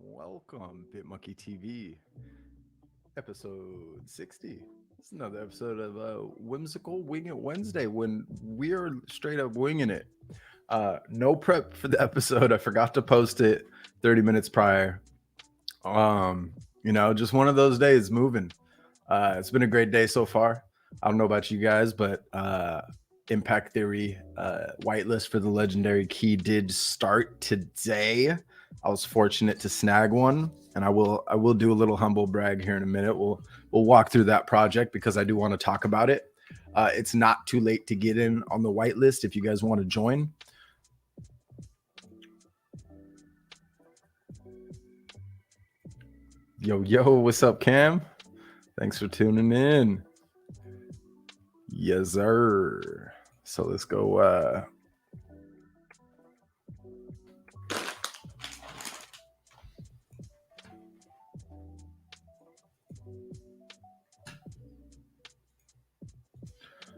Welcome, BitmonkeyTV, episode 60. It's another episode of Whimsical Wing It Wednesday when we're straight up winging it. No prep for the episode. I forgot to post it 30 minutes prior. Just one of those days moving. It's been a great day so far. I don't know about you guys, but Impact Theory whitelist for the legendary key did start today. I was fortunate to snag one, and I will do a little humble brag here in a minute. We'll walk through that project because I do want to talk about it. It's not too late to get in on the whitelist if you guys want to join. Yo, what's up, Cam? Thanks for tuning in. Yes, sir. So let's go.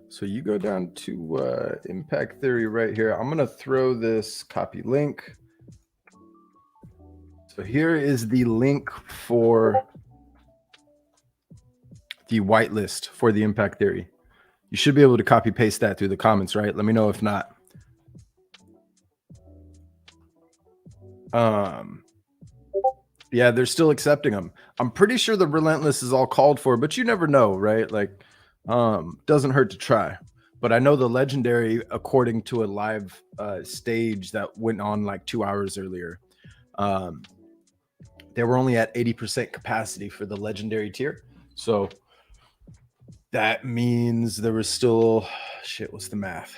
So you go down to Impact Theory right here. I'm going to throw this copy link. So here is the link for the whitelist for the Impact Theory. You should be able to copy paste that through the comments, right? Let me know if not. Yeah, they're still accepting them. I'm pretty sure the Relentless is all called for, but you never know, right? Like, doesn't hurt to try. But I know the Legendary, according to a live stage that went on like 2 hours earlier, they were only at 80% capacity for the legendary tier. So that means there was still shit. What's the math?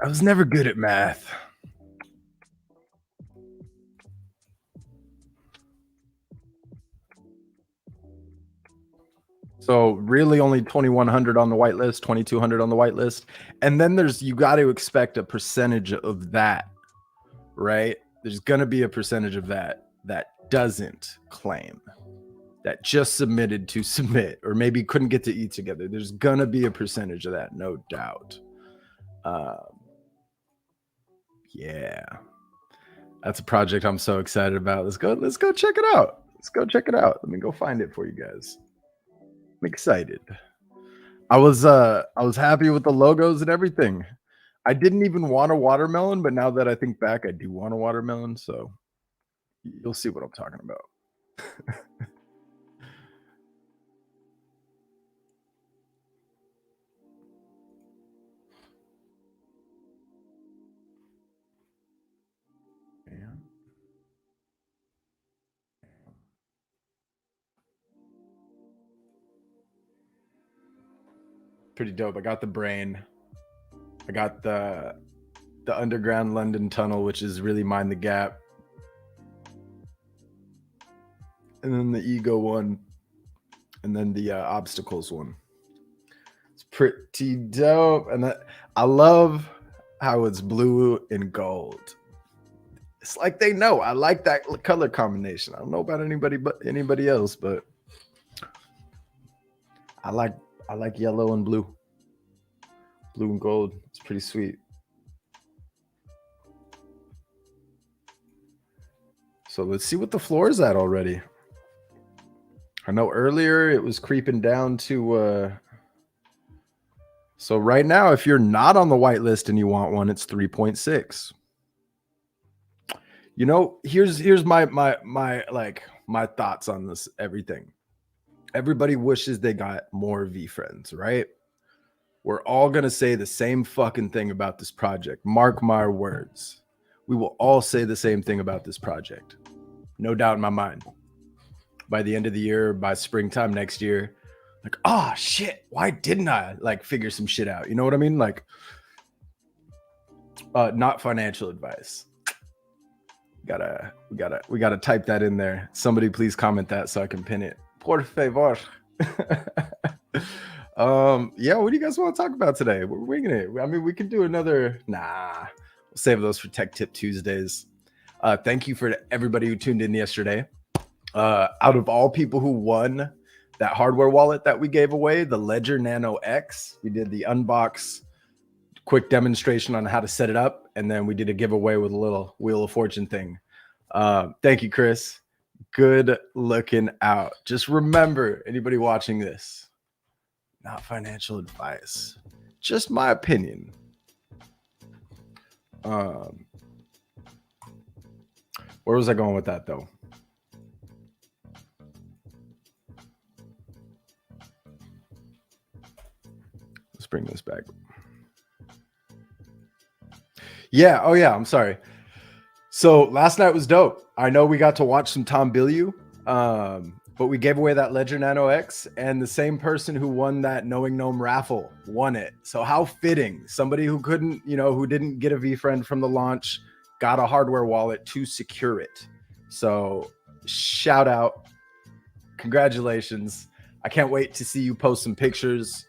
I was never good at math. So really only 2,100 on the whitelist, 2,200 on the whitelist. And then you got to expect a percentage of that, right? There's going to be a percentage of that doesn't claim, that just submitted to submit, or maybe couldn't get to eat together. There's going to be a percentage of that, no doubt. Yeah. That's a project I'm so excited about. Let's go check it out. Let's go check it out. Let me go find it for you guys. I'm excited. I was happy with the logos and everything. I didn't even want a watermelon, but now that I think back, I do want a watermelon, so you'll see what I'm talking about. Pretty dope. I got the brain. I got the underground London tunnel, which is really Mind the Gap. And then the ego one. And then the obstacles one. It's pretty dope. And I love how it's blue and gold. It's like they know. I like that color combination. I don't know about anybody else, but I like yellow and blue. Blue and gold. It's pretty sweet. So let's see what the floor is at already. I know earlier it was creeping down to so right now, if you're not on the whitelist and you want one, it's 3.6. You know, here's my thoughts on this everything. Everybody wishes they got more V friends, right? We're all gonna say the same fucking thing about this project. Mark my words. We will all say the same thing about this project. No doubt in my mind. By the end of the year, by springtime next year, like, oh shit, why didn't I like figure some shit out? You know what I mean? Like, not financial advice. We gotta type that in there. Somebody please comment that so I can pin it. Por favor. Yeah, what do you guys want to talk about today? We're winging it. I mean, we could do another. We'll save those for Tech Tip Tuesdays. Thank you for everybody who tuned in yesterday. Out of all people who won that hardware wallet that we gave away, the Ledger Nano X, we did the unbox, quick demonstration on how to set it up, and then we did a giveaway with a little Wheel of Fortune thing. Thank you, Chris. Good looking out. Just remember, anybody watching this, not financial advice, just my opinion. Where was I going with that though? Let's bring this back. Yeah. Oh yeah. I'm sorry. So last night was dope. I know we got to watch some Tom Bilyeu, but we gave away that Ledger Nano X, and the same person who won that Knowing Gnome raffle won it. So how fitting. Somebody who couldn't, who didn't get a V-Friend from the launch, got a hardware wallet to secure it. So shout out. Congratulations. I can't wait to see you post some pictures.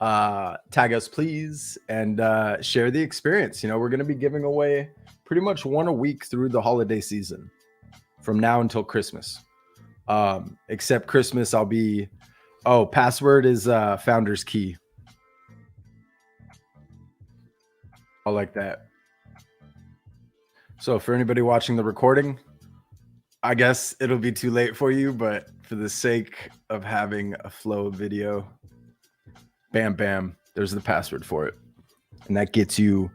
Tag us, please, and share the experience. We're going to be giving away pretty much one a week through the holiday season from now until Christmas. Except Christmas, I'll be, password is founder's key. I like that. So for anybody watching the recording, I guess it'll be too late for you, but for the sake of having a flow of video, bam, bam, there's the password for it. And that gets you,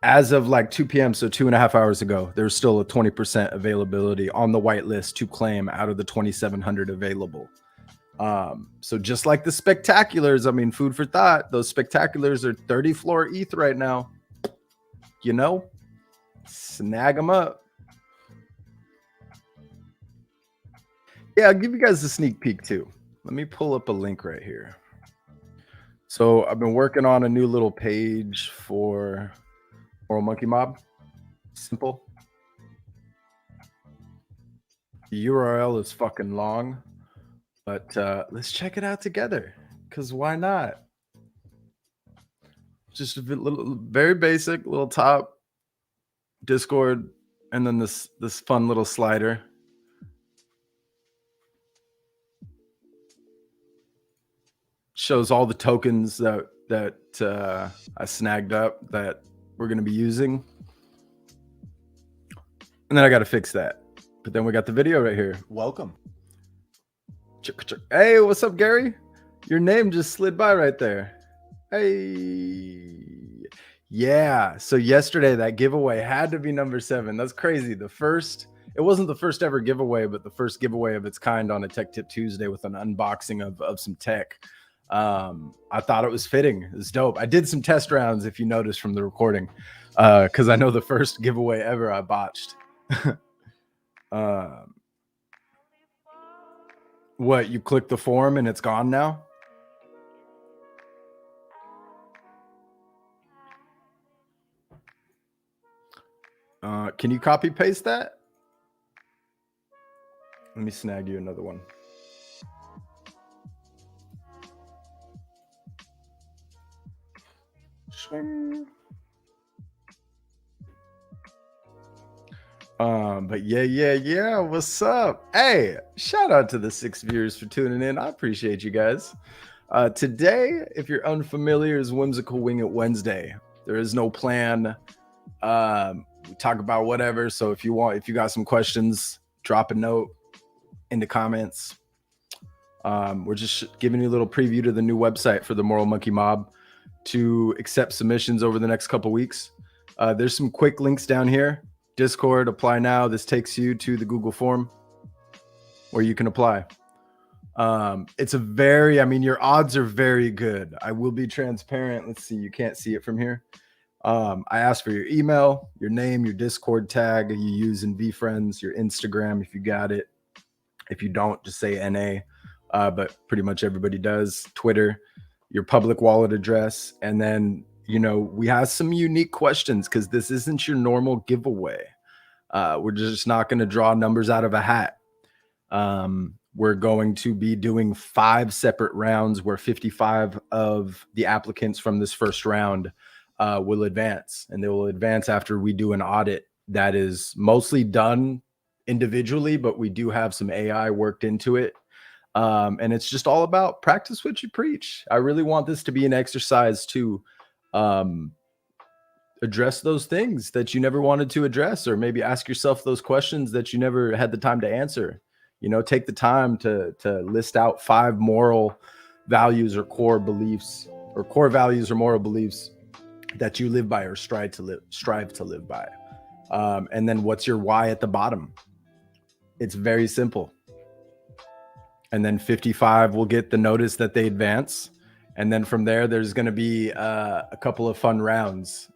as of like 2 p.m., so 2.5 hours ago, there's still a 20% availability on the whitelist to claim out of the 2,700 available. So just like the spectaculars, I mean, food for thought, those spectaculars are 30 floor ETH right now. Snag them up. Yeah, I'll give you guys a sneak peek too. Let me pull up a link right here. So I've been working on a new little page for Moral Monkey Mob. Simple. The URL is fucking long, but let's check it out together. Cause why not? Just a little, very basic, little top Discord, and then this fun little slider. Shows all the tokens that I snagged up that we're gonna be using, and then I got to fix that. But then we got the video right here. Welcome. Hey, what's up, Gary? Your name just slid by right there. Hey. Yeah. So yesterday that giveaway had to be number 7. That's crazy. It wasn't the first ever giveaway, but the first giveaway of its kind on a Tech Tip Tuesday with an unboxing of some tech. I thought it was fitting. It was dope. I did some test rounds, if you noticed from the recording, because I know the first giveaway ever I botched. What, you click the form and it's gone now? Can you copy paste that? Let me snag you another one. Swing. But yeah, what's up? Hey, shout out to the 6 viewers for tuning in. I appreciate you guys. Today, if you're unfamiliar, is Whimsical Wing It Wednesday. There is no plan. We talk about whatever. So if you got some questions, drop a note in the comments. We're just giving you a little preview to the new website for the Moral Monkey Mob to accept submissions over the next couple weeks. There's some quick links down here. Discord, apply now. This takes you to the Google form where you can apply. It's your odds are very good. I will be transparent. Let's see. You can't see it from here. I asked for your email, your name, your Discord tag you use in VFriends, your Instagram if you got it. If you don't, just say NA. But pretty much everybody does. Twitter, your public wallet address, and then we have some unique questions because this isn't your normal giveaway. We're just not going to draw numbers out of a hat. We're going to be doing 5 separate rounds where 55 of the applicants from this first round will advance, and they will advance after we do an audit that is mostly done individually, but we do have some AI worked into it. And it's just all about practice what you preach. I really want this to be an exercise to address those things that you never wanted to address, or maybe ask yourself those questions that you never had the time to answer. Take the time to list out 5 moral values or core beliefs, or core values or moral beliefs that you live by or strive to live by. And then what's your why at the bottom? It's very simple. And then 55 will get the notice that they advance. And then from there, there's going to be a couple of fun rounds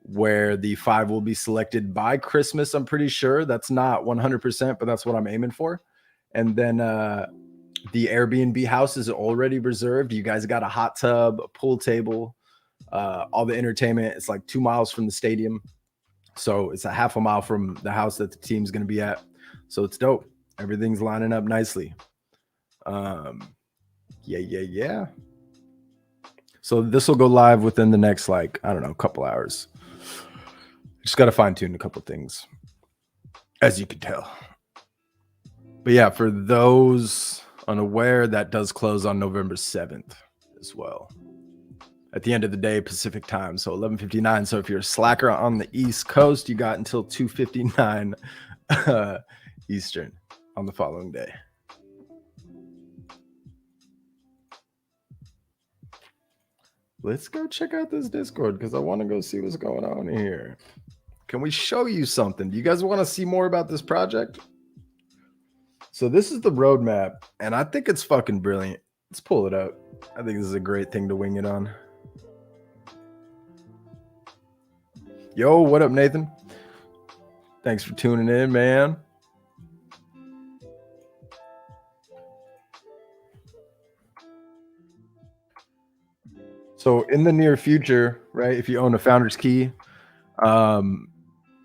where the 5 will be selected by Christmas. I'm pretty sure that's not 100%, but that's what I'm aiming for. And then the Airbnb house is already reserved. You guys got a hot tub, a pool table, all the entertainment. It's like 2 miles from the stadium. So it's a half a mile from the house that the team's going to be at. So it's dope. Everything's lining up nicely. Yeah. So this will go live within the next, couple hours. Just got to fine tune a couple things, as you can tell. But yeah, for those unaware, that does close on November 7th as well. At the end of the day, Pacific time, so 11:59. So if you're a slacker on the East Coast, you got until 2:59 Eastern on the following day. Let's go check out this Discord because I want to go see what's going on here. Can we show you something? Do you guys want to see more about this project? So this is the roadmap, and I think it's fucking brilliant. Let's pull it up. I think this is a great thing to wing it on. Yo, what up, Nathan? Thanks for tuning in, man. So in the near future, right? If you own a founder's key, um,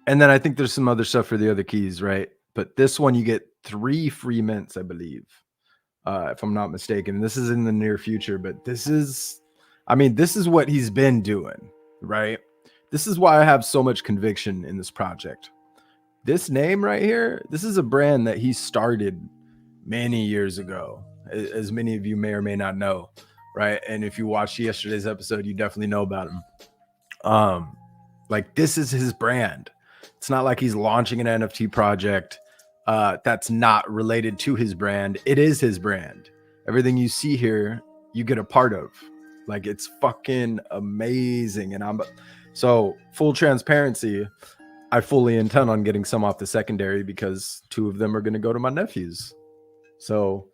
and then I think there's some other stuff for the other keys, right? But this one you get 3 free mints, I believe, if I'm not mistaken. This is in the near future, but this is, I mean, this is what he's been doing, right? This is why I have so much conviction in this project. This name right here, this is a brand that he started many years ago, as many of you may or may not know, right? And if you watched yesterday's episode, you definitely know about him. Like this is his brand. It's not like he's launching an NFT project that's not related to his brand. It is his brand. Everything you see here, you get a part of. Like it's fucking amazing. And I'm so full transparency. I fully intend on getting some off the secondary because 2 of them are going to go to my nephews. So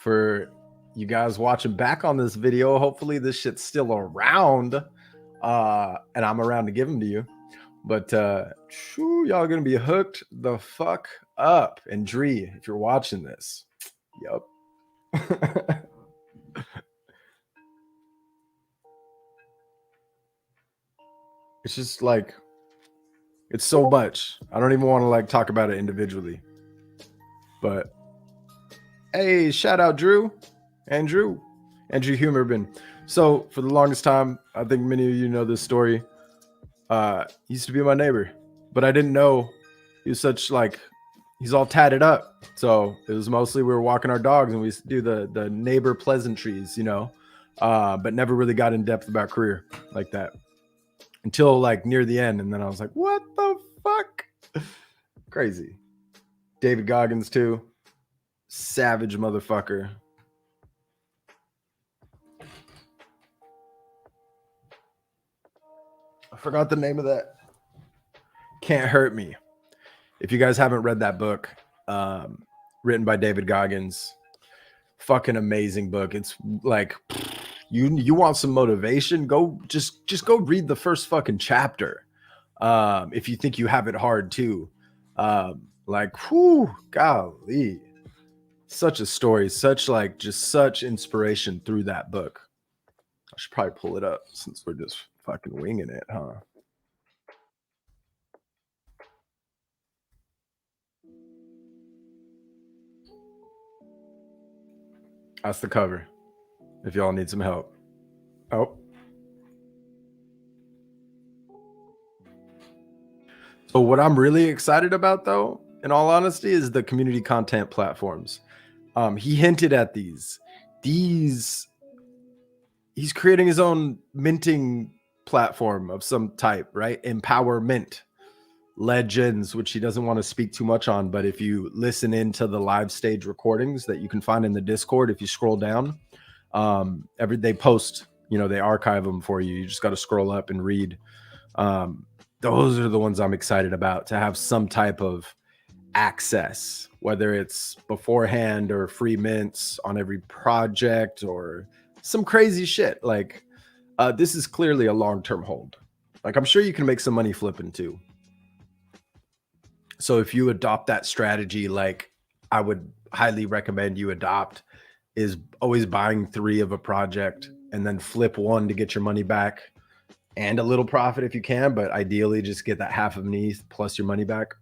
for you guys watching back on this video, hopefully this shit's still around and I'm around to give them to you. But y'all gonna be hooked the fuck up. And Dree, if you're watching this, yep. It's just like, it's so much. I don't even want to like talk about it individually. But hey, shout out Andrew Humerbin. So for the longest time, I think many of you know this story. He used to be my neighbor, but I didn't know he was such like, he's all tatted up. So it was mostly we were walking our dogs and we used to do the neighbor pleasantries, you know, but never really got in depth about career like that until like near the end. And then I was like, what the fuck? Crazy. David Goggins too. Savage motherfucker. I forgot the name of that. Can't Hurt Me. If you guys haven't read that book, written by David Goggins, fucking amazing book. It's like, you want some motivation, go just go read the first fucking chapter. If you think you have it hard too. Like, whew, golly. Such a story, such like just such inspiration through that book. I should probably pull it up since we're just fucking winging it, huh? That's the cover. If y'all need some help. Oh. So what I'm really excited about though, in all honesty, is the community content platforms. He hinted at these. He's creating his own minting platform of some type, right? Empowerment Legends, which he doesn't want to speak too much on, but if you listen into the live stage recordings that you can find in the Discord, if you scroll down, they post, you know, they archive them for you. You just got to scroll up and read. Those are the ones I'm excited about, to have some type of access, whether it's beforehand or free mints on every project or some crazy shit. Like this is clearly a long-term hold. Like I'm sure you can make some money flipping too. So if you adopt that strategy, like I would highly recommend you adopt, is always buying 3 of a project and then flip 1 to get your money back and a little profit if you can, but ideally just get that half of an ETH plus your money back.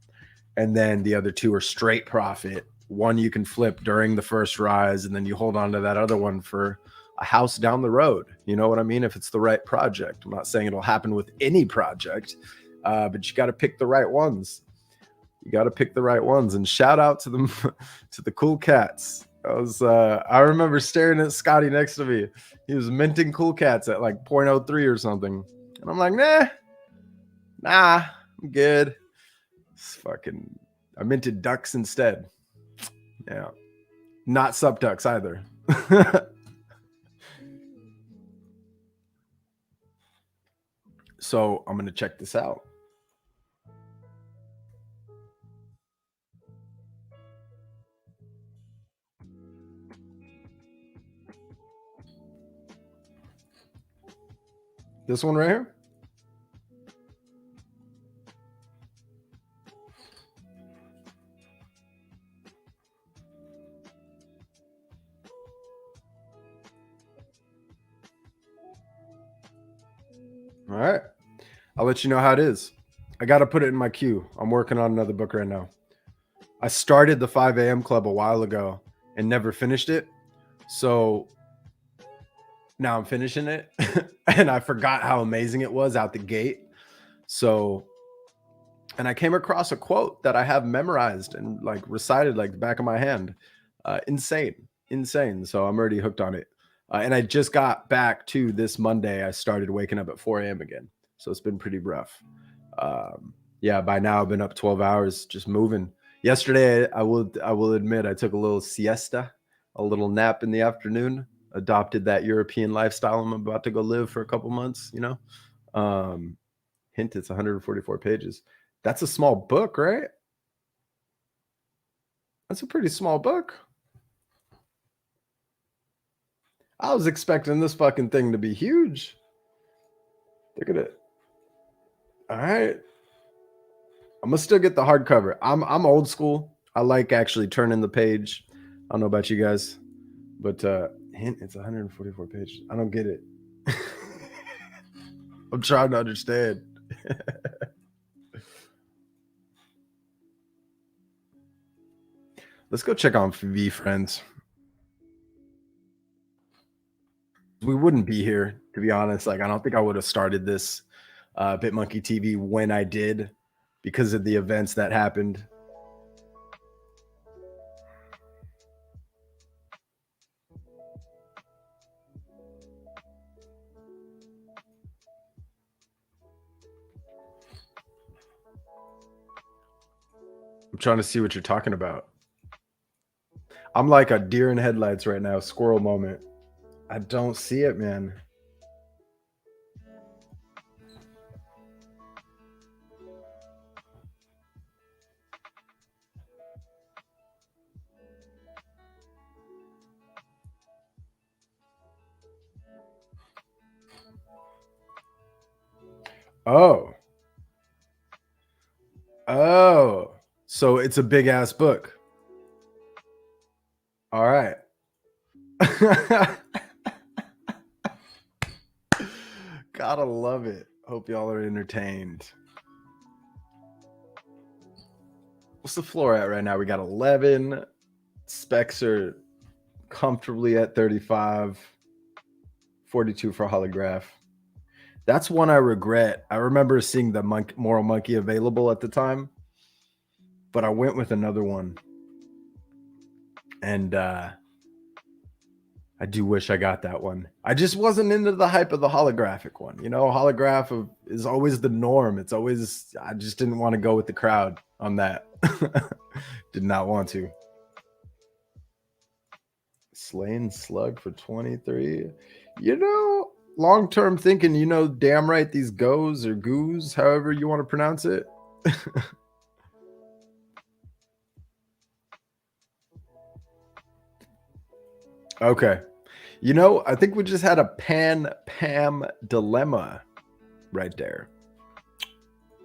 And then the other 2 are straight profit. 1 you can flip during the first rise, and then you hold on to that other one for a house down the road. You know what I mean? If it's the right project. I'm not saying it'll happen with any project, but you got to pick the right ones. You got to pick the right ones. And shout out to them, to the cool cats. I remember staring at Scotty next to me. He was minting cool cats at like 0.03 or something. And I'm like, nah, I'm good. It's fucking, I minted ducks instead. Yeah. Not sup ducks either. So I'm going to check this out. This one right here. All right. I'll let you know how it is. I got to put it in my queue. I'm working on another book right now. I started the 5 a.m. club a while ago and never finished it. So now I'm finishing it. And I forgot how amazing it was out the gate. So, and I came across a quote that I have memorized and like recited like the back of my hand. Insane. So I'm already hooked on it. And I just got back to this Monday. I started waking up at 4 a.m. again. So it's been pretty rough. Yeah, by now I've been up 12 hours just moving. Yesterday, I will admit I took a little siesta, a little nap in the afternoon, adopted that European lifestyle I'm about to go live for a couple months, you know. Hint, it's 144 pages. That's a small book, right? That's a pretty small book. I was expecting this fucking thing to be huge. Look at it. All right. I'm gonna still get the hardcover. I'm old school. I like actually turning the page. I don't know about you guys, but hint, it's 144 pages. I don't get it. I'm trying to understand. Let's go check on V friends. We wouldn't be here, to be honest. Like, I don't think I would have started this BitmonkeyTV when I did because of the events that happened. I'm trying to see what you're talking about. I'm like a deer in headlights right now, squirrel moment. I don't see it, man. Oh. Oh. So it's a big ass book. All right. Gotta love it. Hope y'all are entertained. What's the floor at right now? We got 11. Specs are comfortably at 35. 42 for holograph. That's one I regret. I remember seeing the Moral Monkey available at the time, but I went with another one. And I do wish I got that one. I just wasn't into the hype of the holographic one. You know, holograph is always the norm. It's always, I just didn't want to go with the crowd on that. Did not want to. Slain Slug for 23. You know, long-term thinking, you know, damn right these goes or goos, however you want to pronounce it. Okay. You know, I think we just had a Pan-Pam dilemma right there.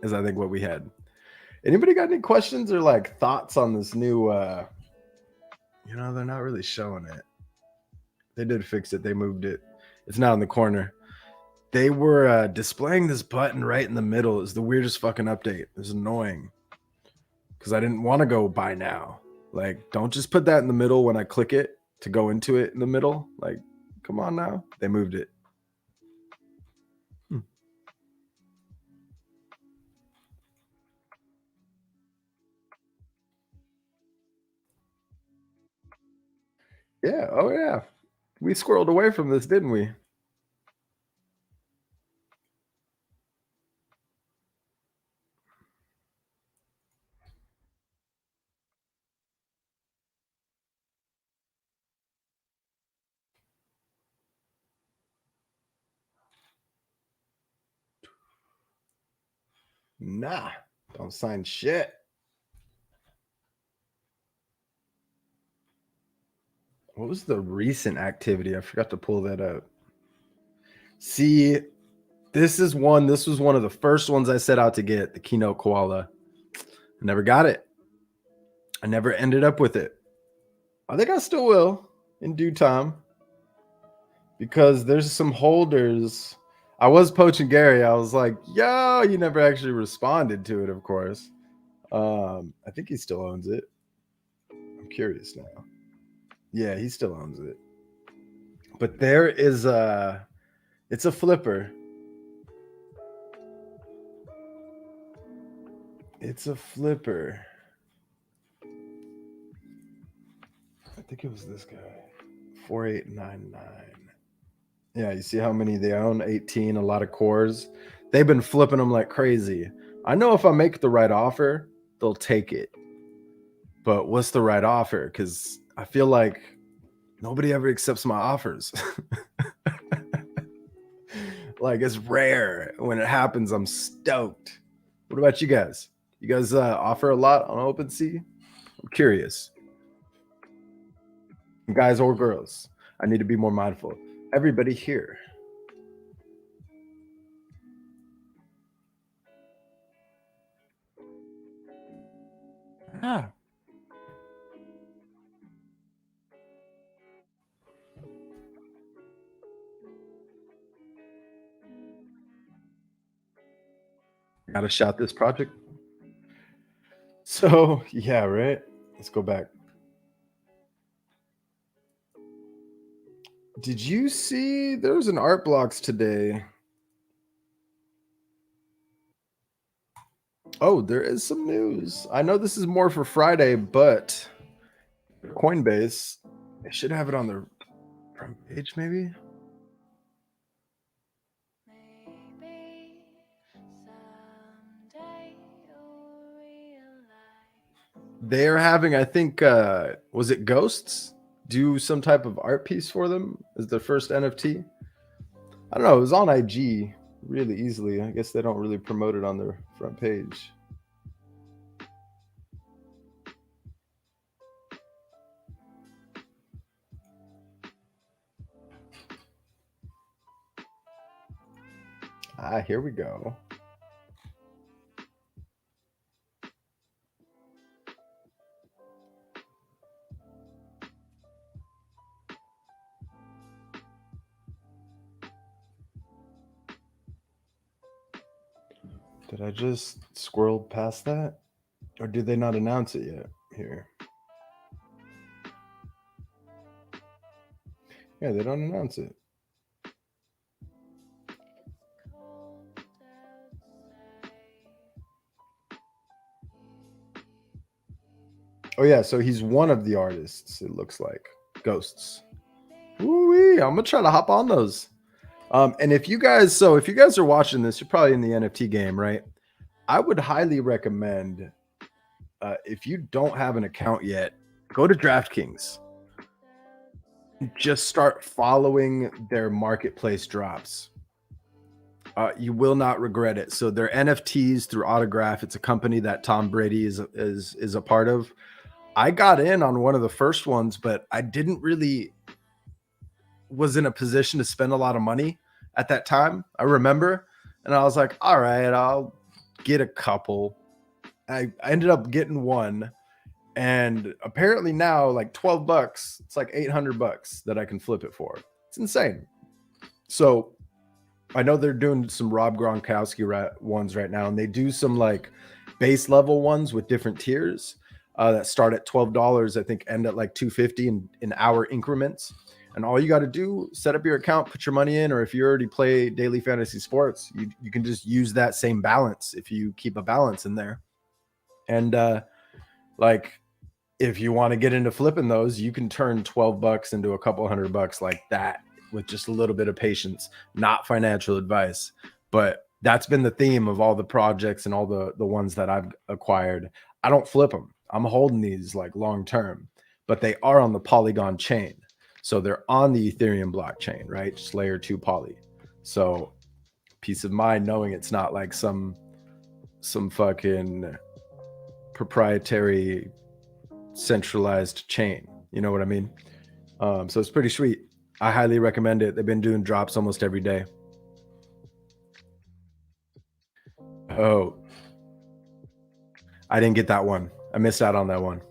Is I think what we had. Anybody got any questions or like thoughts on this new you know, they're not really showing it. They did fix it. They moved it. It's now in the corner. They were displaying this button right in the middle. It's the weirdest fucking update. It's annoying. Because I didn't want to go buy now. Like, don't just put that in the middle when I click it to go into it in the middle. Like, come on now. They moved it. Yeah. Oh, yeah. We squirreled away from this, didn't we? Nah. Don't sign shit. What was the recent activity? I forgot to pull that up. See, this was one of the first ones I set out to get, the Keynote Koala. I never got it. I never ended up with it. I think I still will in due time because there's some holders. I was poaching Gary. I was like, yo, you never actually responded to it, of course. I think he still owns it. I'm curious now. Yeah, he still owns it. But there is it's a flipper. It's a flipper. I think it was this guy. 4899. Yeah, you see how many they own? 18, a lot of cores. They've been flipping them like crazy. I know if I make the right offer, they'll take it. But what's the right offer? Because I feel like nobody ever accepts my offers. Like, it's rare. When it happens, I'm stoked. What about you guys? You guys offer a lot on OpenSea? I'm curious. Guys or girls, I need to be more mindful. Everybody here. Ah. Gotta shout this project. So, yeah, right? Let's go back. Did you see there was an art blocks today? Oh, there is some news. I know this is more for Friday, but Coinbase, they should have it on their front page, maybe. They're having, I think, was it Ghosts do some type of art piece for them as their first NFT? I don't know. It was on IG really easily. I guess they don't really promote it on their front page. Ah, here we go. Did I just squirrel past that? Or did they not announce it yet here? Yeah, they don't announce it. Oh yeah, so he's one of the artists, it looks like. Ghosts. Woo-wee, I'm gonna try to hop on those. And if you guys are watching this, you're probably in the NFT game, right? I would highly recommend if you don't have an account yet, go to DraftKings. Just start following their marketplace drops. You will not regret it. So their NFTs through Autograph. It's a company that Tom Brady is a part of. I got in on one of the first ones, but I didn't really was in a position to spend a lot of money at that time. I remember, and I was like, all right, I'll get a couple. I ended up getting one, and apparently now like 12 bucks, it's like 800 bucks that I can flip it for. It's insane. So I know they're doing some Rob Gronkowski ones right now, and they do some like base level ones with different tiers that start at $12, I think, end at like 250 in hour increments. And all you got to do, set up your account, put your money in, or if you already play daily fantasy sports, you can just use that same balance if you keep a balance in there. And like if you want to get into flipping those, you can turn 12 bucks into a couple $100 like that with just a little bit of patience. Not financial advice, but that's been the theme of all the projects and all the ones that I've acquired. I don't flip them. I'm holding these like long term, but they are on the Polygon chain. So they're on the Ethereum blockchain, right? Just layer 2 poly. So peace of mind knowing it's not like some fucking proprietary centralized chain. You know what I mean? So it's pretty sweet. I highly recommend it. They've been doing drops almost every day. Oh, I didn't get that one. I missed out on that one.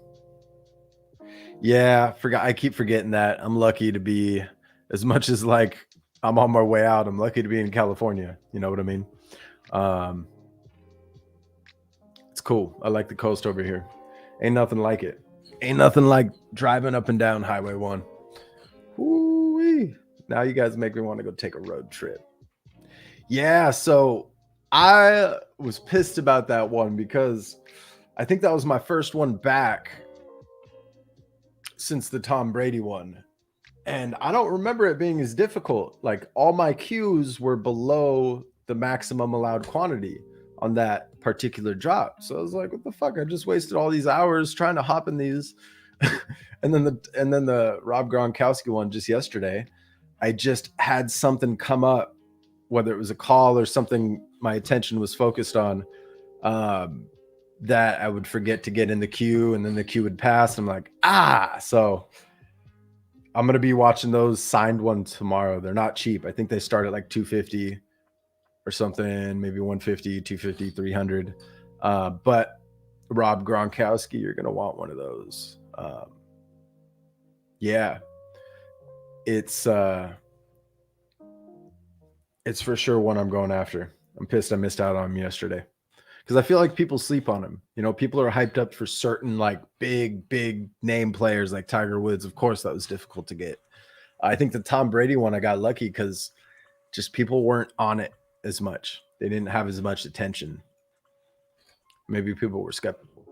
Yeah, forgot. I keep forgetting that. I'm lucky to be as much as like I'm on my way out. I'm lucky to be in California. You know what I mean? It's cool. I like the coast over here. Ain't nothing like it. Ain't nothing like driving up and down Highway 1. Woo-wee. Now you guys make me want to go take a road trip. Yeah, so I was pissed about that one because I think that was my first one back since the Tom Brady one. And I don't remember it being as difficult. Like all my cues were below the maximum allowed quantity on that particular drop. So I was like, what the fuck? I just wasted all these hours trying to hop in these. and then the Rob Gronkowski one just yesterday, I just had something come up, whether it was a call or something my attention was focused on, that I would forget to get in the queue, and then the queue would pass. I'm like, so I'm going to be watching those signed ones tomorrow. They're not cheap. I think they start at like 250 or something, maybe 150, 250, 300. But Rob Gronkowski, you're going to want one of those. Yeah. It's for sure one I'm going after. I'm pissed I missed out on him yesterday because I feel like people sleep on him. You know, people are hyped up for certain like big name players like Tiger Woods. Of course, that was difficult to get. I think the Tom Brady one, I got lucky because just people weren't on it as much. They didn't have as much attention. Maybe people were skeptical.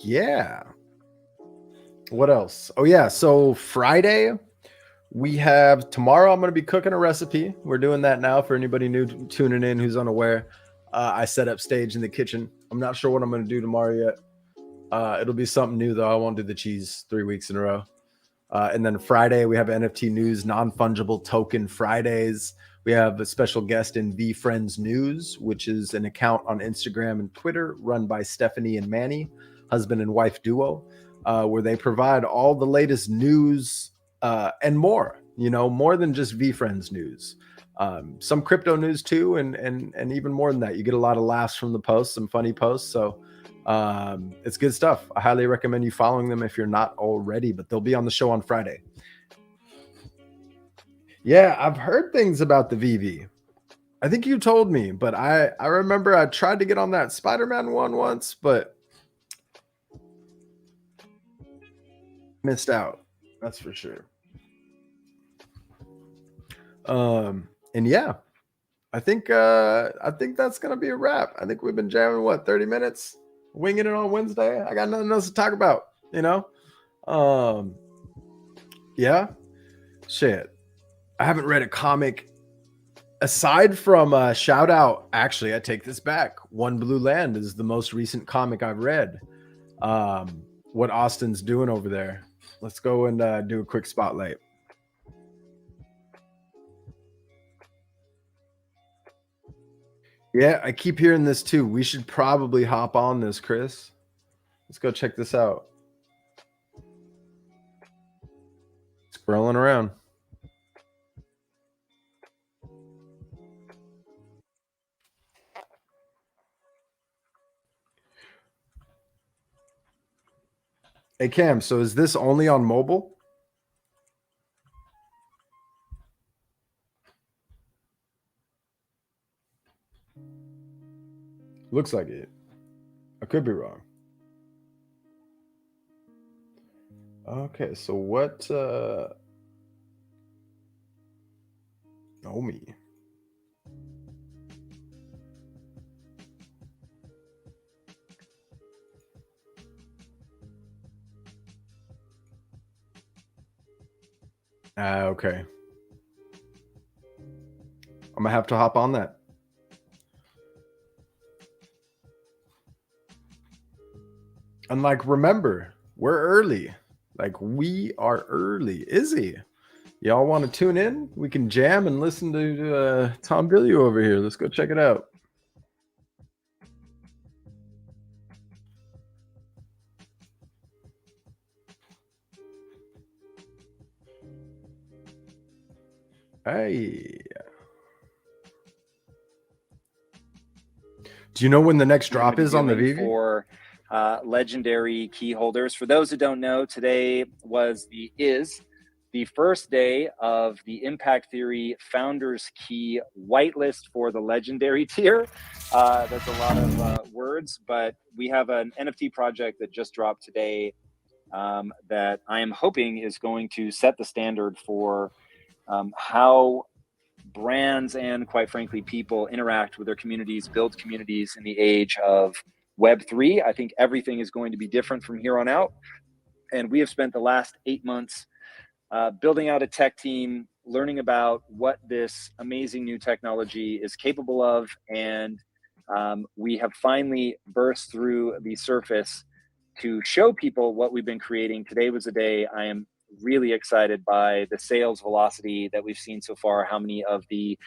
Yeah. What else? Oh yeah. So Friday, we have tomorrow. I'm going to be cooking a recipe. We're doing that now for anybody new tuning in who's unaware. I set up stage in the kitchen. I'm not sure what I'm going to do tomorrow yet. It'll be something new though. I won't do the cheese 3 weeks in a row. And then Friday, we have NFT News, non-fungible token Fridays. We have a special guest in VFriends News, which is an account on Instagram and Twitter run by Stephanie and Manny, husband and wife duo, where they provide all the latest news and more, you know, more than just VFriends news. Some crypto news too, and even more than that. You get a lot of laughs from the posts, some funny posts. So it's good stuff. I highly recommend you following them if you're not already, but they'll be on the show on Friday. Yeah, I've heard things about the VV. I think you told me, but I remember I tried to get on that Spider-Man one once, but missed out. That's for sure. And yeah, I think that's gonna be a wrap. I think we've been jamming 30 minutes, winging it on Wednesday. I got nothing else to talk about, you know. Yeah, shit. I haven't read a comic aside from shout out. Actually, I take this back. One Blue Land is the most recent comic I've read. What Austin's doing over there. Let's go and do a quick spotlight. Yeah, I keep hearing this too. We should probably hop on this, Chris. Let's go check this out. Scrolling around. Hey, Cam, so is this only on mobile? Looks like it. I could be wrong. Okay, so what Omi. Okay. I'm gonna have to hop on that. And like, remember, we're early. Like, we are early. Izzy, y'all want to tune in? We can jam and listen to Tom Billy over here. Let's go check it out. Hey. Do you know when the next drop is on the VV? For legendary key holders. For those who don't know, today was the the first day of the Impact Theory Founders Key whitelist for the legendary tier. That's a lot of words, but we have an NFT project that just dropped today that I am hoping is going to set the standard for how brands and, quite frankly, people interact with their communities, build communities in the age of Web3. I think everything is going to be different from here on out. And we have spent the last 8 months building out a tech team, learning about what this amazing new technology is capable of. And we have finally burst through the surface to show people what we've been creating. Today was a day I am really excited by the sales velocity that we've seen so far, how many of the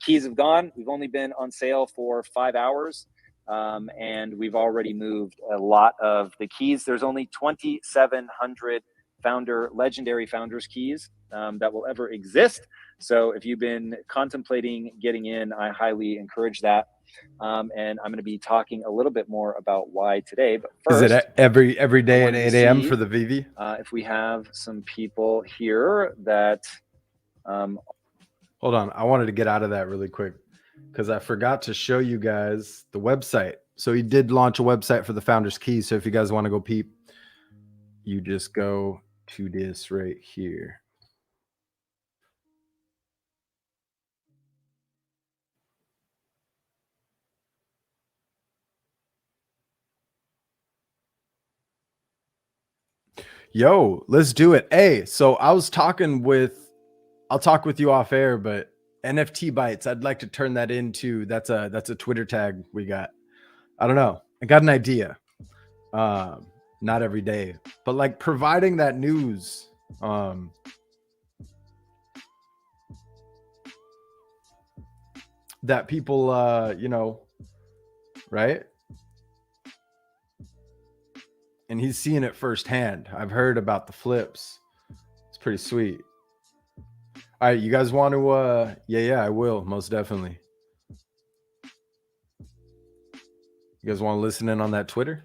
keys have gone. We've only been on sale for 5 hours. And we've already moved a lot of the keys. There's only 2,700 legendary founders keys that will ever exist. So if you've been contemplating getting in, I highly encourage that. And I'm going to be talking a little bit more about why today. But first, is it every day at 8 a.m. for the VV? If we have some people here that hold on, I wanted to get out of that really quick because I forgot to show you guys the website. So he did launch a website for the Founders Key. So if you guys want to go peep, you just go to this right here. Yo, let's do it. Hey, so I'll talk with you off air, but NFT bites, I'd like to turn that into, that's a Twitter tag we got. I don't know. I got an idea. Not every day, but like providing that news. That people, you know, right? And he's seeing it firsthand. I've heard about the flips. It's pretty sweet. All right, you guys want to yeah, I will, most definitely. You guys want to listen in on that Twitter?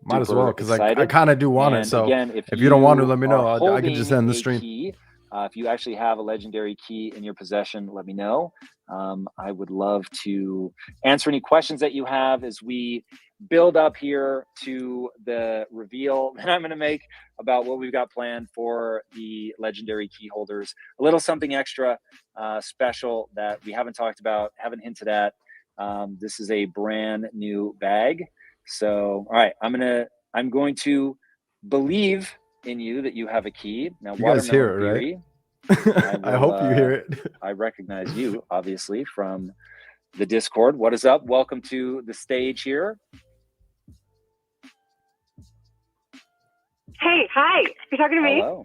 Might as well, because I kind of do want it. So again, if you don't want to, let me know. I can just end the stream. Key, if you actually have a legendary key in your possession, let me know. I would love to answer any questions that you have as we build up here to the reveal that I'm going to make about what we've got planned for the legendary key holders. A little something extra special that we haven't talked about, haven't hinted at. This is a brand new bag. So, all right, I'm going to believe in you that you have a key. Now, you guys hear it, theory, right? I hope you hear it. I recognize you, obviously, from the Discord. What is up? Welcome to the stage here. Hey, hi. You're talking to me? Hello.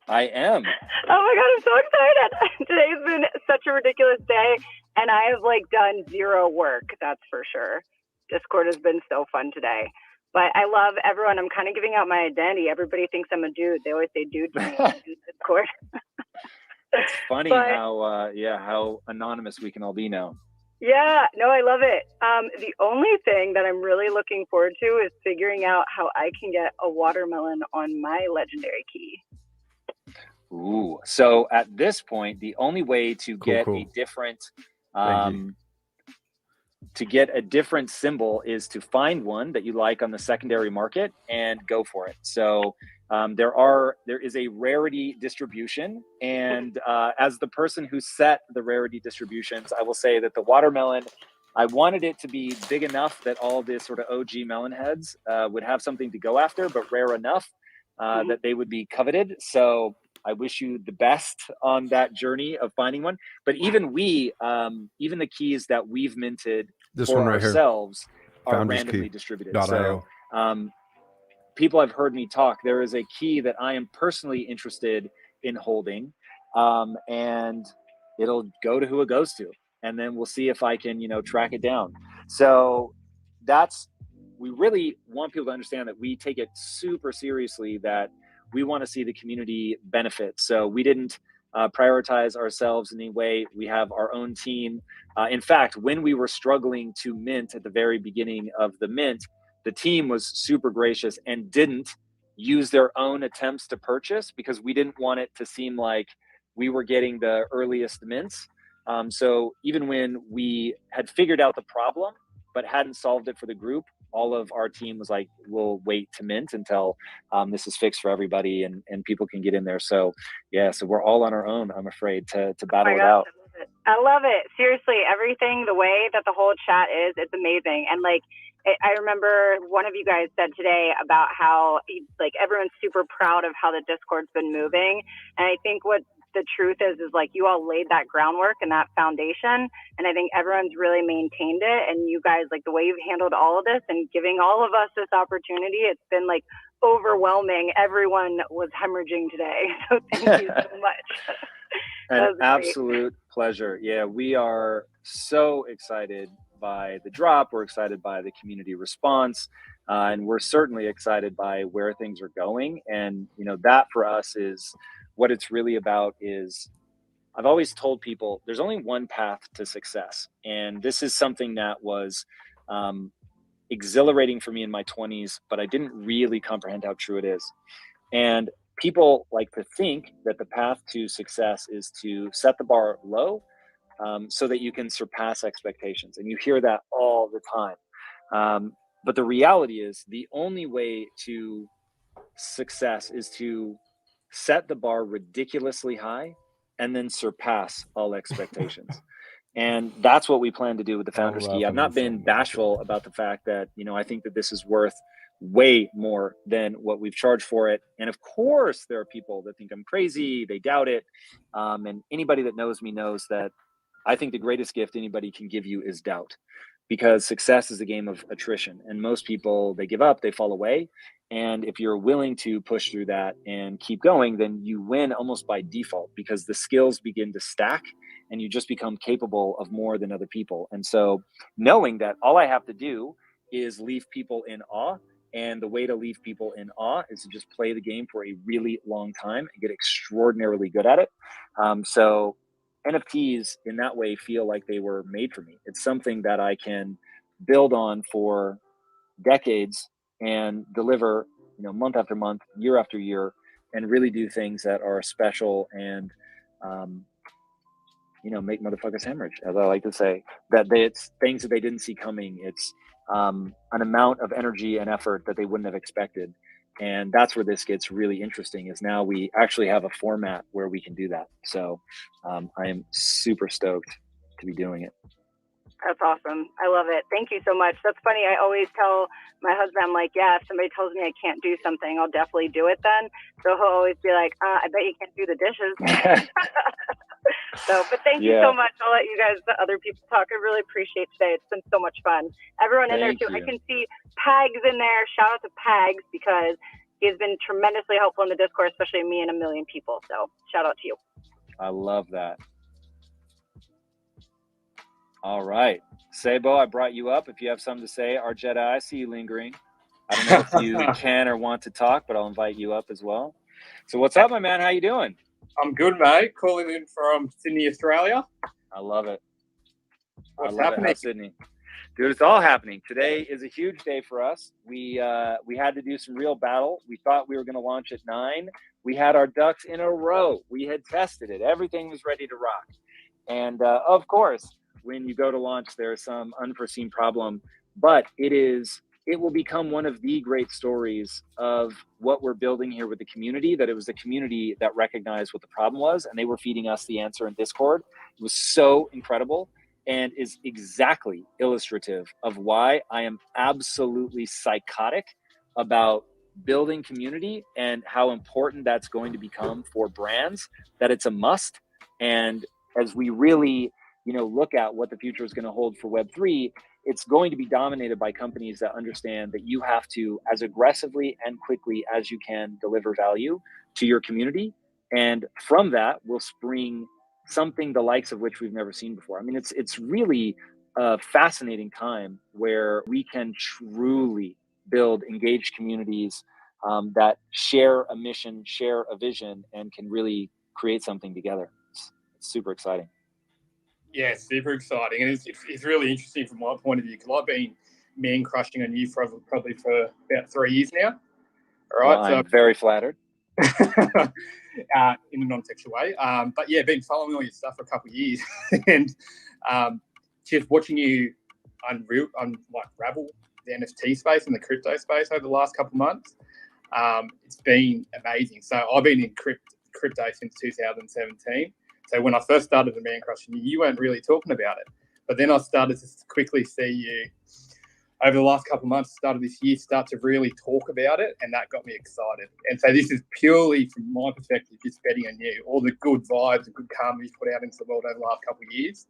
I am. Oh my God, I'm so excited. Today's been such a ridiculous day, and I have done zero work, that's for sure. Discord has been so fun today. But I love everyone. I'm kind of giving out my identity. Everybody thinks I'm a dude. They always say dude to me in Discord. It's funny how anonymous we can all be now. Yeah, no, I love it. The only thing that I'm really looking forward to is figuring out how I can get a watermelon on my legendary key. Ooh, so at this point, the only way to get a different symbol is to find one that you like on the secondary market and go for it. So there is a rarity distribution, and as the person who set the rarity distributions, I will say that the watermelon, I wanted it to be big enough that all the sort of OG melon heads would have something to go after, but rare enough that they would be coveted. So I wish you the best on that journey of finding one. But even even the keys that we've minted for ourselves are randomly distributed. So people have heard me talk. There is a key that I am personally interested in holding, and it'll go to who it goes to, and then we'll see if I can, track it down. So we really want people to understand that we take it super seriously, that we want to see the community benefit. So we didn't prioritize ourselves in any way. We have our own team. In fact, when we were struggling to mint at the very beginning of the mint, the team was super gracious and didn't use their own attempts to purchase because we didn't want it to seem like we were getting the earliest mints. So even when we had figured out the problem but hadn't solved it for the group, all of our team was like, we'll wait to mint until this is fixed for everybody and people can get in there. So yeah, so we're all on our own, I'm afraid, to battle it out. I love it. Seriously, everything, the way that the whole chat is, it's amazing. And like, I remember one of you guys said today about how like everyone's super proud of how the Discord's been moving. And I think what the truth is like you all laid that groundwork and that foundation. And I think everyone's really maintained it. And you guys, like the way you've handled all of this and giving all of us this opportunity, it's been like overwhelming. Everyone was hemorrhaging today. So thank you so much. An absolute pleasure. Yeah, we are so excited by the drop. We're excited by the community response. And we're certainly excited by where things are going. And, you know, that for us is what it's really about. Is I've always told people there's only one path to success. And this is something that was exhilarating for me in my 20s, but I didn't really comprehend how true it is. And people like to think that the path to success is to set the bar low so that you can surpass expectations. And you hear that all the time. But the reality is the only way to success is to set the bar ridiculously high and then surpass all expectations. And that's what we plan to do with the Founders Key. I've not been bashful about the fact that, you know, I think that this is worth way more than what we've charged for it. And of course, there are people that think I'm crazy, they doubt it. And anybody that knows me knows that I think the greatest gift anybody can give you is doubt, because success is a game of attrition. And most people, they give up, they fall away. And if you're willing to push through that and keep going, then you win almost by default, because the skills begin to stack and you just become capable of more than other people. And so knowing that all I have to do is leave people in awe, and the way to leave people in awe is to just play the game for a really long time and get extraordinarily good at it. So NFTs in that way feel like they were made for me. It's something that I can build on for decades and deliver, you know, month after month, year after year, and really do things that are special and, you know, make motherfuckers hemorrhage, as I like to say. That it's things that they didn't see coming. It's an amount of energy and effort that they wouldn't have expected. And that's where this gets really interesting, is now we actually have a format where we can do that. So I am super stoked to be doing it. That's awesome. I love it. Thank you so much. That's funny. I always tell my husband, I'm like, yeah, if somebody tells me I can't do something, I'll definitely do it then. So he'll always be like, I bet you can't do the dishes. So, but thank you so much. I'll let you guys, the other people, talk. I really appreciate today. It's been so much fun. Everyone in there too. I can see Pags in there. Shout out to Pags, because he has been tremendously helpful in the Discord, especially me and a million people. So shout out to you. I love that. All right. Sabo, I brought you up. If you have something to say, our Jedi, I see you lingering. I don't know if you can or want to talk, but I'll invite you up as well. So what's up, my man? How you doing? I'm good, mate. Calling in from Sydney, Australia. I love it. What's happening? Sydney. Dude, it's all happening. Today is a huge day for us. We had to do some real battle. We thought we were going to launch at 9. We had our ducks in a row. We had tested it. Everything was ready to rock. And of course, when you go to launch, there's some unforeseen problem, but it will become one of the great stories of what we're building here with the community, that it was the community that recognized what the problem was, and they were feeding us the answer in Discord. It was so incredible, and is exactly illustrative of why I am absolutely psychotic about building community and how important that's going to become for brands, that it's a must. And as we really, you know, look at what the future is going to hold for Web3, it's going to be dominated by companies that understand that you have to, as aggressively and quickly as you can, deliver value to your community. And from that will spring something the likes of which we've never seen before. I mean, it's really a fascinating time where we can truly build engaged communities that share a mission, share a vision, and can really create something together. It's super exciting. Yeah, super exciting. And it's really interesting from my point of view, because I've been man crushing on you for probably for about 3 years now. All right. Well, I'm very flattered. In a non-sexual way. But yeah, been following all your stuff for a couple of years and just watching you unravel the NFT space and the crypto space over the last couple of months. It's been amazing. So I've been in crypto since 2017. So when I first started the Man Crush, you weren't really talking about it. But then I started to quickly see you over the last couple of months, start of this year, start to really talk about it. And that got me excited. And so this is purely, from my perspective, just betting on you. All the good vibes and good karma you've put out into the world over the last couple of years.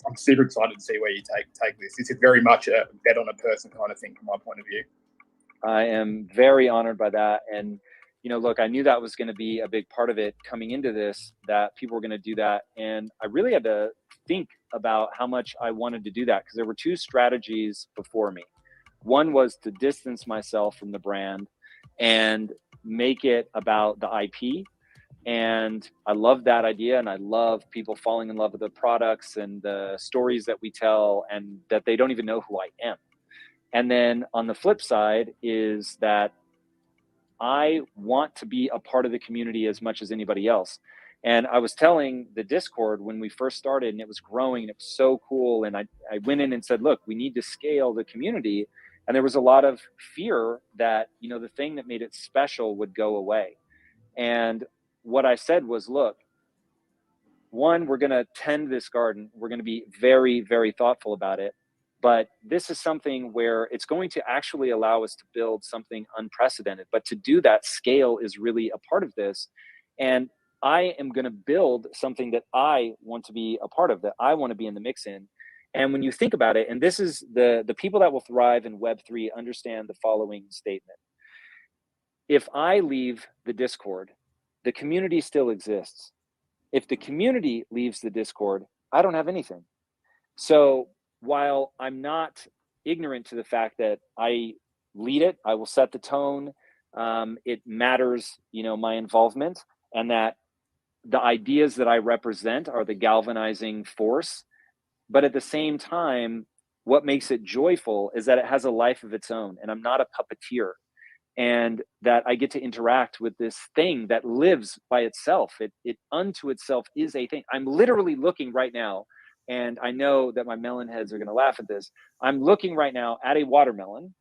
I'm super excited to see where you take this. This is very much a bet on a person kind of thing from my point of view. I am very honored by that. And, look, I knew that was going to be a big part of it coming into this, that people were going to do that. And I really had to think about how much I wanted to do that, because there were two strategies before me. One was to distance myself from the brand and make it about the IP. And I love that idea. And I love people falling in love with the products and the stories that we tell, and that they don't even know who I am. And then on the flip side is that I want to be a part of the community as much as anybody else. And I was telling the Discord when we first started, and it was growing and it was so cool. And I went in and said, look, we need to scale the community. And there was a lot of fear that, the thing that made it special would go away. And what I said was, look, one, we're going to tend this garden. We're going to be very, very thoughtful about it. But this is something where it's going to actually allow us to build something unprecedented. But to do that, scale is really a part of this. And I am going to build something that I want to be a part of, that I want to be in the mix in. And when you think about it, and this is the people that will thrive in Web3 understand the following statement. If I leave the Discord, the community still exists. If the community leaves the Discord, I don't have anything. So while I'm not ignorant to the fact that I lead it, I will set the tone. It matters, my involvement, and that the ideas that I represent are the galvanizing force. But at the same time, what makes it joyful is that it has a life of its own, and I'm not a puppeteer, and that I get to interact with this thing that lives by itself. It unto itself is a thing. I'm literally looking right now, and I know that my melon heads are going to laugh at this. I'm looking right now at a watermelon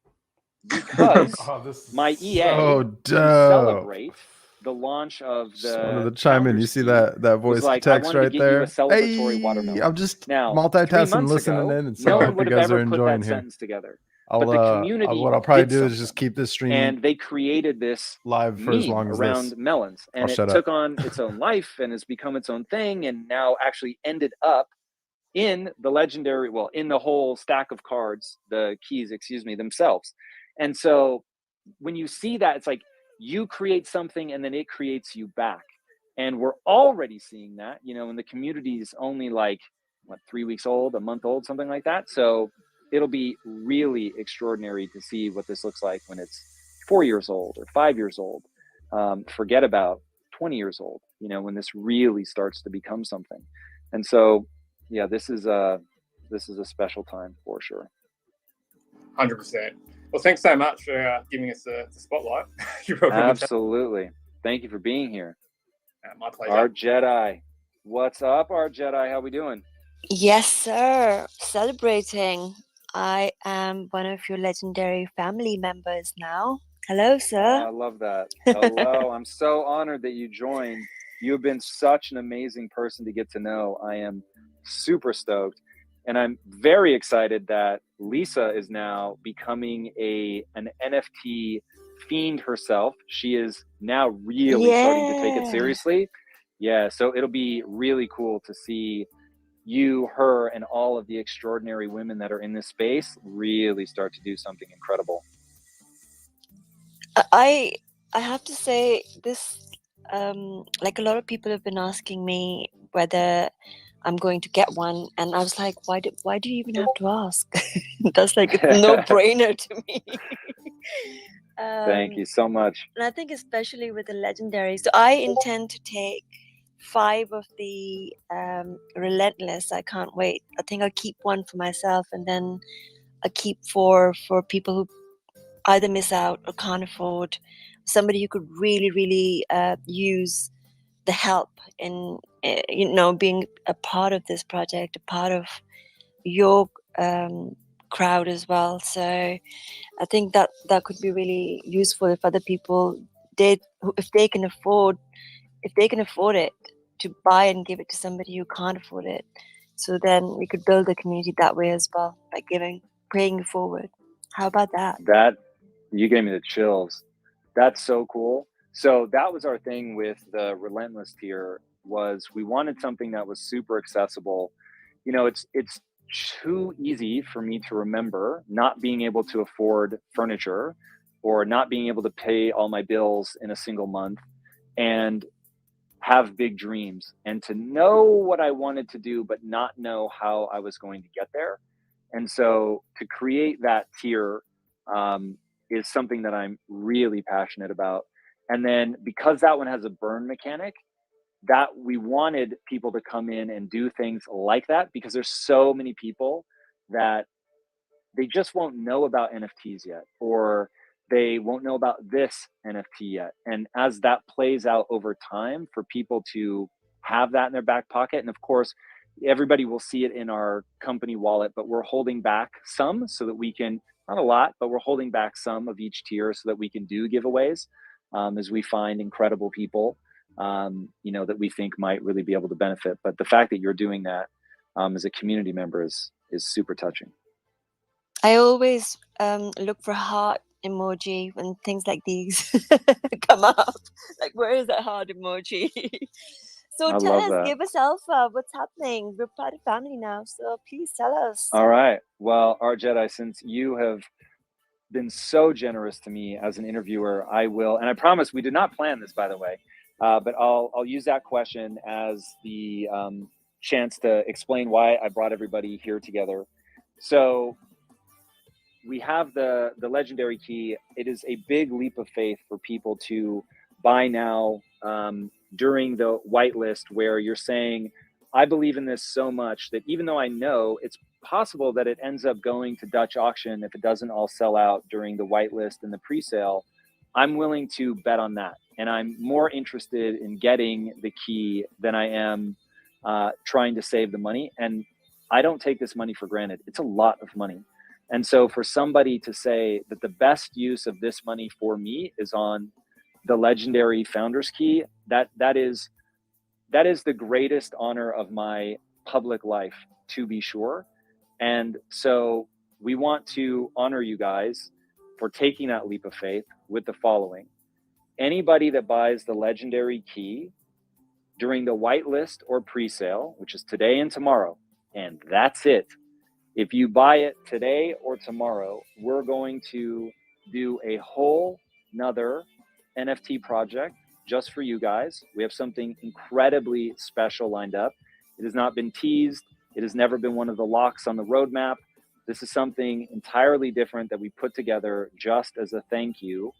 because my EA to celebrate the launch of Just wanted the to chime in. You see that voice like, text right there? You a celebratory watermelon. I'm just now, multitasking, listening in, and so I hope you guys are enjoying here. Together. But the community what I'll probably do is just keep this stream, and they created this live for as long as around this. melons, and it took on its own life and has become its own thing, and now actually ended up in the legendary, in the whole stack of cards, the keys, themselves. And so when you see that, it's like you create something and then it creates you back. And we're already seeing that, and the community is only 3 weeks old, a month old, something like that. So it'll be really extraordinary to see what this looks like when it's 4 years old or 5 years old. Forget about 20 years old, when this really starts to become something. And so, yeah, this is a special time for sure. 100%. Well, thanks so much for giving us the spotlight. Absolutely. Thank you for being here. My pleasure. Our Jedi. What's up, our Jedi? How we doing? Yes, sir. Celebrating. I am one of your legendary family members now. Hello, sir. I love that. Hello. I'm so honored that you joined. You've been such an amazing person to get to know. I am super stoked. And I'm very excited that Lisa is now becoming an NFT fiend herself. She is now really starting to take it seriously. Yeah, so it'll be really cool to see you, her, and all of the extraordinary women that are in this space really start to do something incredible. I have to say this, a lot of people have been asking me whether I'm going to get one, and I was like, why do you even have to ask? That's like a no-brainer to me. Thank you so much. And I think especially with the legendary. So I intend to take 5 of the relentless. I can't wait. I think I'll keep 1 for myself, and then I'll keep 4 for people who either miss out or can't afford. Somebody who could really use the help in being a part of this project, a part of your crowd as well. So I think that could be really useful if other people if they can afford it, to buy and give it to somebody who can't afford it. So then we could build a community that way as well, by paying it forward. How about that? That, you gave me the chills. That's so cool. So that was our thing with the relentless tier, was we wanted something that was super accessible. You know, it's too easy for me to remember not being able to afford furniture, or not being able to pay all my bills in a single month, and have big dreams, and to know what I wanted to do but not know how I was going to get there. And so to create that tier is something that I'm really passionate about. And then because that one has a burn mechanic, that we wanted people to come in and do things like that, because there's so many people that they just won't know about NFTs yet, or they won't know about this NFT yet. And as that plays out over time, for people to have that in their back pocket, and of course, everybody will see it in our company wallet, but we're holding back some so that we can, not a lot, but we're holding back some of each tier so that we can do giveaways as we find incredible people, that we think might really be able to benefit. But the fact that you're doing that as a community member is super touching. I always look for heart emoji when things like these come up. Like, where is that heart emoji? So I tell love us, that. give us alpha. What's happening? We're part of family now, so please tell us. All right. Well, our Jedi, since you have been so generous to me as an interviewer, I will, and I promise we did not plan this, by the way, but I'll use that question as the chance to explain why I brought everybody here together. So we have the legendary key. It is a big leap of faith for people to buy now during the whitelist, where you're saying, I believe in this so much that even though I know it's possible that it ends up going to Dutch auction if it doesn't all sell out during the whitelist and the pre-sale, I'm willing to bet on that. And I'm more interested in getting the key than I am trying to save the money. And I don't take this money for granted. It's a lot of money. And so for somebody to say that the best use of this money for me is on the legendary founder's key, that is the greatest honor of my public life, to be sure. And so we want to honor you guys for taking that leap of faith with the following. Anybody that buys the legendary key during the whitelist or pre-sale, which is today and tomorrow, and that's it. If you buy it today or tomorrow, we're going to do a whole nother NFT project just for you guys. We have something incredibly special lined up. It has not been teased. It has never been one of the locks on the roadmap. This is something entirely different that we put together just as a thank you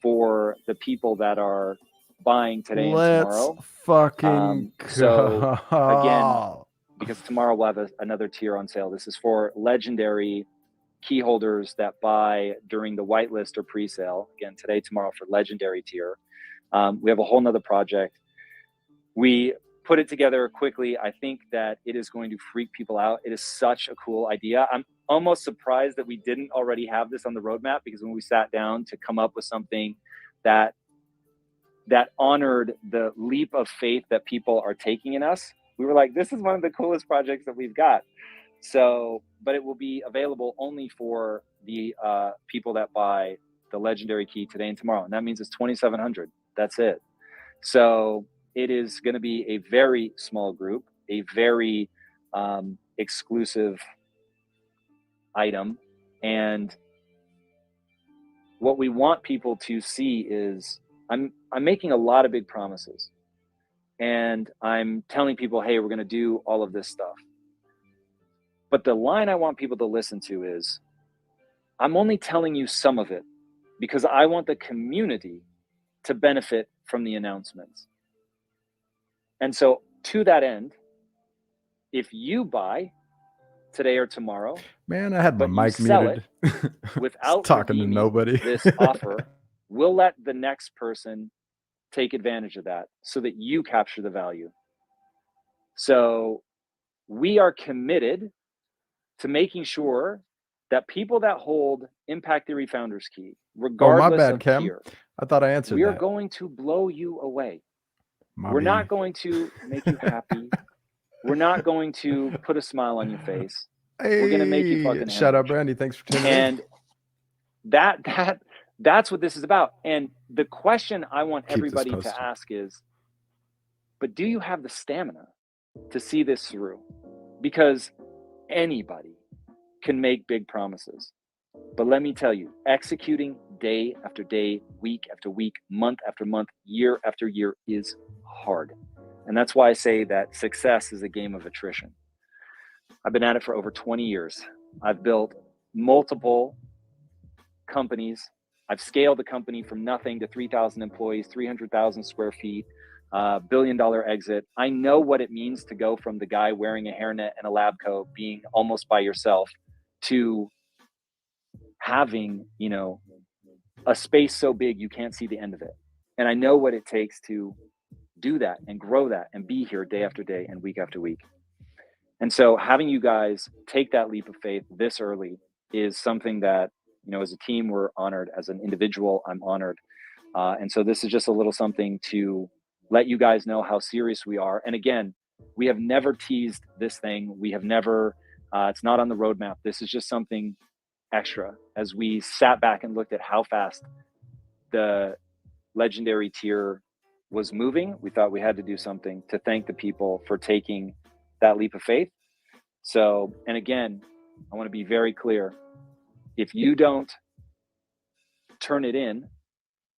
for the people that are buying today and tomorrow. Fucking so again, because tomorrow we'll have another tier on sale. This is for legendary key holders that buy during the whitelist or pre-sale. Again, today, tomorrow for legendary tier. We have a whole nother project. We put it together quickly. I think that it is going to freak people out. It is such a cool idea. I'm almost surprised that we didn't already have this on the roadmap, because when we sat down to come up with something that honored the leap of faith that people are taking in us, we were like, this is one of the coolest projects that we've got. So, but it will be available only for the people that buy the legendary key today and tomorrow. And that means it's 2,700. That's it. So it is going to be a very small group, a very exclusive item. And what we want people to see is I'm making a lot of big promises. And I'm telling people, hey, we're going to do all of this stuff. But the line I want people to listen to is, I'm only telling you some of it. because I want the community to benefit from the announcements. And so to that end, if you buy today or tomorrow, Man, I had my but you mic sell muted. without Talking to redeeming nobody. this offer, we'll let the next person take advantage of that so that you capture the value. So we are committed to making sure that people that hold Impact Theory Founders Key, Oh, my regardless bad, of Cam. tier, I thought I answered we are that. going to blow you away. My We're B. not going to make you happy. We're not going to put a smile on your face. We're going to make you fucking Shout out hemorrhage. Brandy. Thanks for tuning in. And that's what this is about. And the question I want Keep this everybody posted. to ask is, but do you have the stamina to see this through? Because anybody can make big promises. But let me tell you, executing day after day, week after week, month after month, year after year is hard. And that's why I say that success is a game of attrition. I've been at it for over 20 years. I've built multiple companies. I've scaled the company from nothing to 3,000 employees, 300,000 square feet, $1 billion exit. I know what it means to go from the guy wearing a hairnet and a lab coat, being almost by yourself, to having, a space so big you can't see the end of it. And I know what it takes to do that and grow that and be here day after day and week after week. And so having you guys take that leap of faith this early is something that, as a team, we're honored. As an individual, I'm honored. And so this is just a little something to let you guys know how serious we are. And again, we have never teased this thing. We have never, it's not on the roadmap. This is just something extra. As we sat back and looked at how fast the legendary tier was moving, we thought we had to do something to thank the people for taking that leap of faith. So, and again, I want to be very clear. If you don't turn it in,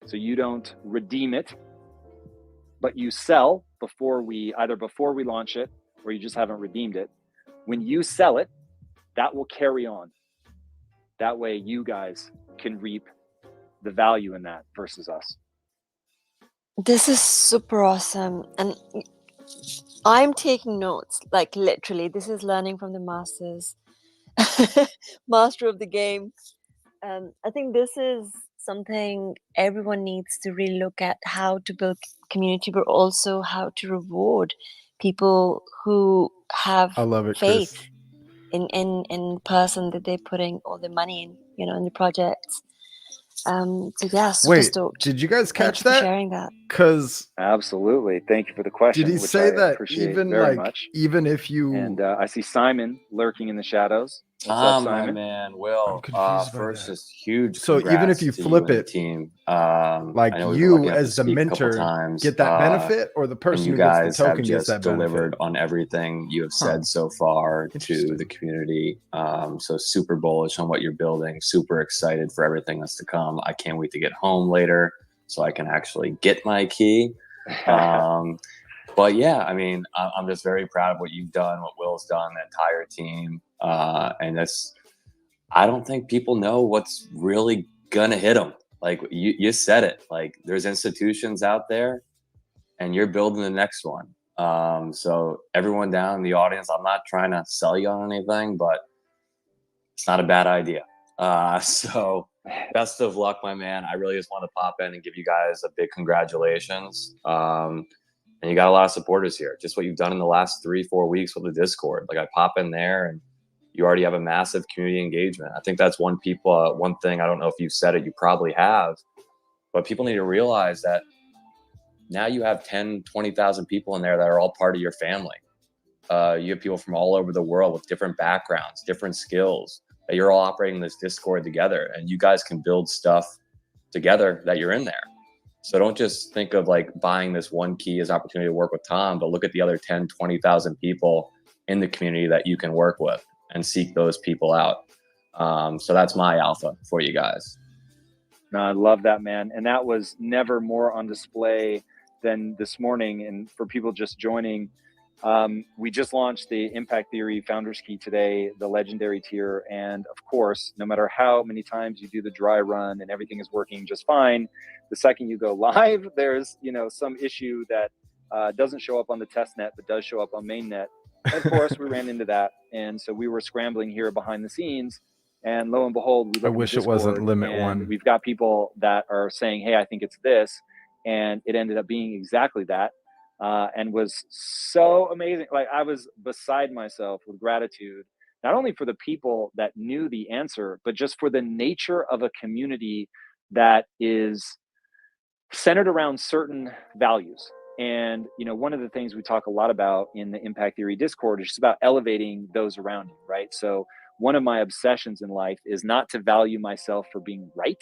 so you don't redeem it, but you sell before we launch it, or you just haven't redeemed it, when you sell it, that will carry on. That way you guys can reap the value in that versus us. This is super awesome. And I'm taking notes, like literally. This is learning from the masters, master of the game. I think this is something everyone needs to really look at, how to build community, but also how to reward people who have I love it, faith Chris. in the person that they're putting all the money in, in the projects. So yeah, super Wait, stoked. did you guys catch Thanks for that? sharing that. Because Absolutely. Thank you for the question, did he which say I that appreciate even very much. even if you And I see Simon lurking in the shadows. What's up, Tom, my Simon? man, Will. I'm confused by First, that. just huge So even if congrats you to flip you and it, the team. like I know we've been lucky you enough to as the speak a couple mentor times. get that benefit, or the And person you who gets the guys have token gets just that delivered benefit? on everything you have Huh. said so far to Interesting. the community. So super bullish on what you're building. Super excited for everything that's to come. I can't wait to get home later so I can actually get my key. But yeah, I mean, I'm just very proud of what you've done, what Will's done, the entire team. And I don't think people know what's really gonna hit them. Like you said it, like there's institutions out there and you're building the next one. So everyone down in the audience, I'm not trying to sell you on anything, but it's not a bad idea. So best of luck, my man. I really just want to pop in and give you guys a big congratulations. And you got a lot of supporters here. Just what you've done in the last 3-4 weeks with the Discord. Like I pop in there and you already have a massive community engagement. I think that's one thing. I don't know if you've said it, you probably have, but people need to realize that now you have 10, 20,000 people in there that are all part of your family. You have people from all over the world with different backgrounds, different skills, that you're all operating this Discord together, and you guys can build stuff together that you're in there. So don't just think of like buying this one key as opportunity to work with Tom, but look at the other 10, 20,000 people in the community that you can work with and seek those people out. So that's my alpha for you guys. No, I love that, man. And that was never more on display than this morning. And for people just joining, We just launched the Impact Theory Founders Key today, the legendary tier. And of course, no matter how many times you do the dry run and everything is working just fine, the second you go live, there's, you know, some issue that doesn't show up on the test net, but does show up on mainnet. And of course, we ran into that. And so we were scrambling here behind the scenes. And lo and behold, I wish it wasn't limit one. We've got people that are saying, hey, I think it's this. And it ended up being exactly that. And was so amazing. Like, I was beside myself with gratitude, not only for the people that knew the answer, but just for the nature of a community that is centered around certain values. And, you know, one of the things we talk a lot about in the Impact Theory Discord is just about elevating those around you, right? So one of my obsessions in life is not to value myself for being right,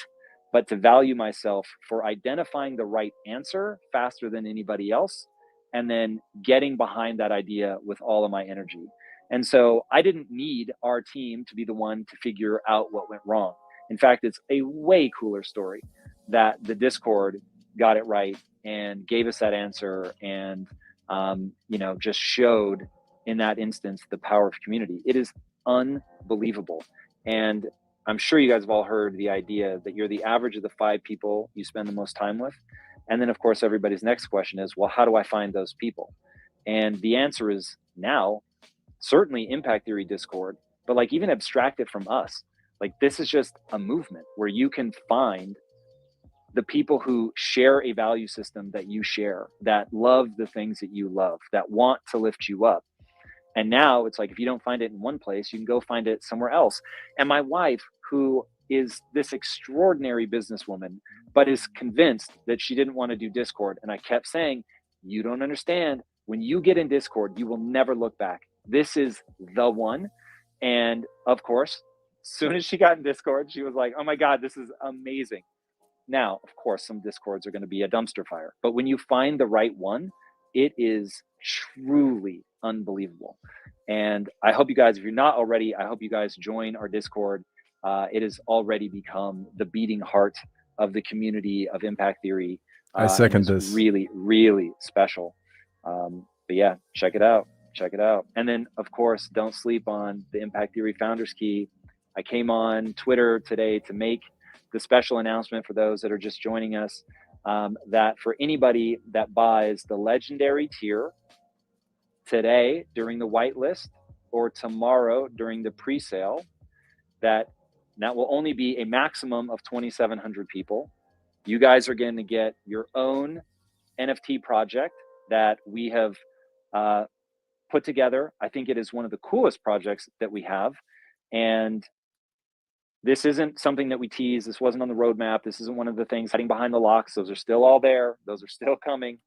but to value myself for identifying the right answer faster than anybody else, and then getting behind that idea with all of my energy. And so I didn't need our team to be the one to figure out what went wrong. In fact, it's a way cooler story that the Discord got it right and gave us that answer, and you know, just showed in that instance the power of community. It is unbelievable. And I'm sure you guys have all heard the idea that you're the average of the 5 people you spend the most time with. And then, of course, everybody's next question is, well, how do I find those people? And the answer is now, certainly Impact Theory Discord, but like even abstract it from us. Like, this is just a movement where you can find the people who share a value system that you share, that love the things that you love, that want to lift you up. And now it's like, if you don't find it in one place, you can go find it somewhere else. And my wife, who is this extraordinary businesswoman, but is convinced that she didn't want to do Discord. And I kept saying, you don't understand. When you get in Discord, you will never look back. This is the one. And of course, as soon as she got in Discord, she was like, oh my God, this is amazing. Now, of course, some Discords are going to be a dumpster fire, but when you find the right one, it is truly unbelievable. And I hope you guys, if you're not already, I hope you guys join our Discord. It has already become the beating heart of the community of Impact Theory. I second this. Really, really special. But yeah, check it out. Check it out. And then, of course, don't sleep on the Impact Theory Founders Key. I came on Twitter today to make the special announcement for those that are just joining us, that for anybody that buys the legendary tier today during the whitelist or tomorrow during the pre-sale, that will only be a maximum of 2,700 people. You guys are going to get your own NFT project that we have put together. I think it is one of the coolest projects that we have. And this isn't something that we tease. This wasn't on the roadmap. This isn't one of the things hiding behind the locks. Those are still all there. Those are still coming.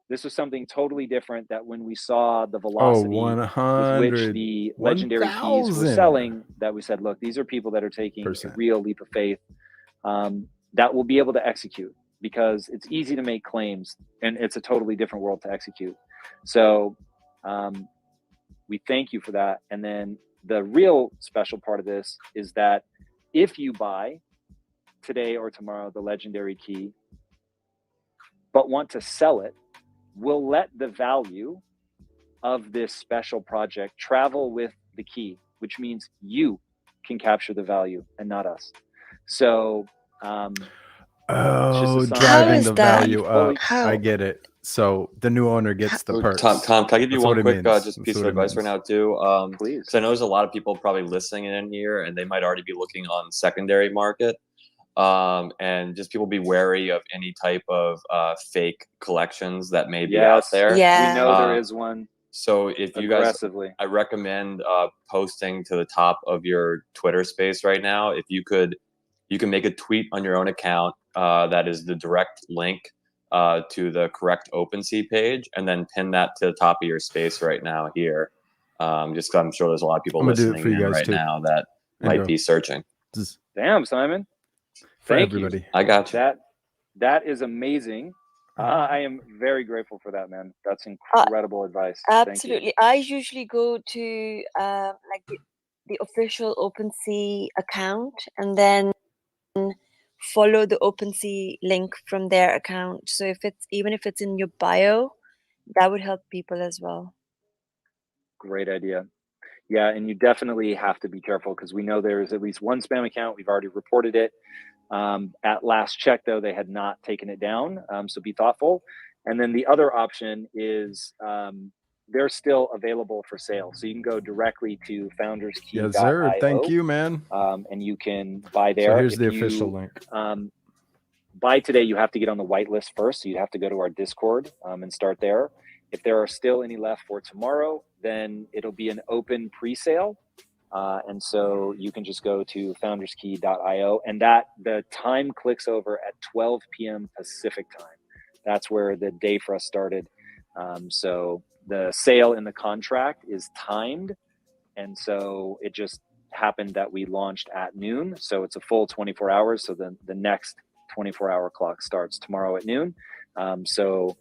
This was something totally different, that when we saw the velocity with which the legendary keys were selling, that we said, look, these are people that are taking a real leap of faith that will be able to execute, because it's easy to make claims and it's a totally different world to execute. So we thank you for that. And then the real special part of this is that if you buy today or tomorrow the legendary key, but want to sell it, we'll let the value of this special project travel with the key, which means you can capture the value and not us. So, driving the value up. I get it. So the new owner gets the perks. Tom, can I give you one quick just piece of advice right now too? Please. Because I know there's a lot of people probably listening in here, and they might already be looking on secondary market. And just people be wary of any type of fake collections that may be out there. Yeah, we know there is one. So if you guys, I recommend posting to the top of your Twitter space right now. If you can make a tweet on your own account that is the direct link to the correct OpenSea page, and then pin that to the top of your space right now here. Just because I'm sure there's a lot of people listening in right now that might be searching. Damn, Simon. Thank you. I got you. That is amazing. I am very grateful for that, man. That's incredible advice. Absolutely. I usually go to like the official OpenSea account, and then follow the OpenSea link from their account. So even if it's in your bio, that would help people as well. Great idea. Yeah, and you definitely have to be careful because we know there's at least one spam account. We've already reported it. At last check, though, they had not taken it down. So be thoughtful. And then the other option is they're still available for sale. So you can go directly to founderskey.io. Yes, sir. Thank you, man. And you can buy there. So here's If the you, official link. Buy today, you have to get on the whitelist first. So you have to go to our Discord and start there. If there are still any left for tomorrow, then it'll be an open pre-sale. And so you can just go to founderskey.io, and that the time clicks over at 12 p.m. Pacific time. That's where the day for us started. So the sale in the contract is timed. And so it just happened that we launched at noon. So it's a full 24 hours. So the next 24-hour clock starts tomorrow at noon. So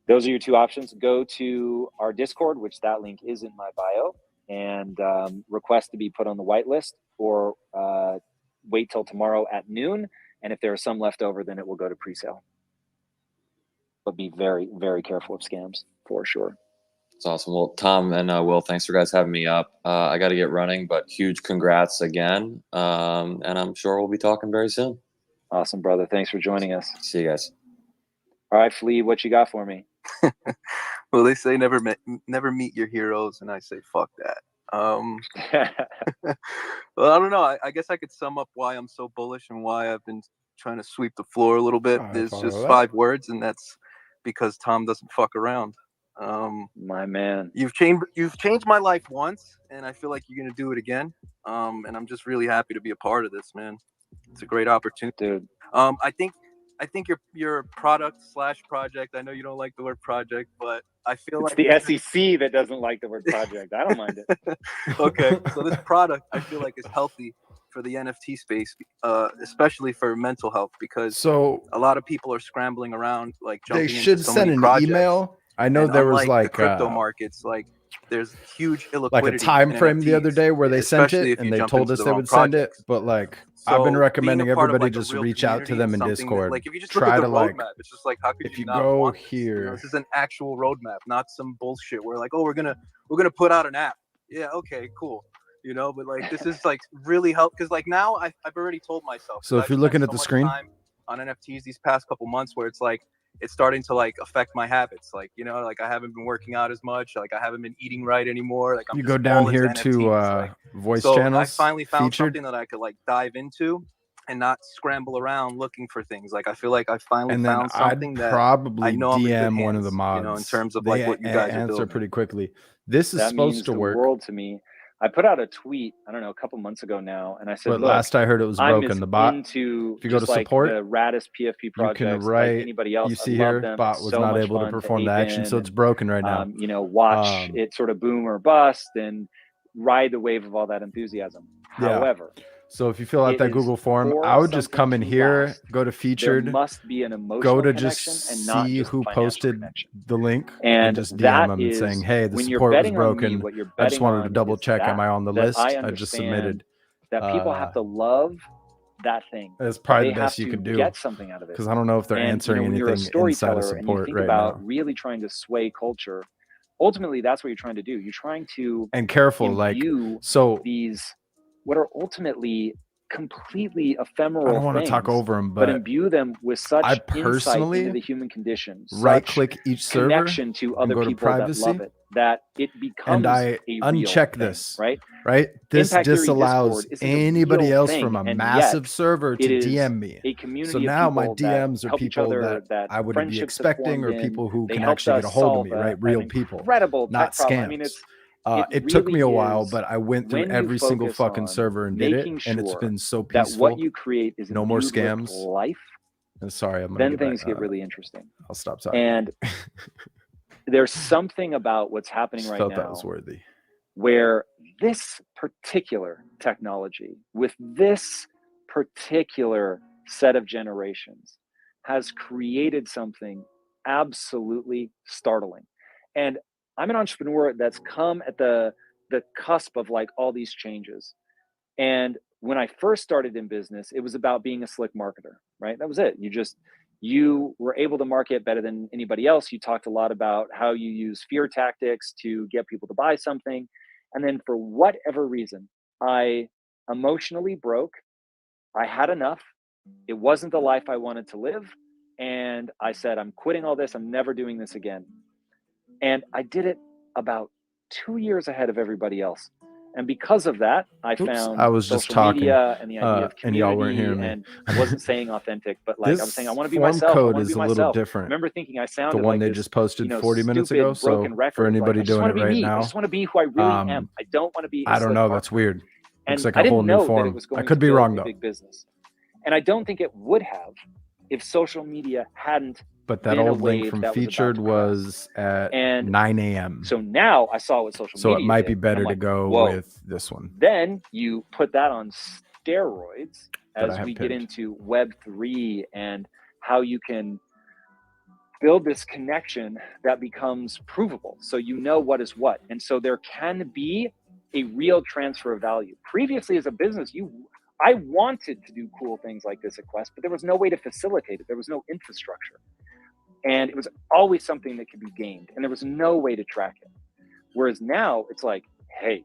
those are your two options. Go to our Discord, which that link is in my bio, and request to be put on the whitelist, or wait till tomorrow at noon. And if there are some left over, then it will go to pre-sale. But be very, very careful of scams for sure. It's awesome. Well, Tom and Will, thanks for guys having me up. I got to get running, but huge congrats again. And I'm sure we'll be talking very soon. Awesome, brother. Thanks for joining us. See you guys. All right, Flea, what you got for me? Well, they say never meet your heroes, and I say fuck that. Well, I don't know. I guess I could sum up why I'm so bullish and why I've been trying to sweep the floor a little bit. There's just 5 words, and that's because Tom doesn't fuck around. My man, you've changed my life once, and I feel like you're gonna do it again. And I'm just really happy to be a part of this, man. It's a great opportunity. Dude. I think your product/project. I know you don't like the word project, but I feel it's like the SEC that doesn't like the word project. I don't mind it. Okay, so this product I feel like is healthy for the NFT space, especially for mental health, because a lot of people are scrambling around, like jumping they should into so send many an projects. email. I know And there was unlike like the crypto markets, like there's huge illiquidity, like a time frame the other day where they sent it and they told us they would send it, but like I've been recommending everybody just reach out to them in Discord. Like if you just try look at to the roadmap, it's just like, how could if you you not go want here, this? You know, this is an actual roadmap, not some bullshit. We're like, oh, we're gonna put out an app. Yeah, okay, cool. You know, but like this is like really help, because like now I've already told myself. So if you're looking at the screen on NFTs these past couple months, where it's like it's starting to like affect my habits. Like, you know, like I haven't been working out as much. Like I haven't been eating right anymore. Like you go down here to voice channels. I finally found featured. something that I could like dive into and not scramble around looking for things. Like I feel like I finally and found something that probably I know DM I'm in good one of the hands, mods. you know, in terms of they like what you guys are answer building pretty quickly. This is that supposed means to the work. world to me. I put out a tweet, I don't know, a couple months ago now, and I said, but look, last I heard it was broken. The bot. If you go to support, like the raddest PFP projects, you can write. like anybody else. You see I love here, them. bot it's was so not much able to fun perform the action, so it's and, broken right now. you know, watch it sort of boom or bust and ride the wave of all that enthusiasm. Yeah. However, so if you fill out that Google form, I would just come in here, go to featured, there must be an emotional go to connection just and not see just who posted connection. the link, and just that DM them is, and saying, "Hey, the when you're support was betting on me, broken. what you're I just betting wanted to on double is check. Am I on the list? I just submitted." That people have to love that thing. That's probably they the best have you to could do. Get something out of it. Because I don't know if they're answering when you're a anything inside of storyteller and you support think right about now. really trying to sway culture, ultimately that's what you're trying to do. You're trying to so these what are ultimately completely ephemeral I don't want to talk over them, but imbue them with such I insight personally into the human condition, right click each server, connection to other go to people privacy, that love it, that it becomes and I a uncheck real this thing, right. This Impact Theory disallows Discord anybody real else thing, from a and massive yet server to it is DM me. A community so of now my people DMs that are help each people other, that I would be friendships have expecting, or formed people who they can helped actually get a us hold of me, solve right? Real people, incredible not tech problem. scams. I mean, it took me a really while, is but I went through when you every single focus fucking on server and did it, making and it's sure been so that peaceful. what you create is no more imbued with scams. life. Sorry, I'm gonna then things get really interesting. I'll stop talking. And there's something about what's happening right felt now that was worthy, where this particular technology with this particular set of generations has created something absolutely startling. And I'm an entrepreneur that's come at the cusp of like all these changes. And when I first started in business, it was about being a slick marketer, right? That was it. you were able to market better than anybody else. You talked a lot about how you use fear tactics to get people to buy something. And then for whatever reason, I emotionally broke. I had enough. It wasn't the life I wanted to live. And I said, I'm quitting all this. I'm never doing this again. And I did it about 2 years ahead of everybody else. And because of that, I found I was just social talking, media and the idea of and y'all weren't community, hearing me. and I wasn't saying authentic, but like I was saying, I want to be form myself. I code want to is be a little myself. I different. remember thinking I The sounded one like they this, just posted you know, 40 minutes stupid, ago. So broken record. for anybody like, I just doing want it to be right me. now, I just want to be who I really am. I don't want to be. I don't know. That's weird. Looks And like I a whole didn't new know that it form. was I going could to be build wrong a though. big business, and I don't think it would have if social media hadn't. But that been a old link wave from that was about featured to crest. was at And 9 a.m. So now I saw what social So media it might did, be and better I'm to like, go whoa. with this one Then you put that on steroids that I as have we get pinned. into Web3 and how you can build this connection that becomes provable. So you know what is what. And so there can be a real transfer of value. Previously as a business, I wanted to do cool things like this at Quest, but there was no way to facilitate it. There was no infrastructure. And it was always something that could be gained, and there was no way to track it. Whereas now it's like, hey,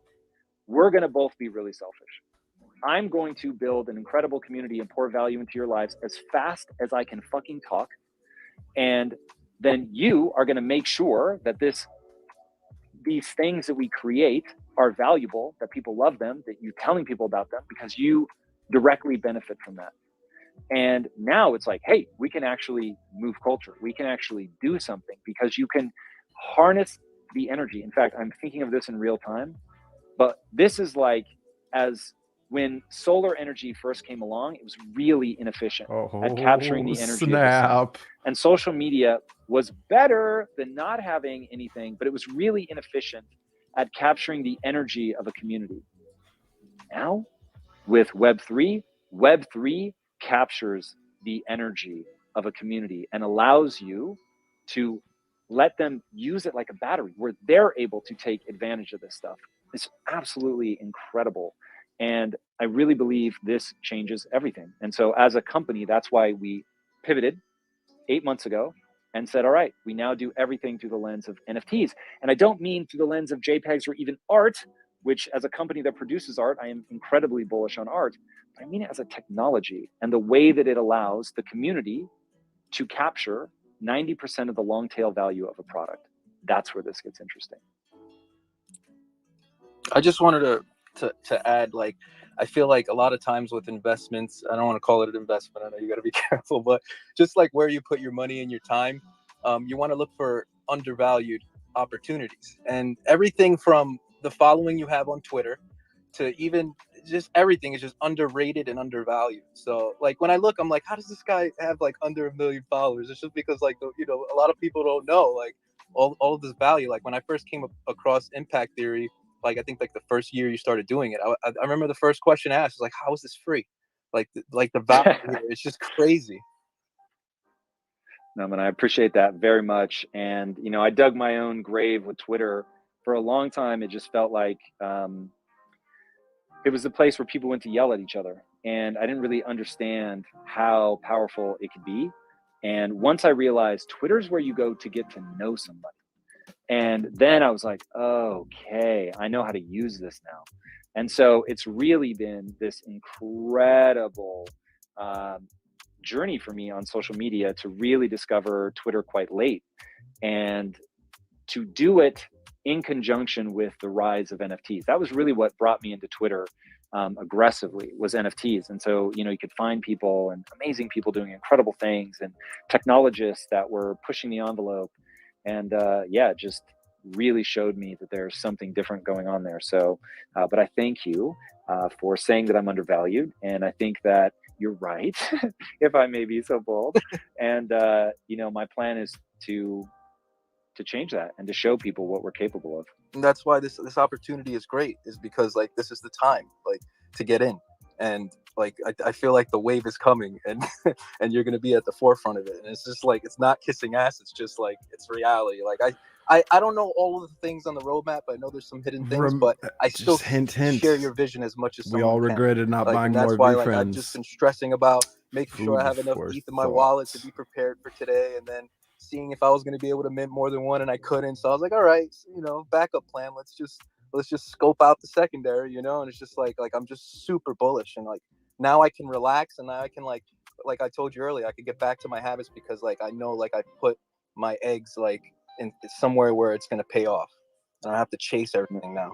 we're going to both be really selfish. I'm going to build an incredible community and pour value into your lives as fast as I can fucking talk. And then you are going to make sure that these things that we create are valuable, that people love them, that you're telling people about them because you directly benefit from that. And now it's like, hey, we can actually move culture. We can actually do something because you can harness the energy. In fact, I'm thinking of this in real time, but this is like as when solar energy first came along, it was really inefficient at capturing the energy of the sun. And social media was better than not having anything, but it was really inefficient at capturing the energy of a community. Now, with Web3 captures the energy of a community and allows you to let them use it like a battery where they're able to take advantage of this stuff. It's absolutely incredible. And I really believe this changes everything. And so as a company, that's why we pivoted 8 months ago and said, all right, we now do everything through the lens of NFTs. And I don't mean through the lens of JPEGs or even art, which as a company that produces art, I am incredibly bullish on art. But I mean it as a technology and the way that it allows the community to capture 90% of the long tail value of a product. That's where this gets interesting. I just wanted to add, like, I feel like a lot of times with investments, I don't want to call it an investment. I know you got to be careful, but just like where you put your money and your time, you want to look for undervalued opportunities. And everything from the following you have on Twitter to even just everything is just underrated and undervalued. So like when I look, I'm like, how does this guy have like under 1 million followers? It's just because like, a lot of people don't know like all of this value. Like when I first came across impact theory, like I think like the first year you started doing it, I remember the first question asked was like, how is this free? Like the value here, it's just crazy. No, man, I appreciate that very much. And, I dug my own grave with Twitter for a long time. It just felt like it was a place where people went to yell at each other. And I didn't really understand how powerful it could be. And once I realized Twitter's where you go to get to know somebody. And then I was like, okay, I know how to use this now. And so it's really been this incredible journey for me on social media to really discover Twitter quite late and to do it in conjunction with the rise of NFTs. That was really what brought me into Twitter aggressively, was NFTs. And so, you could find people and amazing people doing incredible things and technologists that were pushing the envelope. And just really showed me that there's something different going on there. So, but I thank you for saying that I'm undervalued. And I think that you're right, if I may be so bold. And, my plan is to change that and to show people what we're capable of. And that's why this opportunity is great, is because like this is the time like to get in. And like I feel like the wave is coming and and you're gonna be at the forefront of it. And it's just like it's not kissing ass, it's just like it's reality. Like I don't know all of the things on the roadmap. I know there's some hidden things, but I still hint. share your vision as much as we all can. regretted not buying and that's more why V-Friends. I've just been stressing about making sure I have enough for ETH in my wallet to thought. be prepared for today, and then seeing if I was going to be able to mint more than one, and I couldn't. So I was like, all right, backup plan. Let's just scope out the secondary, and it's just like I'm just super bullish, and like now I can relax, and now I can like I told you earlier, I could get back to my habits because like I know like I put my eggs like in somewhere where it's going to pay off. I don't have to chase everything now.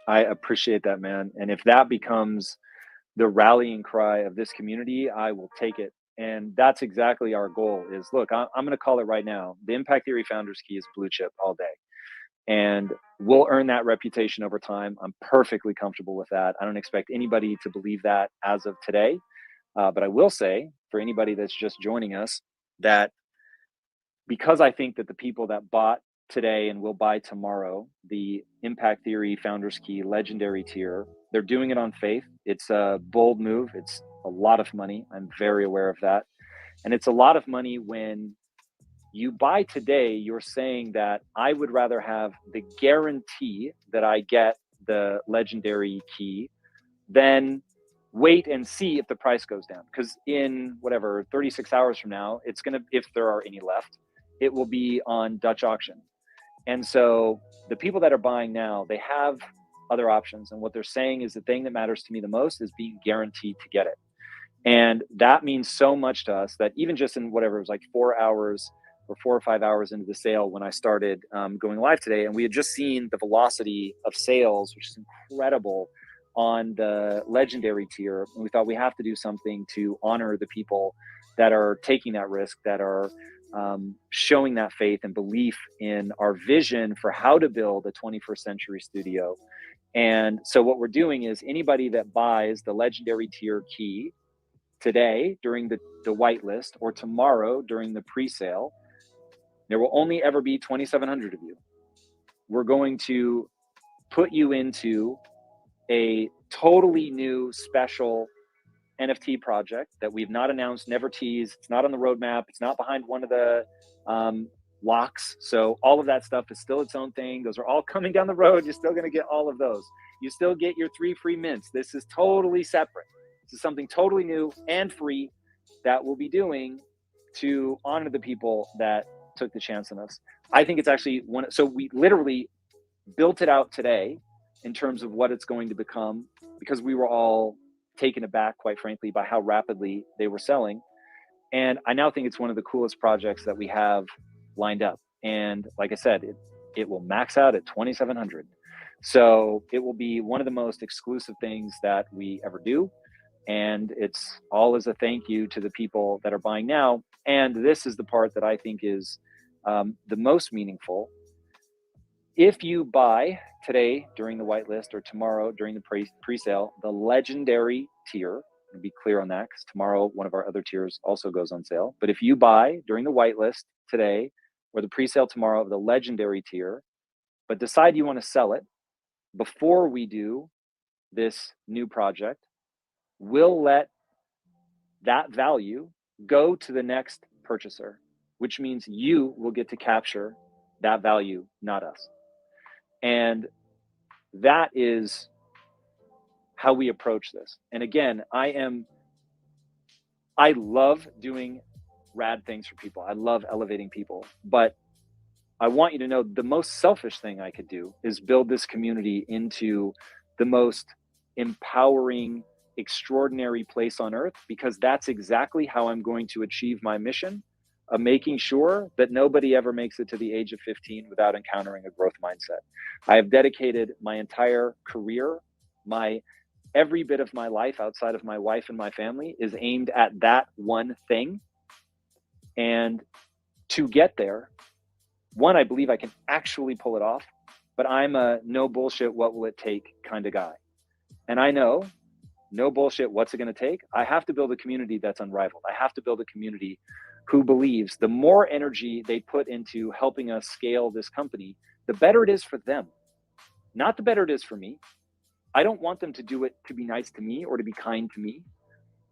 I appreciate that, man. And if that becomes the rallying cry of this community, I will take it. And that's exactly our goal is, look, I'm going to call it right now. The Impact Theory Founders Key is blue chip all day. And we'll earn that reputation over time. I'm perfectly comfortable with that. I don't expect anybody to believe that as of today. But I will say for anybody that's just joining us that because I think that the people that bought today and will buy tomorrow the Impact Theory Founders Key Legendary tier, they're doing it on faith. It's a bold move. It's a lot of money. I'm very aware of that. And it's a lot of money when you buy today, you're saying that I would rather have the guarantee that I get the legendary key than wait and see if the price goes down. Because in 36 hours from now, it's going to, if there are any left, it will be on Dutch auction. And so the people that are buying now, they have other options. And what they're saying is the thing that matters to me the most is being guaranteed to get it. And that means so much to us that even just in it was like 4 hours or 4 or 5 hours into the sale when I started going live today, and we had just seen the velocity of sales, which is incredible on the legendary tier. And we thought we have to do something to honor the people that are taking that risk, that are showing that faith and belief in our vision for how to build a 21st century studio. And so what we're doing is anybody that buys the legendary tier key today during the whitelist or tomorrow during the pre-sale, there will only ever be 2,700 of you. We're going to put you into a totally new special NFT project that we've not announced, never teased. It's not on the roadmap. It's not behind one of the locks. So all of that stuff is still its own thing. Those are all coming down the road. You're still going to get all of those. You still get your 3 free mints. This is totally separate. This is something totally new and free that we'll be doing to honor the people that took the chance on us. I think it's actually so we literally built it out today in terms of what it's going to become, because we were all taken aback, quite frankly, by how rapidly they were selling. And I now think it's one of the coolest projects that we have lined up. And like I said, it will max out at 2,700. So it will be one of the most exclusive things that we ever do. And it's all as a thank you to the people that are buying now. And this is the part that I think is the most meaningful. If you buy today during the whitelist or tomorrow during the pre-sale, the legendary tier, and be clear on that because tomorrow one of our other tiers also goes on sale. But if you buy during the whitelist today or the pre-sale tomorrow of the legendary tier, but decide you want to sell it before we do this new project, we'll let that value go to the next purchaser, which means you will get to capture that value, not us. And that is how we approach this. And again, I love doing rad things for people. I love elevating people, but I want you to know the most selfish thing I could do is build this community into the most empowering, extraordinary place on earth, because that's exactly how I'm going to achieve my mission of making sure that nobody ever makes it to the age of 15 without encountering a growth mindset. I have dedicated my entire career, every bit of my life outside of my wife and my family is aimed at that one thing. And to get there, one, I believe I can actually pull it off, but I'm a no bullshit, what will it take kind of guy. And I know, no bullshit, what's it going to take? I have to build a community that's unrivaled. I have to build a community who believes the more energy they put into helping us scale this company, the better it is for them, not the better it is for me. I don't want them to do it to be nice to me or to be kind to me.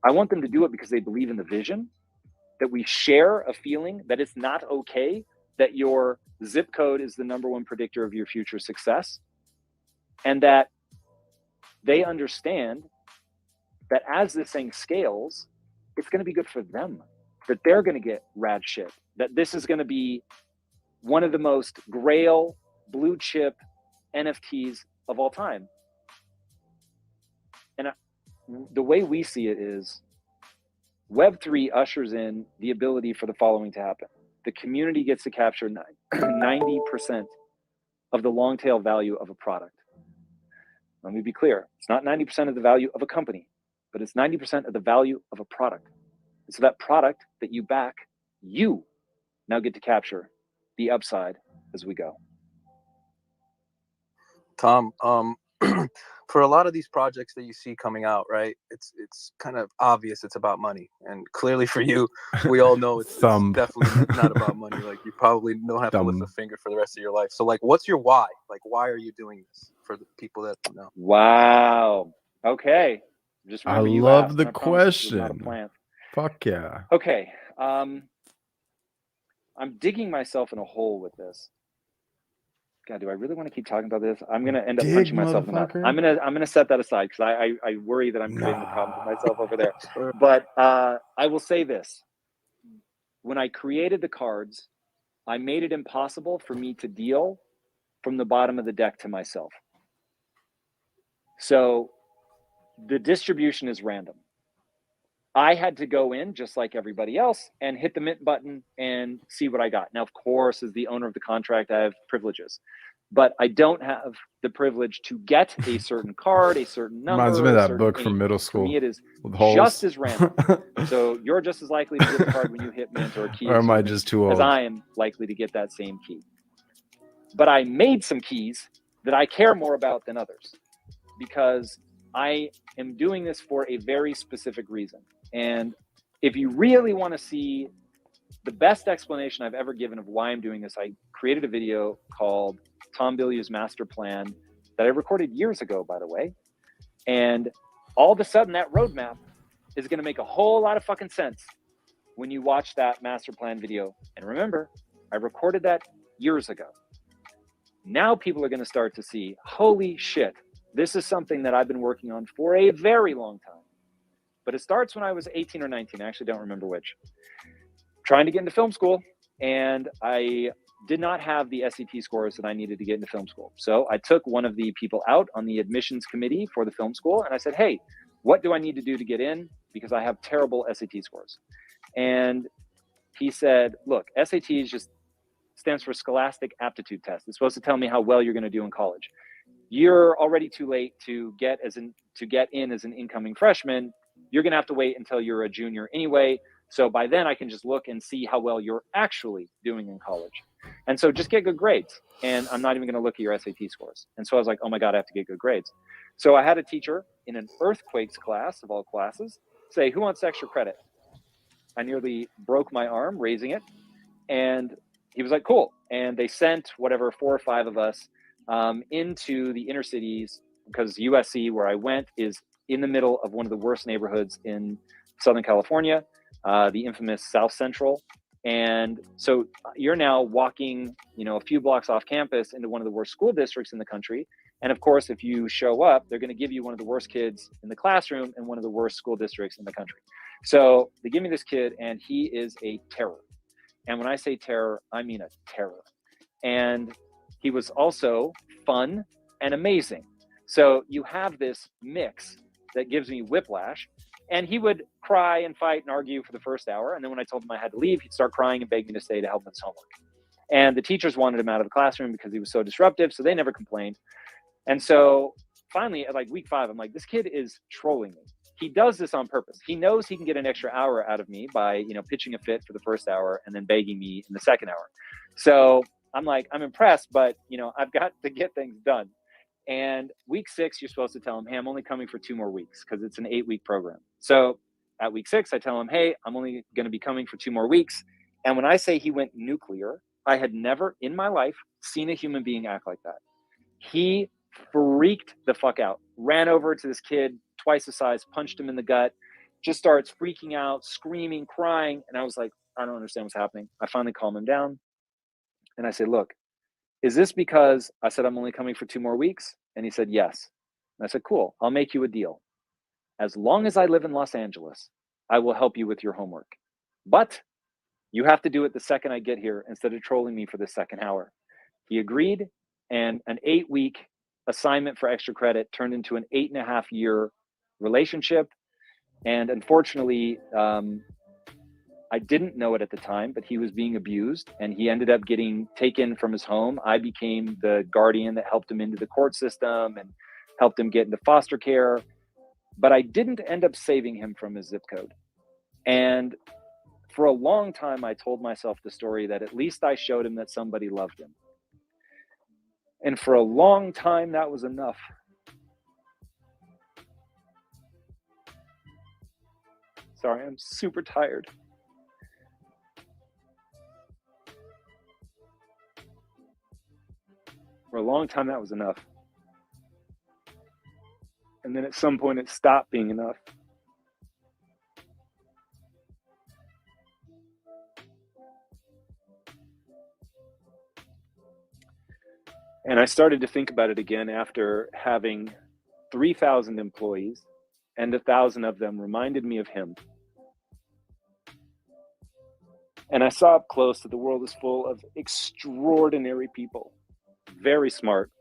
I want them to do it because they believe in the vision, that we share a feeling that it's not okay that your zip code is the #1 predictor of your future success, and that they understand that as this thing scales, it's going to be good for them, that they're going to get rad shit, that this is going to be one of the most grail blue chip NFTs of all time. And the way we see it is Web3 ushers in the ability for the following to happen. The community gets to capture 90% of the long tail value of a product. Let me be clear. It's not 90% of the value of a company, but it's 90% of the value of a product. And so that product that you back, you now get to capture the upside as we go. Tom, for a lot of these projects that you see coming out, right? It's kind of obvious it's about money, and clearly for you, we all know it's definitely not about money. Like, you probably don't have to lift a finger for the rest of your life. So, like, what's your why? Like, why are you doing this, for the people that know? Wow. Okay. Just I remember you love asked, the and I promise this was not a question. plant. Fuck yeah. Okay. I'm digging myself in a hole with this. God, do I really want to keep talking about this? I'm gonna end up punching myself in the mouth. I'm gonna set that aside because I worry that I'm creating a problem for myself over there. But I will say this: when I created the cards, I made it impossible for me to deal from the bottom of the deck to myself. So the distribution is random. I had to go in just like everybody else and hit the mint button and see what I got. Now, of course, as the owner of the contract, I have privileges, but I don't have the privilege to get a certain card, a certain number. Reminds me of that book from middle school. For me, it is with holes. Just as random. So you're just as likely to get the card when you hit mint or a key, or am I just too old? As I am likely to get that same key. But I made some keys that I care more about than others because I am doing this for a very specific reason. And if you really want to see the best explanation I've ever given of why I'm doing this, I created a video called Tom Bilyeu's Master Plan that I recorded years ago, by the way. And all of a sudden, that roadmap is going to make a whole lot of fucking sense when you watch that master plan video. And remember, I recorded that years ago. Now people are going to start to see, holy shit, this is something that I've been working on for a very long time. But it starts when I was 18 or 19. I actually don't remember which. Trying to get into film school, and I did not have the SAT scores that I needed to get into film school. So I took one of the people out on the admissions committee for the film school, and I said, hey, what do I need to do to get in? Because I have terrible SAT scores. And he said, look, SAT just stands for Scholastic Aptitude Test. It's supposed to tell me how well you're going to do in college. You're already too late to get in as an incoming freshman. You're going to have to wait until you're a junior anyway. So by then I can just look and see how well you're actually doing in college. And so just get good grades. And I'm not even going to look at your SAT scores. And so I was like, oh my God, I have to get good grades. So I had a teacher in an earthquakes class of all classes say, who wants extra credit? I nearly broke my arm raising it. And he was like, cool. And they sent whatever 4 or 5 of us into the inner cities, because USC, where I went, is in the middle of one of the worst neighborhoods in Southern California, the infamous South Central. And so you're now walking, a few blocks off campus into one of the worst school districts in the country. And of course, if you show up, they're going to give you one of the worst kids in the classroom in one of the worst school districts in the country. So they give me this kid, and he is a terror. And when I say terror, I mean a terror. And he was also fun and amazing. So you have this mix that gives me whiplash. And he would cry and fight and argue for the first hour. And then when I told him I had to leave, he'd start crying and beg me to stay to help with his homework. And the teachers wanted him out of the classroom because he was so disruptive. So they never complained. And so finally, at like week 5, I'm like, this kid is trolling me. He does this on purpose. He knows he can get an extra hour out of me by, pitching a fit for the first hour and then begging me in the second hour. So I'm like, I'm impressed, but, I've got to get things done. And week 6, you're supposed to tell him, hey, I'm only coming for 2 more weeks because it's an 8-week program. So at week 6, I tell him, hey, I'm only going to be coming for 2 more weeks. And when I say he went nuclear, I had never in my life seen a human being act like that. He freaked the fuck out, ran over to this kid twice the size, punched him in the gut, just starts freaking out, screaming, crying. And I was like, I don't understand what's happening. I finally calm him down. And I said, look, is this because I said I'm only coming for 2 more weeks? And he said, yes. And I said, cool, I'll make you a deal. As long as I live in Los Angeles, I will help you with your homework. But you have to do it the second I get here instead of trolling me for the second hour. He agreed, and an 8-week assignment for extra credit turned into an 8.5-year relationship. And unfortunately, I didn't know it at the time, but he was being abused and he ended up getting taken from his home. I became the guardian that helped him into the court system and helped him get into foster care. But I didn't end up saving him from his zip code. And for a long time, I told myself the story that at least I showed him that somebody loved him. And for a long time, that was enough. Sorry, I'm super tired. For a long time, that was enough. And then at some point, it stopped being enough. And I started to think about it again after having 3,000 employees, and 1,000 of them reminded me of him. And I saw up close that the world is full of extraordinary people, very smart,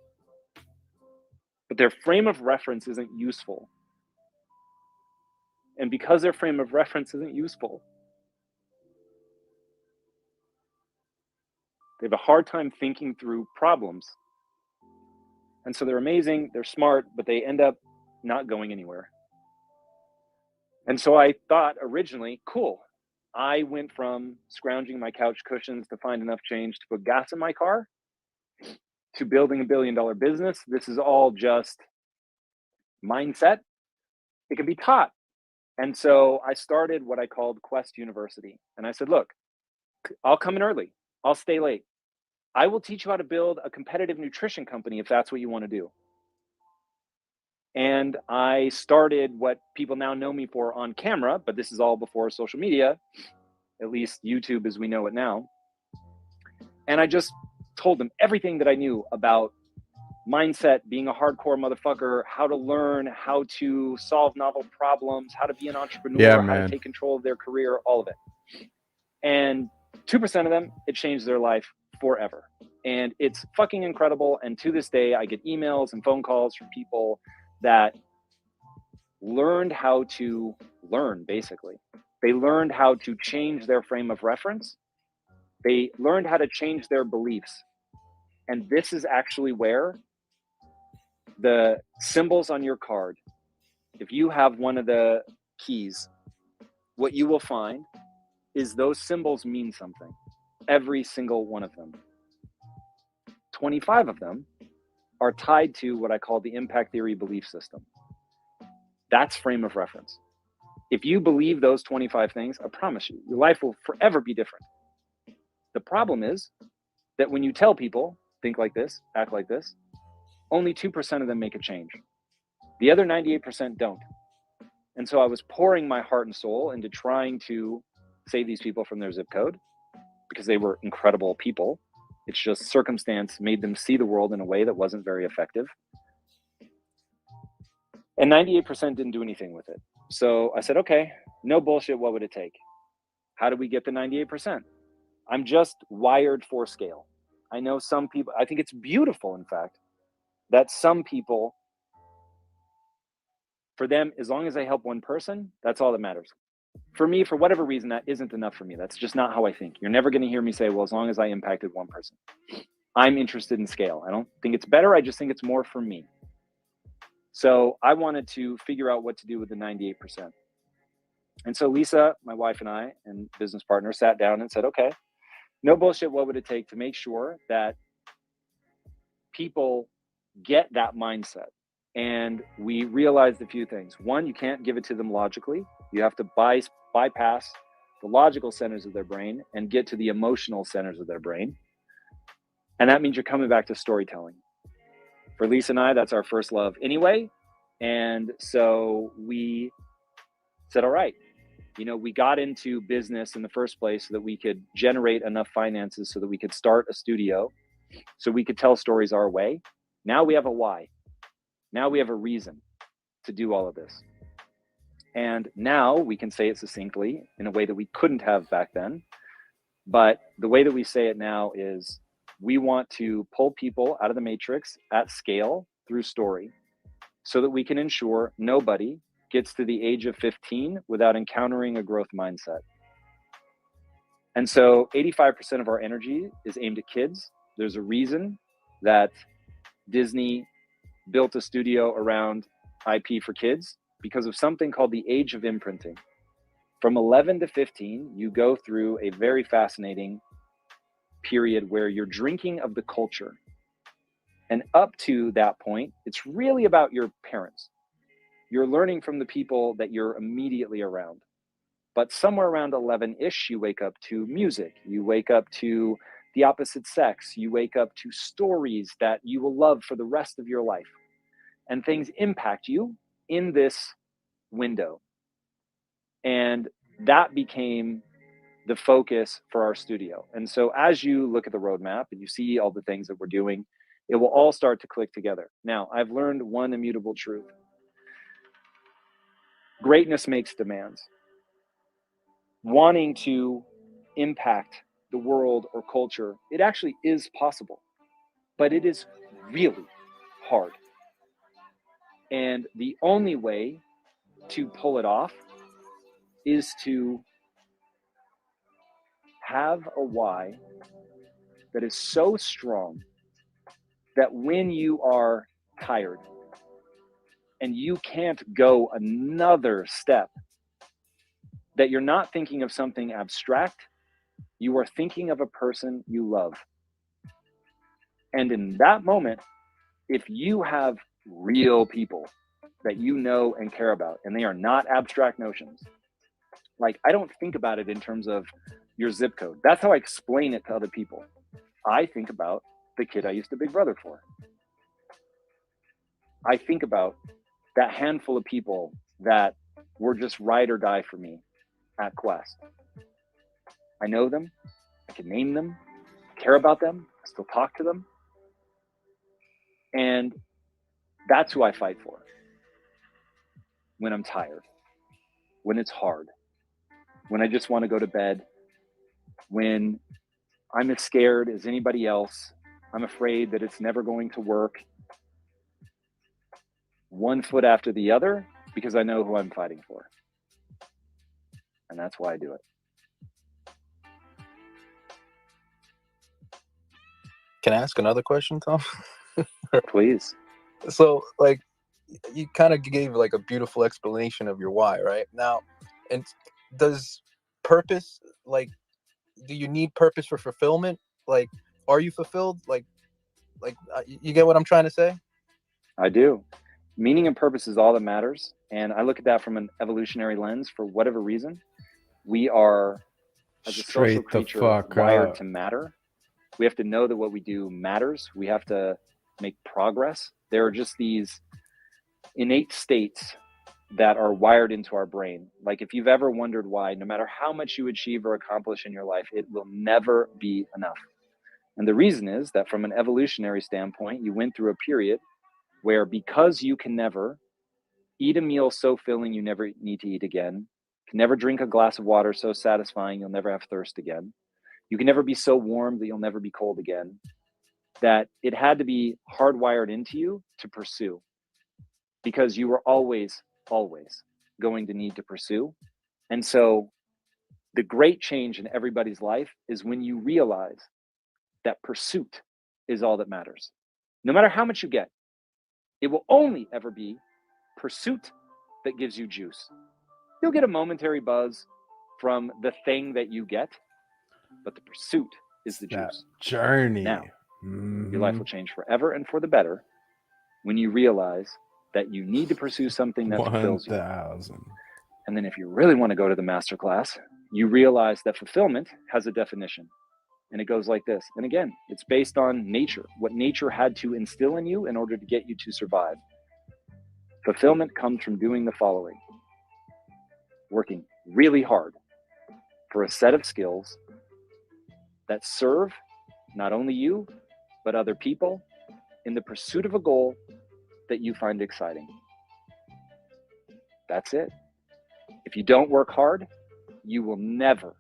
but their frame of reference isn't useful. And because their frame of reference isn't useful, they have a hard time thinking through problems. And so they're amazing, they're smart, but they end up not going anywhere. And so I thought originally, cool. I went from scrounging my couch cushions to find enough change to put gas in my car to building a $1 billion business. This is all just mindset. It can be taught. And so I started what I called Quest University. And I said, look, I'll come in early. I'll stay late. I will teach you how to build a competitive nutrition company if that's what you want to do. And I started what people now know me for on camera, but this is all before social media, at least YouTube as we know it now. And I just told them everything that I knew about mindset, being a hardcore motherfucker, how to learn, how to solve novel problems, how to be an entrepreneur, how to take control of their career, all of it. And 2% of them, it changed their life forever. And it's fucking incredible. And to this day, I get emails and phone calls from people that learned how to learn, basically. They learned how to change their frame of reference. They learned how to change their beliefs. And this is actually where the symbols on your card, if you have one of the keys, what you will find is those symbols mean something. Every single one of them. 25 of them are tied to what I call the impact theory belief system. That's frame of reference. If you believe those 25 things, I promise you, your life will forever be different. The problem is that when you tell people, think like this, act like this, only 2% of them make a change. The other 98% don't. And so I was pouring my heart and soul into trying to save these people from their zip code because they were incredible people. It's just circumstance made them see the world in a way that wasn't very effective. And 98% didn't do anything with it. So I said, okay, no bullshit, what would it take? How do we get the 98%? I'm just wired for scale. I know some people, I think it's beautiful, in fact, that some people, for them, as long as I help one person, that's all that matters. For me, for whatever reason, that isn't enough for me. That's just not how I think. You're never going to hear me say, well, as long as I impacted one person. I'm interested in scale. I don't think it's better. I just think it's more for me. So I wanted to figure out what to do with the 98%. And so Lisa, my wife, and I, and business partner, sat down and said, okay, no bullshit, what would it take to make sure that people get that mindset? And we realized a few things. One, you can't give it to them logically. You have to bypass the logical centers of their brain and get to the emotional centers of their brain. And that means you're coming back to storytelling. For Lisa and I, that's our first love anyway. And so we said, all right, we got into business in the first place so that we could generate enough finances so that we could start a studio, so we could tell stories our way. Now we have a why. Now we have a reason to do all of this. And now we can say it succinctly in a way that we couldn't have back then. But the way that we say it now is we want to pull people out of the matrix at scale through story so that we can ensure nobody gets to the age of 15 without encountering a growth mindset. And so 85% of our energy is aimed at kids. There's a reason that Disney built a studio around IP for kids because of something called the age of imprinting. From 11 to 15, you go through a very fascinating period where you're drinking of the culture. And up to that point, it's really about your parents. You're learning from the people that you're immediately around. But somewhere around 11-ish, you wake up to music. You wake up to the opposite sex. You wake up to stories that you will love for the rest of your life. And things impact you in this window. And that became the focus for our studio. And so as you look at the roadmap and you see all the things that we're doing, it will all start to click together. Now, I've learned one immutable truth. Greatness makes demands. Wanting to impact the world or culture, it actually is possible, but it is really hard. And the only way to pull it off is to have a why that is so strong that when you are tired and you can't go another step, that you're not thinking of something abstract, you are thinking of a person you love. And in that moment, if you have real people that you know and care about, and they are not abstract notions, like I don't think about it in terms of your zip code. That's how I explain it to other people. I think about the kid I used to Big Brother for. I think about that handful of people that were just ride or die for me at Quest. I know them, I can name them, care about them, I still talk to them. And that's who I fight for when I'm tired, when it's hard, when I just want to go to bed, when I'm as scared as anybody else, I'm afraid that it's never going to work. One foot after the other, because I know who I'm fighting for. And that's why I do it. Can I ask another question, Tom? Please. So, like, you kind of gave like a beautiful explanation of your why, right? Now, and does purpose, like, do you need purpose for fulfillment? Like, are you fulfilled? Like, you get what I'm trying to say? I do. Meaning and purpose is all that matters. And I look at that from an evolutionary lens. For whatever reason, we are, as a social Straight the creature, fuck wired up. to matter. We have to know that what we do matters. We have to make progress. There are just these innate states that are wired into our brain. Like if you've ever wondered why, no matter how much you achieve or accomplish in your life, it will never be enough. And the reason is that from an evolutionary standpoint, you went through a period where, because you can never eat a meal so filling you never need to eat again, can never drink a glass of water so satisfying you'll never have thirst again, you can never be so warm that you'll never be cold again, that it had to be hardwired into you to pursue, because you were always going to need to pursue. And so the great change in everybody's life is when you realize that pursuit is all that matters. No matter how much you get, it will only ever be pursuit that gives you juice. You'll get a momentary buzz from the thing that you get, but the pursuit is the That juice. journey. Now, your life will change forever and for the better when you realize that you need to pursue something that fulfills you. 1,000. And then if you really want to go to the masterclass, you realize that fulfillment has a definition. And it goes like this. And again, it's based on nature, what nature had to instill in you in order to get you to survive. Fulfillment comes from doing the following: working really hard for a set of skills that serve not only you, but other people in the pursuit of a goal that you find exciting. That's it. If you don't work hard, you will never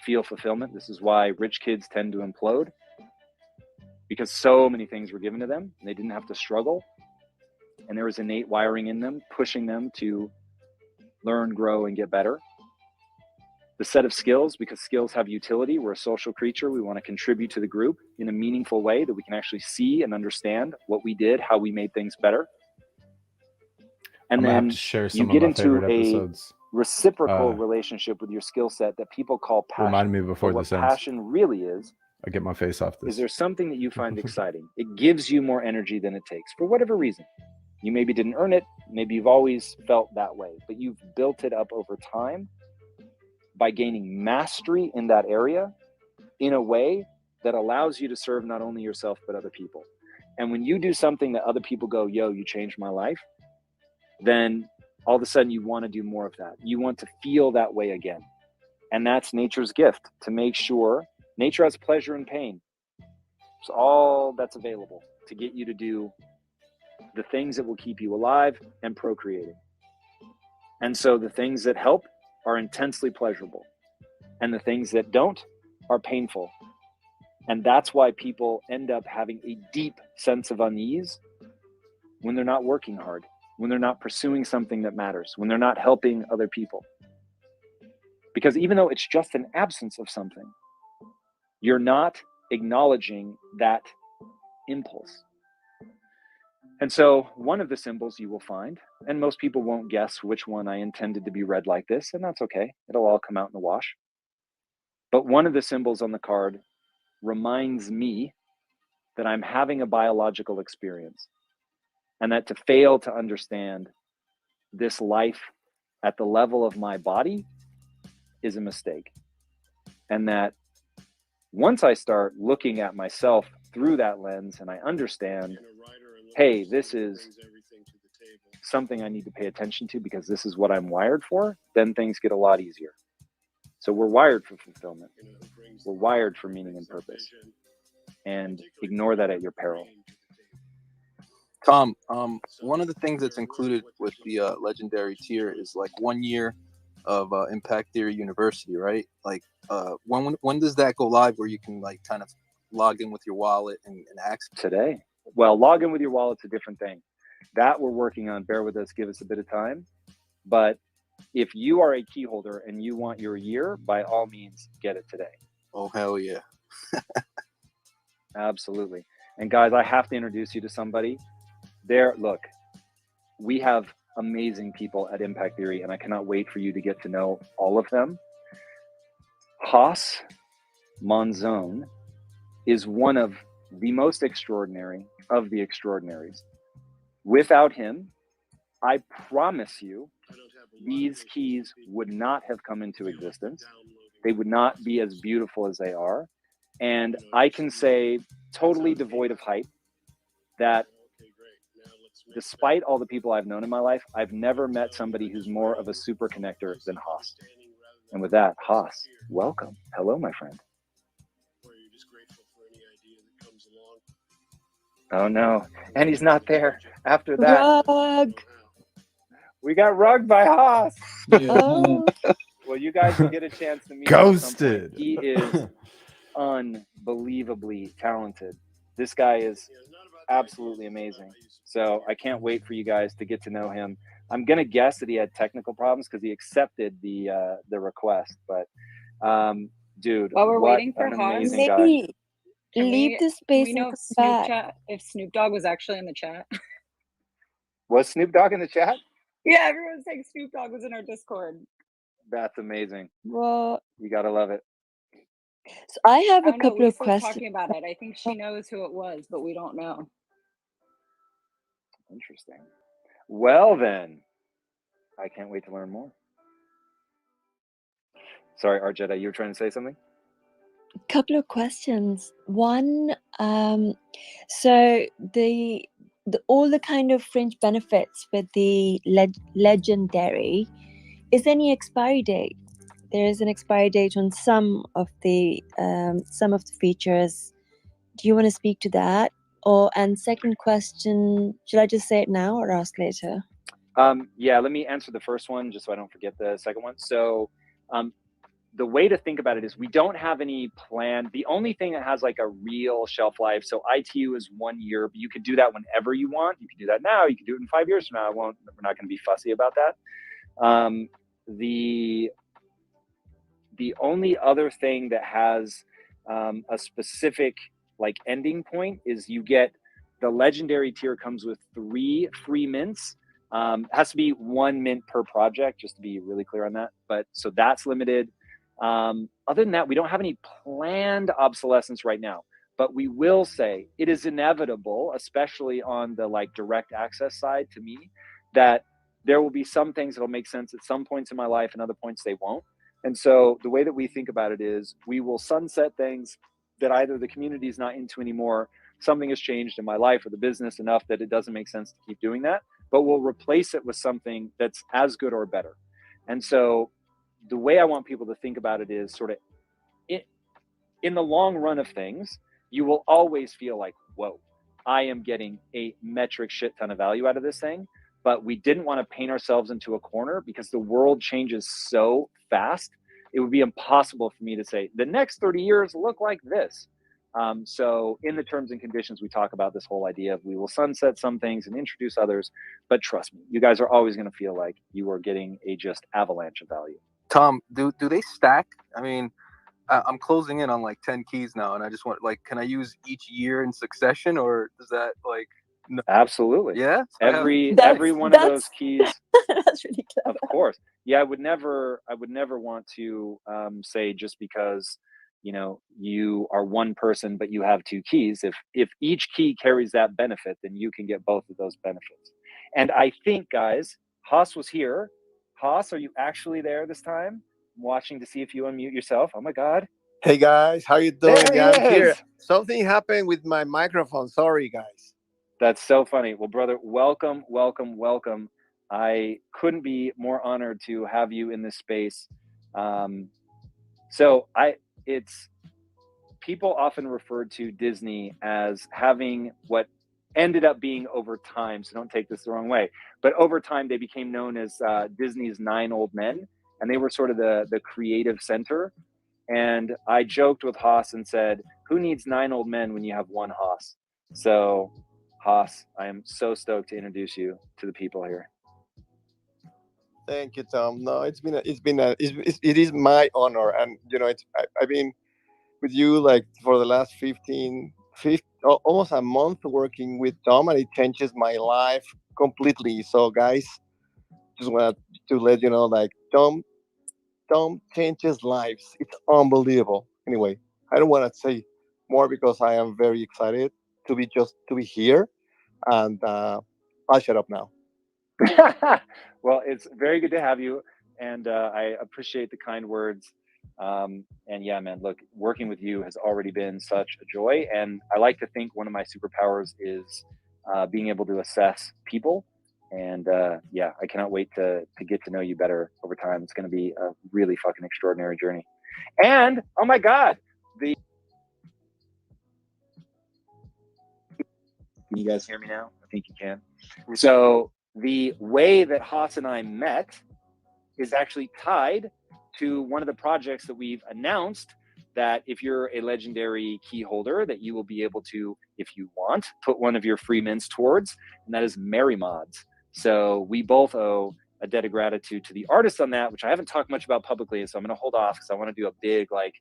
feel fulfillment. This is why rich kids tend to implode, because so many things were given to them and they didn't have to struggle. And there was innate wiring in them, pushing them to learn, grow, and get better. The set of skills, because skills have utility. We're a social creature. We want to contribute to the group in a meaningful way that we can actually see and understand what we did, how we made things better. And then share you get into a reciprocal relationship with your skill set that people call passion. Remind me before what this ends. Passion really is. I get my face off this. Is there something that you find exciting? It gives you more energy than it takes for whatever reason. You maybe didn't earn it. Maybe you've always felt that way, but you've built it up over time by gaining mastery in that area in a way that allows you to serve not only yourself, but other people. And when you do something that other people go, yo, you changed my life, then all of a sudden you want to do more of that. You want to feel that way again. And that's nature's gift, to make sure nature has pleasure and pain. It's all that's available to get you to do the things that will keep you alive and procreating. And so the things that help are intensely pleasurable, and the things that don't are painful. And that's why people end up having a deep sense of unease when they're not working hard, when they're not pursuing something that matters, when they're not helping other people. Because even though it's just an absence of something, you're not acknowledging that impulse. And so one of the symbols you will find, and most people won't guess which one I intended to be read like this, and that's okay. It'll all come out in the wash. But one of the symbols on the card reminds me that I'm having a biological experience, and that to fail to understand this life at the level of my body is a mistake. And that once I start looking at myself through that lens and I understand, hey, this is something I need to pay attention to because this is what I'm wired for, then things get a lot easier. So we're wired for fulfillment. We're wired for meaning and purpose. And ignore that at your peril. Tom, one of the things that's included with the legendary tier is like 1 year of Impact Theory University, right? Like when does that go live where you can like kind of log in with your wallet and access? Today. Well, log in with your wallet's a different thing. That we're working on. Bear with us, give us a bit of time. But if you are a key holder and you want your year, by all means, get it today. Oh, hell yeah. Absolutely. And guys, I have to introduce you to somebody. Look, we have amazing people at Impact Theory, and I cannot wait for you to get to know all of them. Haas Monzon is one of the most extraordinary of the extraordinaries. Without him, I promise you, these keys would not have come into existence. They would not be as beautiful as they are. And I can say, totally devoid of hype, that despite all the people I've known in my life, I've never met somebody who's more of a super connector than Haas. And with that, Haas, welcome. Hello, my friend. Oh no, and he's not there after that. Rug. We got rugged by Haas. Oh. Well, you guys will get a chance to meet Ghosted. him. He is unbelievably talented. This guy is absolutely amazing. So I can't wait for you guys to get to know him. I'm gonna guess that he had technical problems because he accepted the request. But dude, while we're what waiting for an Haas, amazing guy. Maybe Can leave the space we know and if come back. if Snoop Dogg was actually in the chat? Was Snoop Dogg in the chat? Yeah, everyone's saying Snoop Dogg was in our Discord. That's amazing. Well, You gotta love it. so I have I a don't know, couple of Lisa's questions. talking about it. I think she knows who it was, but we don't know. Interesting. Well then, I can't wait to learn more. Sorry, Art Jedi, you were trying to say something? Couple of questions. One, so the all the kind of fringe benefits with the legendary, is there any expiry date? There is an expiry date on some of the features. Do you want to speak to that? And second question, should I just say it now or ask later? Yeah, let me answer the first one just so I don't forget the second one. So the way to think about it is we don't have any plan. The only thing that has like a real shelf life, so ITU is 1 year, but you could do that whenever you want. You can do that now. You can do it in 5 years from now. We're not going to be fussy about that. The only other thing that has a specific like ending point is you get the legendary tier comes with 3 free mints. It has to be 1 mint per project, just to be really clear on that. But so that's limited. Other than that, we don't have any planned obsolescence right now, but we will say it is inevitable, especially on the like direct access side to me, that there will be some things that'll make sense at some points in my life and other points they won't. And so the way that we think about it is we will sunset things that either the community is not into anymore, something has changed in my life or the business enough that it doesn't make sense to keep doing that, but we'll replace it with something that's as good or better. And so the way I want people to think about it is sort of in the long run of things, you will always feel like, whoa, I am getting a metric shit ton of value out of this thing. But we didn't want to paint ourselves into a corner because the world changes so fast. It would be impossible for me to say the next 30 years look like this. So in the terms and conditions, we talk about this whole idea of we will sunset some things and introduce others. But trust me, you guys are always going to feel like you are getting a just avalanche of value. Tom, do they stack? I mean, I'm closing in on like 10 keys now, and I just want, like, can I use each year in succession, or does that like? No. Absolutely. Yeah. Every one of those keys. That's really clever. Of course. Yeah, I would never want to say just because you are one person but you have 2 keys. If each key carries that benefit, then you can get both of those benefits. And I think, guys, Haas was here. Haas, are you actually there this time? I'm watching to see if you unmute yourself. Oh my God. Hey guys, how you doing? There he I'm here. is. Something happened with my microphone. Sorry, guys. That's so funny. Well, brother, welcome. I couldn't be more honored to have you in this space. It's people often refer to Disney as having what ended up being over time. So don't take this the wrong way, but over time they became known as Disney's 9 old men, and they were sort of the creative center. And I joked with Haas and said, "Who needs 9 old men when you have one Haas?" So, Haas, I am so stoked to introduce you to the people here. Thank you, Tom. No, it is my honor, and I've been with you like for the last 15 almost a month working with Tom, and it changes my life completely. So, guys, just want to let you know, like Tom changes lives. It's unbelievable. Anyway, I don't want to say more because I am very excited to be here, and I'll shut up now. Well, it's very good to have you, and I appreciate the kind words. And yeah, man, look, working with you has already been such a joy, and I like to think one of my superpowers is being able to assess people. And yeah, I cannot wait to get to know you better over time. It's going to be a really fucking extraordinary journey. And oh my God, can you guys hear me now? I think you can. So the way that Haas and I met is actually tied to one of the projects that we've announced, that if you're a legendary key holder, that you will be able to, if you want, put one of your free mints towards, and that is Merry Mods. So we both owe a debt of gratitude to the artist on that, which I haven't talked much about publicly. So I'm going to hold off because I want to do a big, like,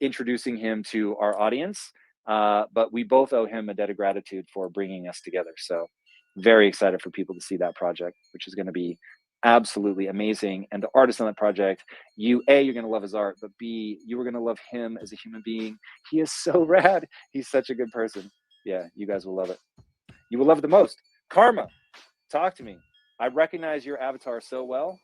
introducing him to our audience. But we both owe him a debt of gratitude for bringing us together. So very excited for people to see that project, which is going to be absolutely amazing. And the artist on that project, you're going to love his art, but B, you were going to love him as a human being. He is so rad. He's such a good person. Yeah, you guys will love it. You will love it the most. Karma, talk to me. I recognize your avatar so well.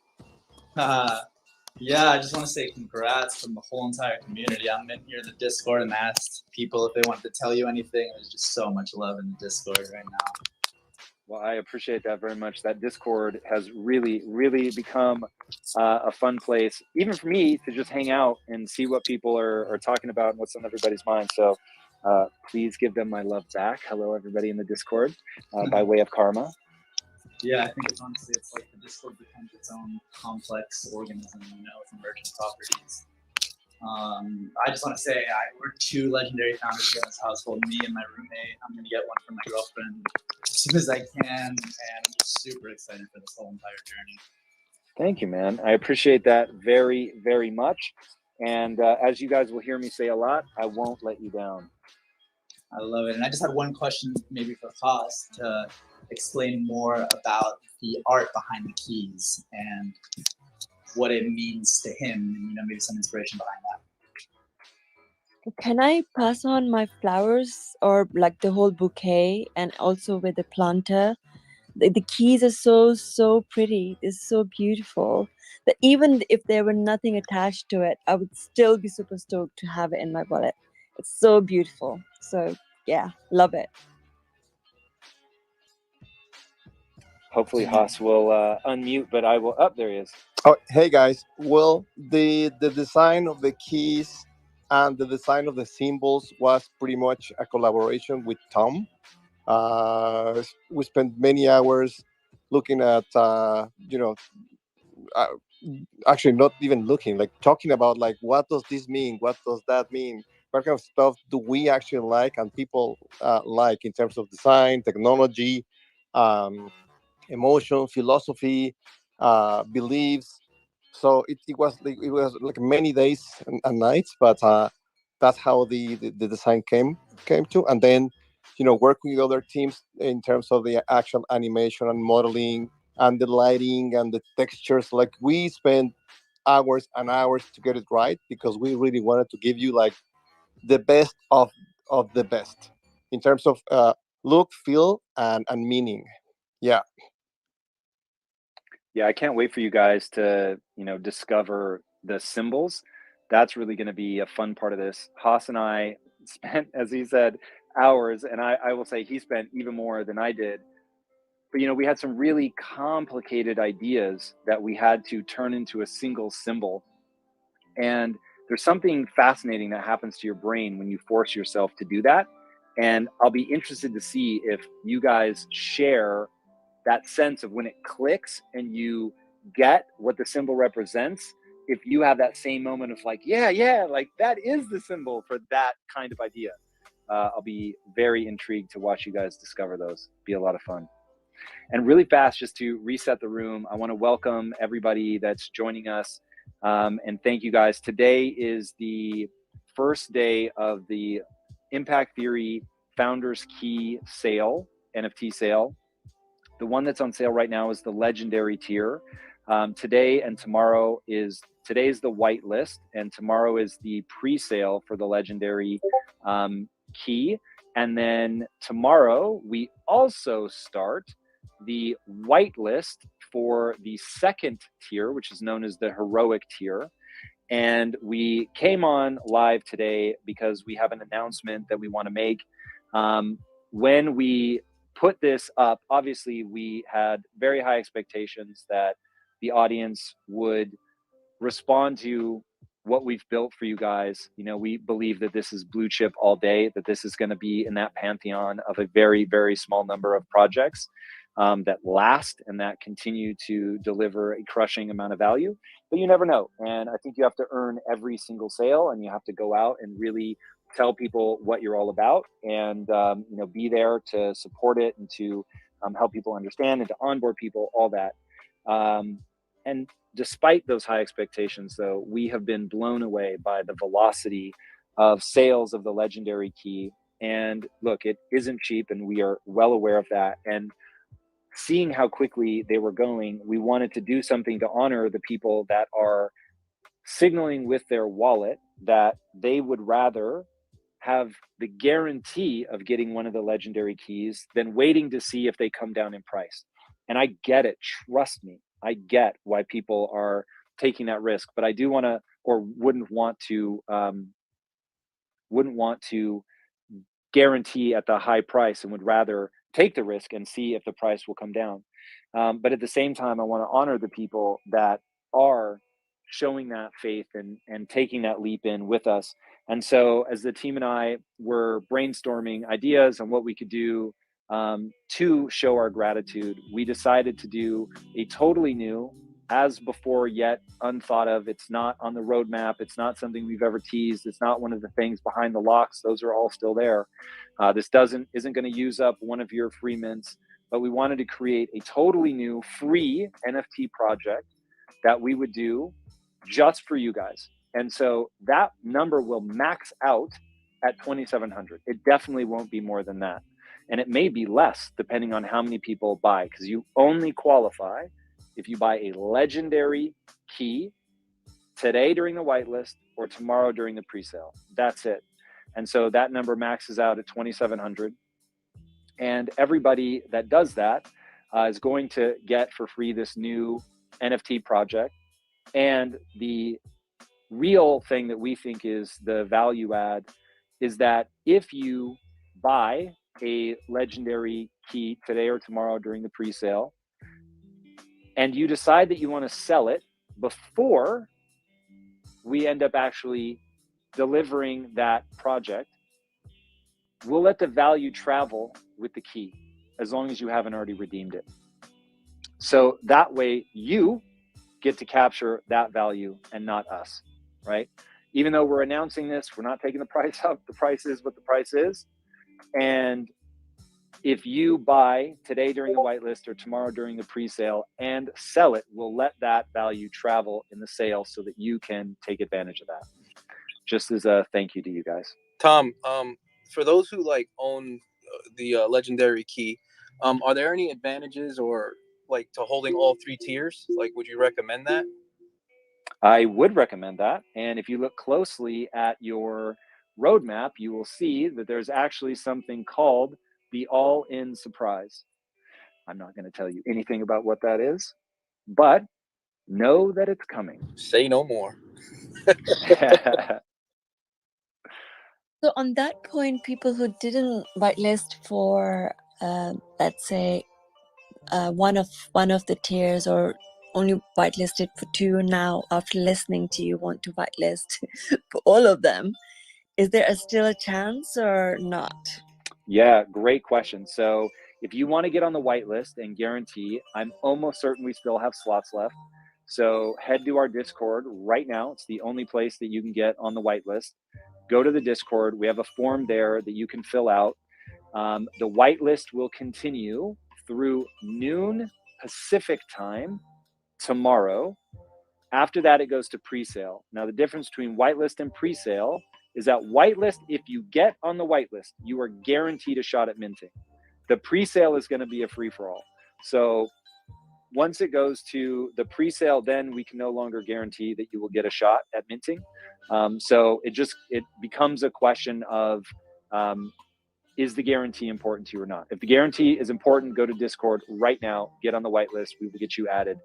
Yeah, I just want to say congrats from the whole entire community. I'm in here in the Discord and asked people if they wanted to tell you anything. There's just so much love in the Discord right now. Well, I appreciate that very much. That Discord has really, really become a fun place, even for me, to just hang out and see what people are talking about and what's on everybody's mind. So please give them my love back. Hello, everybody in the Discord, by way of Karma. Yeah, I think it's honestly, it's like the Discord becomes its own complex organism, you know, with emergent properties. I just want to say we're 2 legendary founders here in this household, me and my roommate. I'm going to get one for my girlfriend as soon as I can, and I'm just super excited for this whole entire journey. Thank you, man. I appreciate that very, very much. And as you guys will hear me say a lot, I won't let you down. I love it. And I just had one question maybe for Haas to explain more about the art behind the keys and what it means to him, and, you know, maybe some inspiration behind that. Can I pass on my flowers or like the whole bouquet and also with the planter? The keys are so pretty. It's so beautiful that even if there were nothing attached to it, I would still be super stoked to have it in my wallet. It's so beautiful. So yeah, love it. Hopefully Haas will unmute, but I will. There he is. Oh, hey guys. Well, the design of the keys and the design of the symbols was pretty much a collaboration with Tom. We spent many hours looking at, uh, actually not even looking, like talking about like what does this mean, what does that mean, what kind of stuff do we actually like and people like in terms of design, technology, um, emotion, philosophy, beliefs. So it was like many days and nights, but that's how the design came to. And then, working with other teams in terms of the actual animation and modeling and the lighting and the textures. Like we spent hours and hours to get it right because we really wanted to give you like the best of the best in terms of look, feel, and meaning. Yeah. Yeah, I can't wait for you guys to, discover the symbols. That's really going to be a fun part of this. Haas and I spent, as he said, hours, and I will say he spent even more than I did. But, we had some really complicated ideas that we had to turn into a single symbol. And there's something fascinating that happens to your brain when you force yourself to do that. And I'll be interested to see if you guys share that sense of when it clicks and you get what the symbol represents. If you have that same moment of like, yeah, like that is the symbol for that kind of idea. I'll be very intrigued to watch you guys discover those. Be a lot of fun. And really fast, just to reset the room, I want to welcome everybody that's joining us. And thank you guys. Today is the first day of the Impact Theory Founders Key sale, NFT sale. The one that's on sale right now is the legendary tier. Today and tomorrow today's the white list, and tomorrow is the pre-sale for the legendary key. And then tomorrow we also start the white list for the second tier, which is known as the heroic tier. And we came on live today because we have an announcement that we want to make. When we put this up, obviously we had very high expectations that the audience would respond to what we've built for you guys. We believe that this is blue chip all day, that this is going to be in that pantheon of a very, very small number of projects that last and that continue to deliver a crushing amount of value. But you never know. And I think you have to earn every single sale, and you have to go out and really tell people what you're all about, and be there to support it and to help people understand and to onboard people, all that. And despite those high expectations, though, we have been blown away by the velocity of sales of the legendary key. And look, it isn't cheap, and we are well aware of that. And seeing how quickly they were going, we wanted to do something to honor the people that are signaling with their wallet that they would rather have the guarantee of getting one of the legendary keys than waiting to see if they come down in price. And I get it. Trust me. I get why people are taking that risk, but I do want to, or wouldn't want to guarantee at the high price, and would rather take the risk and see if the price will come down. But at the same time, I want to honor the people that are showing that faith and taking that leap in with us. And so as the team and I were brainstorming ideas on what we could do to show our gratitude, we decided to do a totally new, as before yet unthought of. It's not on the roadmap. It's not something we've ever teased. It's not one of the things behind the locks. Those are all still there. This isn't going to use up one of your free mints, but we wanted to create a totally new free NFT project that we would do just for you guys. And so that number will max out at 2,700. It definitely won't be more than that. And it may be less depending on how many people buy, because you only qualify if you buy a legendary key today during the whitelist or tomorrow during the pre-sale. That's it. And so that number maxes out at 2,700. And everybody that does that is going to get for free this new NFT project. And the real thing that we think is the value add is that if you buy a legendary key today or tomorrow during the pre-sale, and you decide that you want to sell it before we end up actually delivering that project, we'll let the value travel with the key as long as you haven't already redeemed it. So that way you get to capture that value and not us, right? Even though we're announcing this, we're not taking the price up. The price is what the price is. And if you buy today during the whitelist or tomorrow during the pre-sale and sell it, we'll let that value travel in the sale so that you can take advantage of that. Just as a thank you to you guys. Tom, for those who like own the legendary key, are there any advantages or like to holding all three tiers? Like, would you recommend that? I would recommend that. And if you look closely at your roadmap, you will see that there's actually something called the all-in surprise. I'm not going to tell you anything about what that is, but know that it's coming. Say no more. So on that point, people who didn't whitelist for, let's say, one of the tiers, or only whitelisted for two, now after listening to you want to whitelist for all of them, is there still a chance or not? Yeah, great question. So if you want to get on the whitelist and guarantee, I'm almost certain we still have slots left. So head to our Discord right now. It's the only place that you can get on the whitelist. Go to the Discord. We have a form there that you can fill out. The whitelist will continue through noon Pacific time tomorrow. After that, it goes to pre-sale. Now, the difference between whitelist and pre-sale is that whitelist, if you get on the whitelist, you are guaranteed a shot at minting. The pre-sale is going to be a free-for-all. So once it goes to the pre-sale, then we can no longer guarantee that you will get a shot at minting. So it becomes a question of, is the guarantee important to you or not? If the guarantee is important, go to Discord right now, get on the whitelist, we will get you added.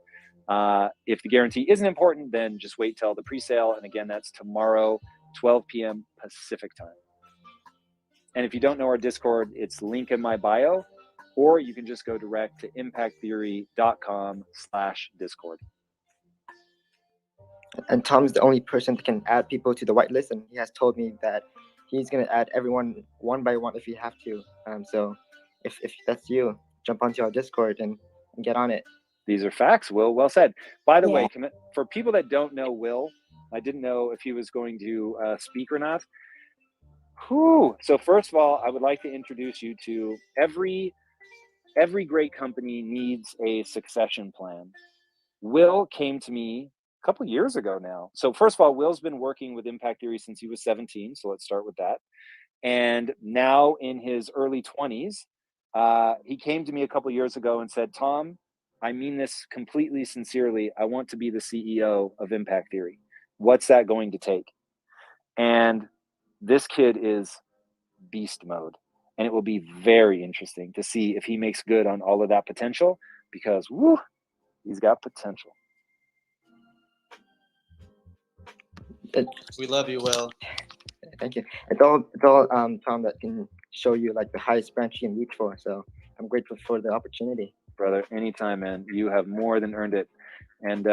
If the guarantee isn't important, then just wait till the pre-sale. And again, that's tomorrow, 12 p.m. Pacific time. And if you don't know our Discord, it's link in my bio, or you can just go direct to impacttheory.com/Discord. And Tom's the only person that can add people to the whitelist, and he has told me that he's going to add everyone one by one if you have to. So if that's you, jump onto our Discord and get on it. These are facts, Will. Well said. By the way, for people that don't know Will, I didn't know if he was going to speak or not. Whew. So first of all, I would like to introduce you to every great company needs a succession plan. Will came to me a couple of years ago now. So first of all, Will's been working with Impact Theory since he was 17. So let's start with that. And now in his early 20s, he came to me a couple of years ago and said, Tom, I mean this completely sincerely. I want to be the CEO of Impact Theory. What's that going to take? And this kid is beast mode. And it will be very interesting to see if he makes good on all of that potential, because woo, he's got potential. We love you, Will. Thank you. It's all Tom that can show you like the highest branch you can reach for. So I'm grateful for the opportunity. Brother, anytime, man. You have more than earned it. And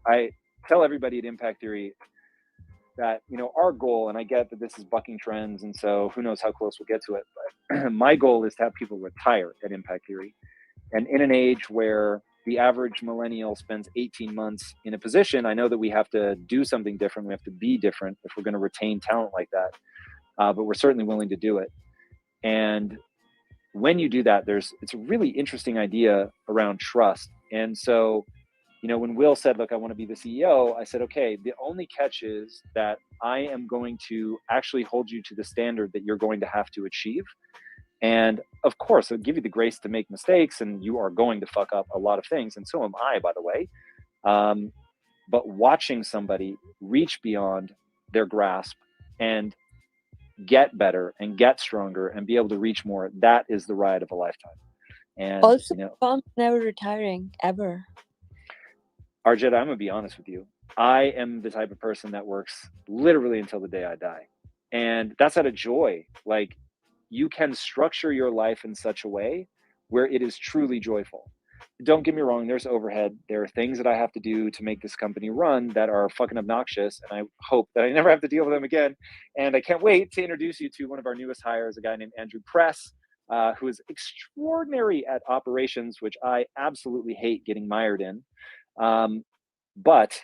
I tell everybody at Impact Theory, that, you know, our goal, and I get that this is bucking trends, and so who knows how close we'll get to it, but my goal is to have people retire at Impact Theory. And in an age where the average millennial spends 18 months in a position, I know that we have to do something different. We have to be different if we're going to retain talent like that. But we're certainly willing to do it. And when you do that, it's a really interesting idea around trust. And so, you know, when Will said, look, I want to be the CEO, I said, okay, the only catch is that I am going to actually hold you to the standard that you're going to have to achieve. And of course, it'll give you the grace to make mistakes, and you are going to fuck up a lot of things. And so am I, by the way. But watching somebody reach beyond their grasp and get better and get stronger and be able to reach more, that is the ride of a lifetime. And Also, you know, Tom's never retiring ever. Arjetta, I'm gonna be honest with you. I am the type of person that works literally until the day I die. And that's out of joy. Like, you can structure your life in such a way where it is truly joyful. Don't get me wrong, there's overhead. There are things that I have to do to make this company run that are fucking obnoxious, and I hope that I never have to deal with them again. And I can't wait to introduce you to one of our newest hires, a guy named Andrew Press, who is extraordinary at operations, which I absolutely hate getting mired in. But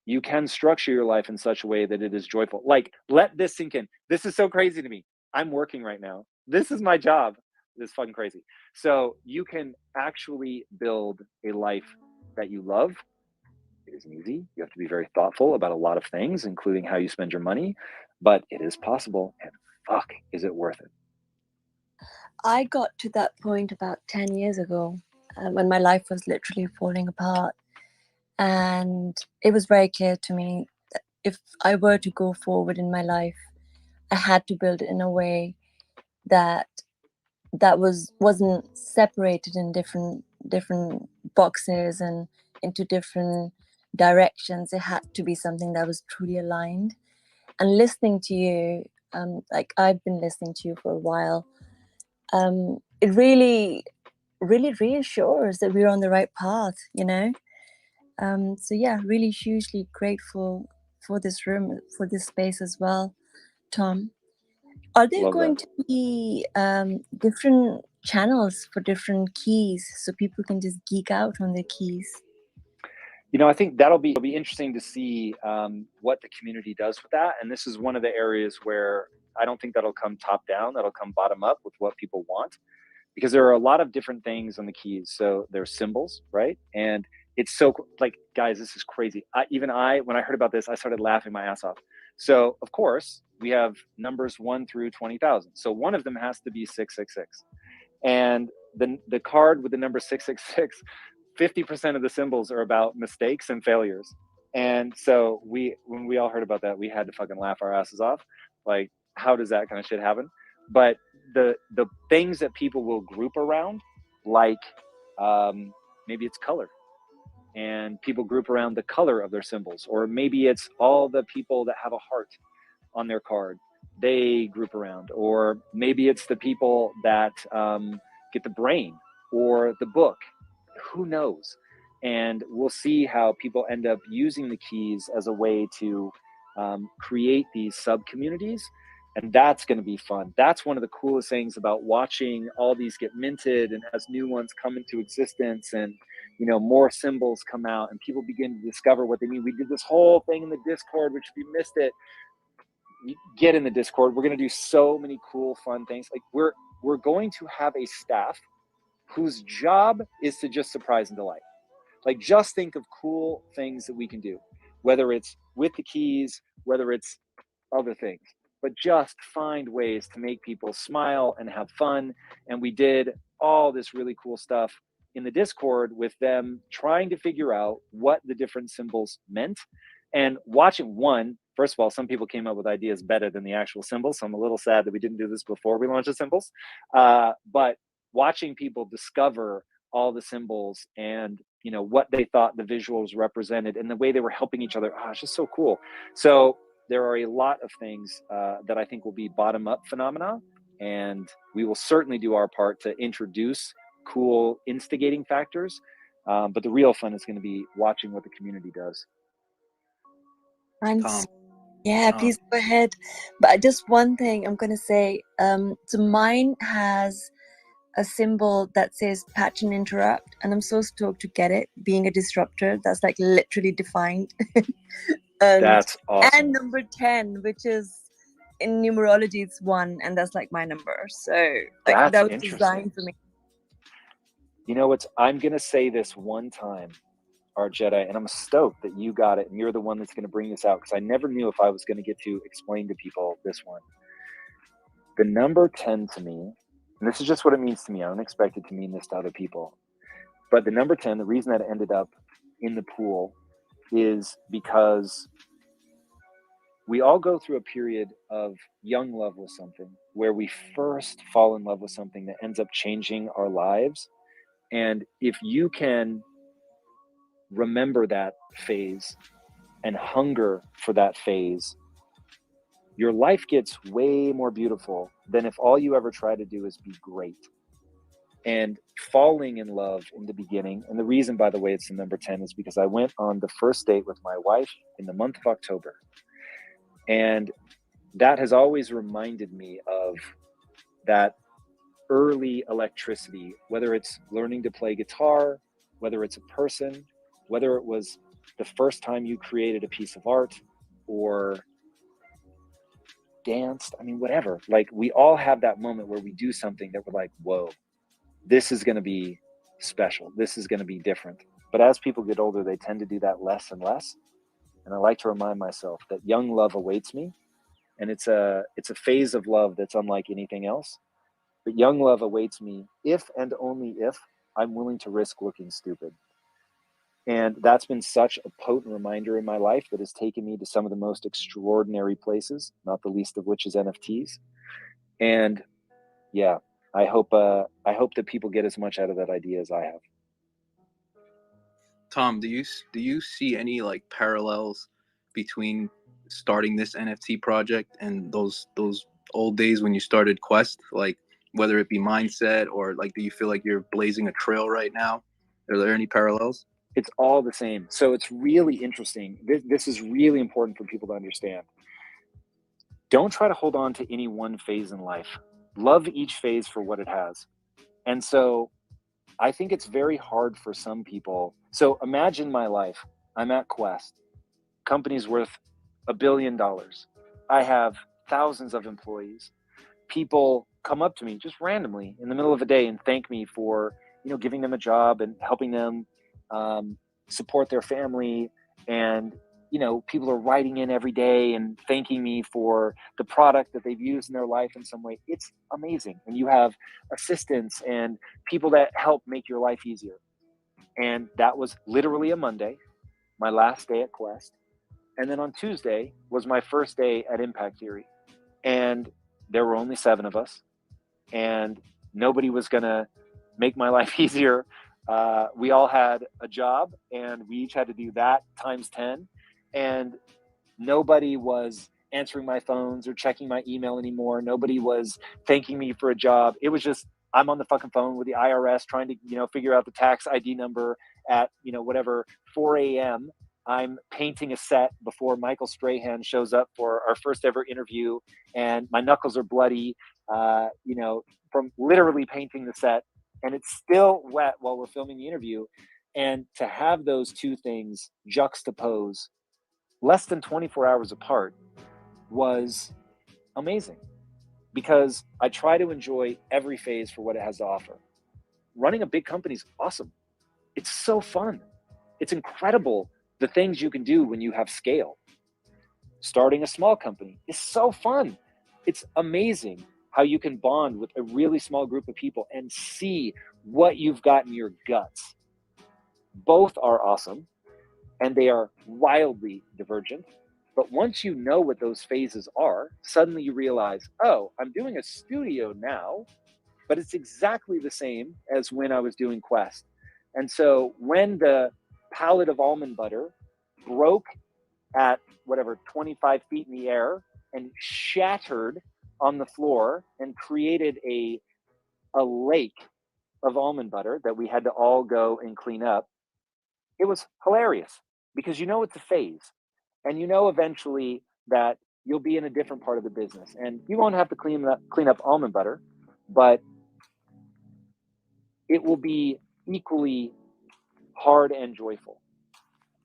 you can structure your life in such a way that it is joyful. Like, let this sink in. This is so crazy to me. I'm working right now. This is my job. This is fucking crazy. So you can actually build a life that you love. It isn't easy. You have to be very thoughtful about a lot of things, including how you spend your money, but it is possible, and fuck, is it worth it? I got to that point about 10 years ago when my life was literally falling apart. And it was very clear to me that if I were to go forward in my life, I had to build it in a way that wasn't separated in different boxes and into different directions. It had to be something that was truly aligned. And listening to you, like I've been listening to you for a while, it really reassures that we're on the right path, you know. So yeah, really hugely grateful for this room, for this space as well, Tom. Are there Love going that. to be different channels for different keys so people can just geek out on their keys? You know, I think it'll be interesting to see what the community does with that. And this is one of the areas where I don't think that'll come top down. That'll come bottom up with what people want, because there are a lot of different things on the keys. So there's symbols, right? And it's so like, guys, this is crazy. When I heard about this, I started laughing my ass off. So of course we have numbers 1 through 20,000. So one of them has to be 666. And the card with the number 666, 50% of the symbols are about mistakes and failures. And so when we all heard about that, we had to fucking laugh our asses off. Like, how does that kind of shit happen? But the things that people will group around, like maybe it's color, and people group around the color of their symbols, or maybe it's all the people that have a heart on their card, they group around, or maybe it's the people that get the brain or the book, who knows. And we'll see how people end up using the keys as a way to create these sub communities. And that's going to be fun. That's one of the coolest things about watching all these get minted, and as new ones come into existence, and you know, more symbols come out and people begin to discover what they mean. We did this whole thing in the Discord, which if you missed it, get in the Discord. We're going to do so many cool, fun things. Like we're going to have a staff whose job is to just surprise and delight. Like, just think of cool things that we can do, whether it's with the keys, whether it's other things, but just find ways to make people smile and have fun. And we did all this really cool stuff in the Discord with them trying to figure out what the different symbols meant, and watching first of all, some people came up with ideas better than the actual symbols. So I'm a little sad that we didn't do this before we launched the symbols. But watching people discover all the symbols and, you know, what they thought the visuals represented and the way they were helping each other. It's just so cool. So there are a lot of things that I think will be bottom up phenomena, and we will certainly do our part to introduce cool instigating factors. But the real fun is going to be watching what the community does. I'm Tom. Yeah, please go ahead. But just one thing I'm gonna say. So mine has a symbol that says patch and interrupt, and I'm so stoked to get it. Being a disruptor, that's like literally defined. That's awesome. And number 10, which is in numerology, it's 1, and that's like my number. So like That's that was interesting. designed for me. You know what's? I'm gonna say this one time, our Jedi, and I'm stoked that you got it, and you're the one that's gonna bring this out, because I never knew if I was gonna get to explain to people this one. The number 10 to me, and this is just what it means to me. I don't expect it to mean this to other people, but the number 10, the reason that it ended up in the pool is because we all go through a period of young love with something, where we first fall in love with something that ends up changing our lives. And if you can remember that phase and hunger for that phase, your life gets way more beautiful than if all you ever try to do is be great. And falling in love in the beginning, and the reason, by the way, it's the number 10 is because I went on the first date with my wife in the month of October. And that has always reminded me of that early electricity, whether it's learning to play guitar, whether it's a person, whether it was the first time you created a piece of art or danced. I mean, whatever. Like, we all have that moment where we do something that we're like, whoa, this is going to be special. This is going to be different. But as people get older, they tend to do that less and less. And I like to remind myself that young love awaits me. And it's a phase of love that's unlike anything else. But young love awaits me if and only if I'm willing to risk looking stupid. And that's been such a potent reminder in my life that has taken me to some of the most extraordinary places, not the least of which is NFTs. And yeah, I hope that people get as much out of that idea as I have. Tom, do you see any like parallels between starting this NFT project and those old days when you started Quest? Like, whether it be mindset, or like, do you feel like you're blazing a trail right now? Are there any parallels? It's all the same. So it's really interesting. This is really important for people to understand. Don't try to hold on to any one phase in life. Love each phase for what it has. And so I think it's very hard for some people. So imagine my life. I'm at Quest. Company's worth $1 billion. I have thousands of employees. People come up to me just randomly in the middle of a day and thank me for, giving them a job and helping them support their family. And, people are writing in every day and thanking me for the product that they've used in their life in some way. It's amazing. And you have assistants and people that help make your life easier. And that was literally a Monday, my last day at Quest. And then on Tuesday was my first day at Impact Theory. And there were only 7 of us. And nobody was going to make my life easier. We all had a job, and we each had to do that times 10. And nobody was answering my phones or checking my email anymore. Nobody was thanking me for a job. It was just, I'm on the fucking phone with the IRS trying to, figure out the tax ID number at, 4 a.m. I'm painting a set before Michael Strahan shows up for our first ever interview, and my knuckles are bloody, from literally painting the set, and it's still wet while we're filming the interview. And to have those two things juxtapose less than 24 hours apart was amazing, because I try to enjoy every phase for what it has to offer. Running a big company is awesome. It's so fun. It's incredible the things you can do when you have scale. Starting a small company is so fun. It's amazing how you can bond with a really small group of people and see what you've got in your guts. Both are awesome, and they are wildly divergent. But once you know what those phases are, suddenly you realize, oh, I'm doing a studio now, but it's exactly the same as when I was doing Quest. And so when the pallet of almond butter broke at 25 feet in the air and shattered on the floor and created a lake of almond butter that we had to all go and clean up, it was hilarious, because it's a phase. And eventually that you'll be in a different part of the business, and you won't have to clean up almond butter, but it will be equally hard and joyful.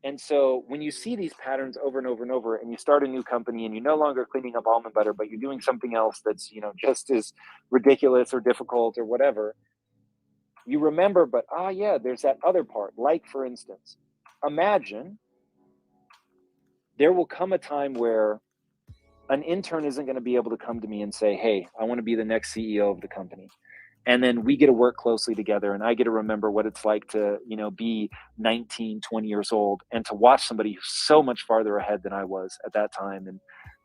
And so when you see these patterns over and over and over, and you start a new company and you're no longer cleaning up almond butter, but you're doing something else that's, you know, just as ridiculous or difficult or whatever, you remember, but yeah, there's that other part. Like, for instance, imagine there will come a time where an intern isn't going to be able to come to me and say, hey, I want to be the next CEO of the company. And then we get to work closely together, and I get to remember what it's like to, you know, be 19, 20 years old and to watch somebody who's so much farther ahead than I was at that time. And,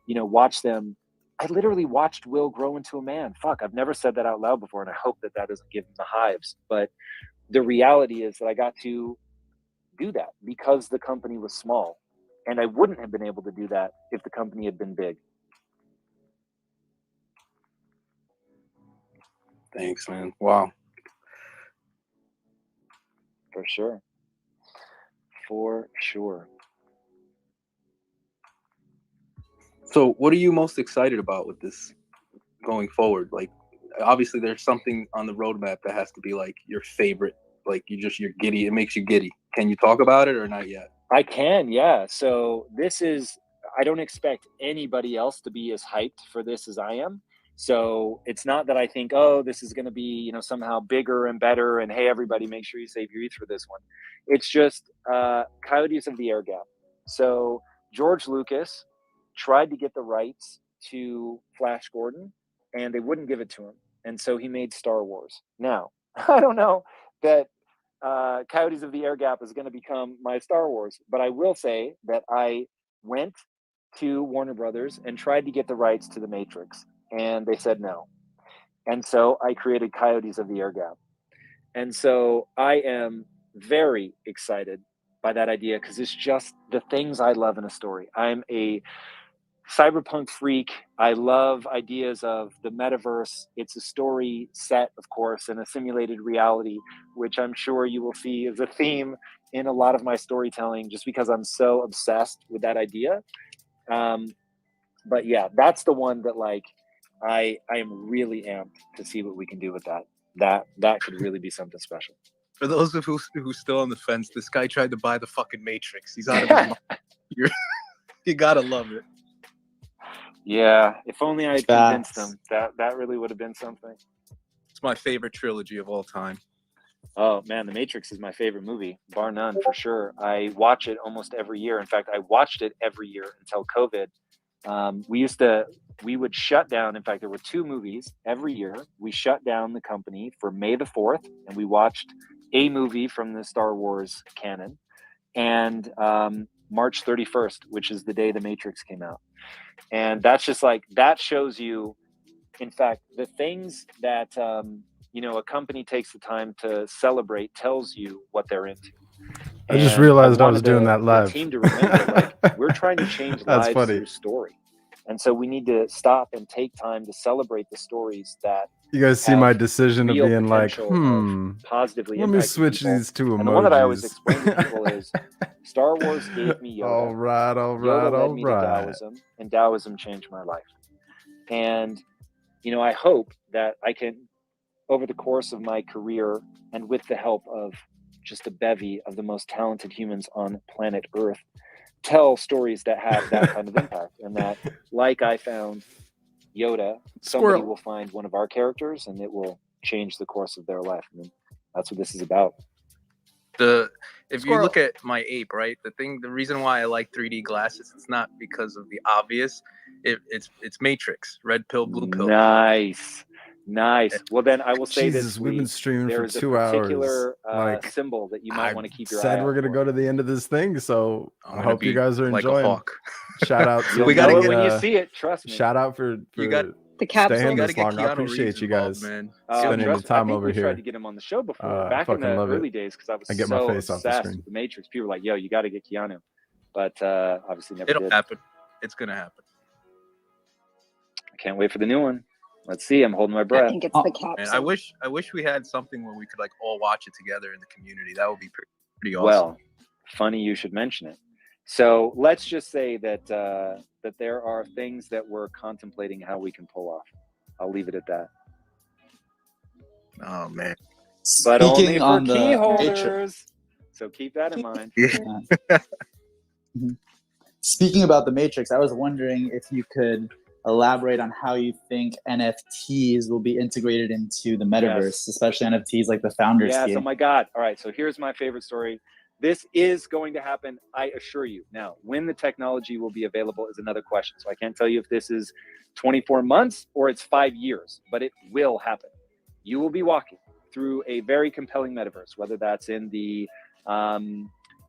you know, watch them. I literally watched Will grow into a man. Fuck, I've never said that out loud before, and I hope that that doesn't give him the hives. But the reality is that I got to do that because the company was small, and I wouldn't have been able to do that if the company had been big. Thanks, man. Wow. For sure. For sure. So what are you most excited about with this going forward? Like, obviously there's something on the roadmap that has to be like your favorite, like you're giddy. It makes you giddy. Can you talk about it or not yet? I can, yeah. So this is, I don't expect anybody else to be as hyped for this as I am. So it's not that I think, oh, this is going to be, you know, somehow bigger and better, and hey, everybody, make sure you save your ETH for this one. It's just Coyotes of the Air Gap. So George Lucas tried to get the rights to Flash Gordon, and they wouldn't give it to him. And so he made Star Wars. Now, I don't know that Coyotes of the Air Gap is going to become my Star Wars, but I will say that I went to Warner Brothers and tried to get the rights to The Matrix, and they said no. And so I created Coyotes of the Air Gap. And so I am very excited by that idea because it's just the things I love in a story. I'm a cyberpunk freak. I love ideas of the metaverse. It's a story set, of course, in a simulated reality, which I'm sure you will see as a theme in a lot of my storytelling, just because I'm so obsessed with that idea. But yeah, that's the one that, like, I am really amped to see what we can do with that. That could really be something special. For those of who's still on the fence, this guy tried to buy the fucking Matrix. He's out of his mind. You gotta love it. Yeah, if only I had convinced them. That really would have been something. It's my favorite trilogy of all time. Oh man, The Matrix is my favorite movie, bar none, for sure. I watch it almost every year. In fact, I watched it every year until COVID. We would shut down. In fact, there were 2 movies every year. We shut down the company for May the 4th, and we watched a movie from the Star Wars canon, and March 31st, which is the day The Matrix came out. And that's just like, that shows you, in fact, the things that, you know, a company takes the time to celebrate tells you what they're into. I just realized I was doing that the live. team to remember, like, we're trying to change That's lives funny. through story. And so we need to stop and take time to celebrate the stories that You guys see my decision of real being like, potential of positively let me impacting switch people. these 2 emojis. And the one that I always explain to people is Star Wars gave me Yoda. All right. Yoda led me to Taoism, and Taoism changed my life. And, you know, I hope that I can, over the course of my career and with the help of just a bevy of the most talented humans on planet Earth, tell stories that have that kind of impact. And that, like I found Yoda, somebody will find one of our characters and it will change the course of their life. I mean, that's what this is about. If you look at my ape, right, the reason why I like 3D glasses, it's not because of the obvious. It's Matrix, red pill, blue pill. Nice. Well, then I will say Jesus, we've been streaming for 2 a hours. particular Like, symbol that you might want to keep your eye said out we're gonna for. go to the end of this thing, so I hope you guys are like enjoying. A hawk. Shout out to we gotta get when you see it. Trust me. Shout out for the capsule. staying this get long. I Keanu appreciate Reeves you guys man. spending the time over we here. tried to get him on the show before, back in the early days, because I was get my so face off the obsessed screen. with the Matrix. People were like, "Yo, you got to get Keanu," but obviously never It'll did. happen. It's gonna happen. I can't wait for the new one. Let's see. I'm holding my breath. I think it's the capsule. And I wish we had something where we could like all watch it together in the community. That would be pretty awesome. Well, funny you should mention it. So let's just say that that there are things that we're contemplating how we can pull off. I'll leave it at that. Oh man. But only Speaking for on key the holders. So keep that in mind. Speaking about the Matrix, I was wondering if you could elaborate on how you think NFTs will be integrated into the metaverse, especially NFTs like the Founders Yes, Key. oh my God. All right, so here's my favorite story. This is going to happen, I assure you. Now, when the technology will be available is another question. So I can't tell you if this is 24 months or it's 5 years, but it will happen. You will be walking through a very compelling metaverse, whether that's in the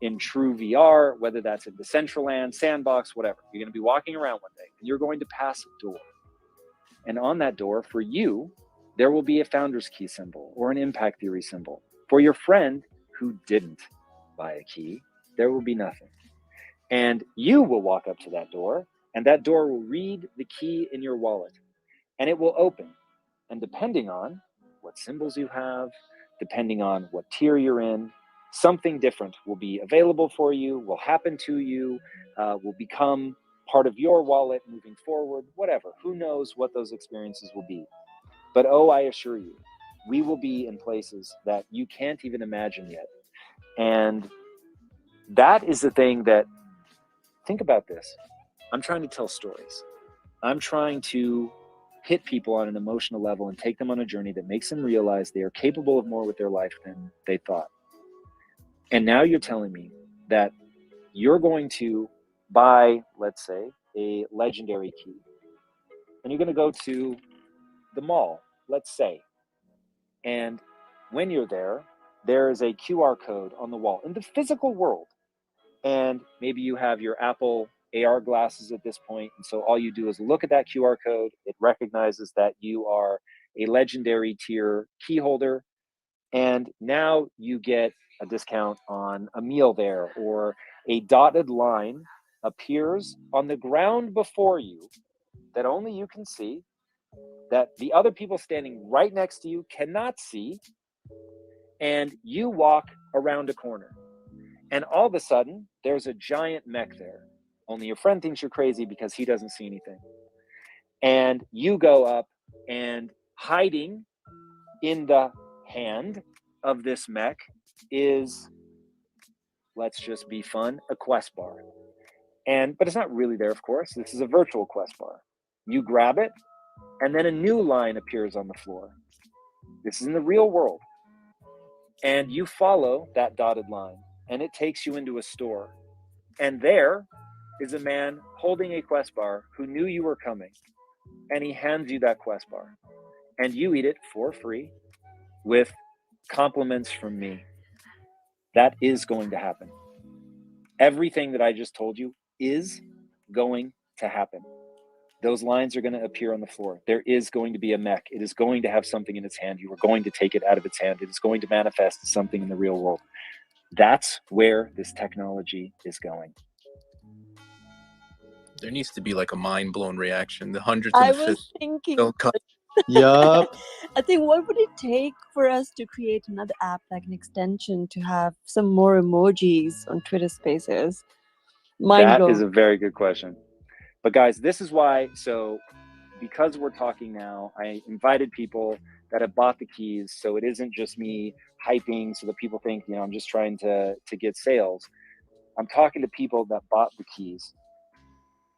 in true VR, whether that's in Decentraland, Sandbox, whatever. You're going to be walking around one day and you're going to pass a door. And on that door, for you, there will be a Founders Key symbol or an Impact Theory symbol. For your friend who didn't buy a key, there will be nothing. And you will walk up to that door, and that door will read the key in your wallet, and it will open. And depending on what symbols you have, depending on what tier you're in, something different will be available for you, will happen to you, will become part of your wallet moving forward, whatever. Who knows what those experiences will be. But oh, I assure you, we will be in places that you can't even imagine yet. And that is the thing that, think about this. I'm trying to tell stories. I'm trying to hit people on an emotional level and take them on a journey that makes them realize they are capable of more with their life than they thought. And now you're telling me that you're going to buy, let's say, a legendary key. And you're going to go to the mall, let's say. And when you're there, there is a QR code on the wall in the physical world. And maybe you have your Apple AR glasses at this point. And so all you do is look at that QR code. It recognizes that you are a legendary tier key holder. And now you get a discount on a meal there, or a dotted line appears on the ground before you that only you can see, that the other people standing right next to you cannot see. And you walk around a corner. And all of a sudden, there's a giant mech there. Only your friend thinks you're crazy because he doesn't see anything. And you go up, and hiding in the hand of this mech is, let's just be fun, a quest bar. But it's not really there, of course. This is a virtual quest bar. You grab it, and then a new line appears on the floor. This is in the real world. And you follow that dotted line, and it takes you into a store. And there is a man holding a quest bar who knew you were coming, and he hands you that quest bar. And you eat it for free with compliments from me. That is going to happen. Everything that I just told you is going to happen. Those lines are going to appear on the floor. There is going to be a mech. It is going to have something in its hand. You are going to take it out of its hand. It is going to manifest as something in the real world. That's where this technology is going. There needs to be like a mind-blown reaction. The hundreds I of was thinking, don't cut. Yup. I think what would it take for us to create another app, like an extension, to have some more emojis on Twitter Spaces? Mind That blown. is a very good question. But guys, this is why, so because we're talking now, I invited people that have bought the keys, so it isn't just me hyping so that people think, I'm just trying to get sales. I'm talking to people that bought the keys.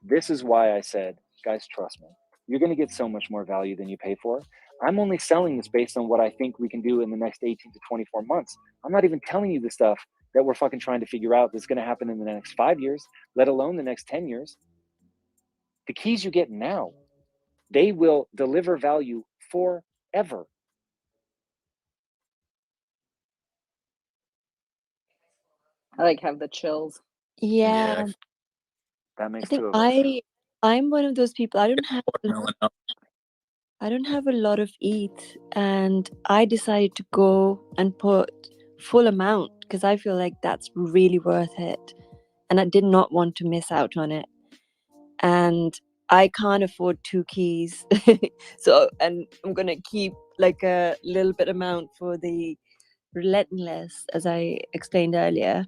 This is why I said, guys, trust me. You're going to get so much more value than you pay for. I'm only selling this based on what I think we can do in the next 18 to 24 months. I'm not even telling you the stuff that we're fucking trying to figure out that's going to happen in the next 5 years, let alone the next 10 years. The keys you get now, they will deliver value forever. I have the chills. Yeah, that I makes think two of us. I'm one of those people. I don't have a lot of ETH, and I decided to go and put full amount because I feel like that's really worth it, and I did not want to miss out on it. And I can't afford 2 keys, and I'm gonna keep like a little bit amount for the relentless, as I explained earlier.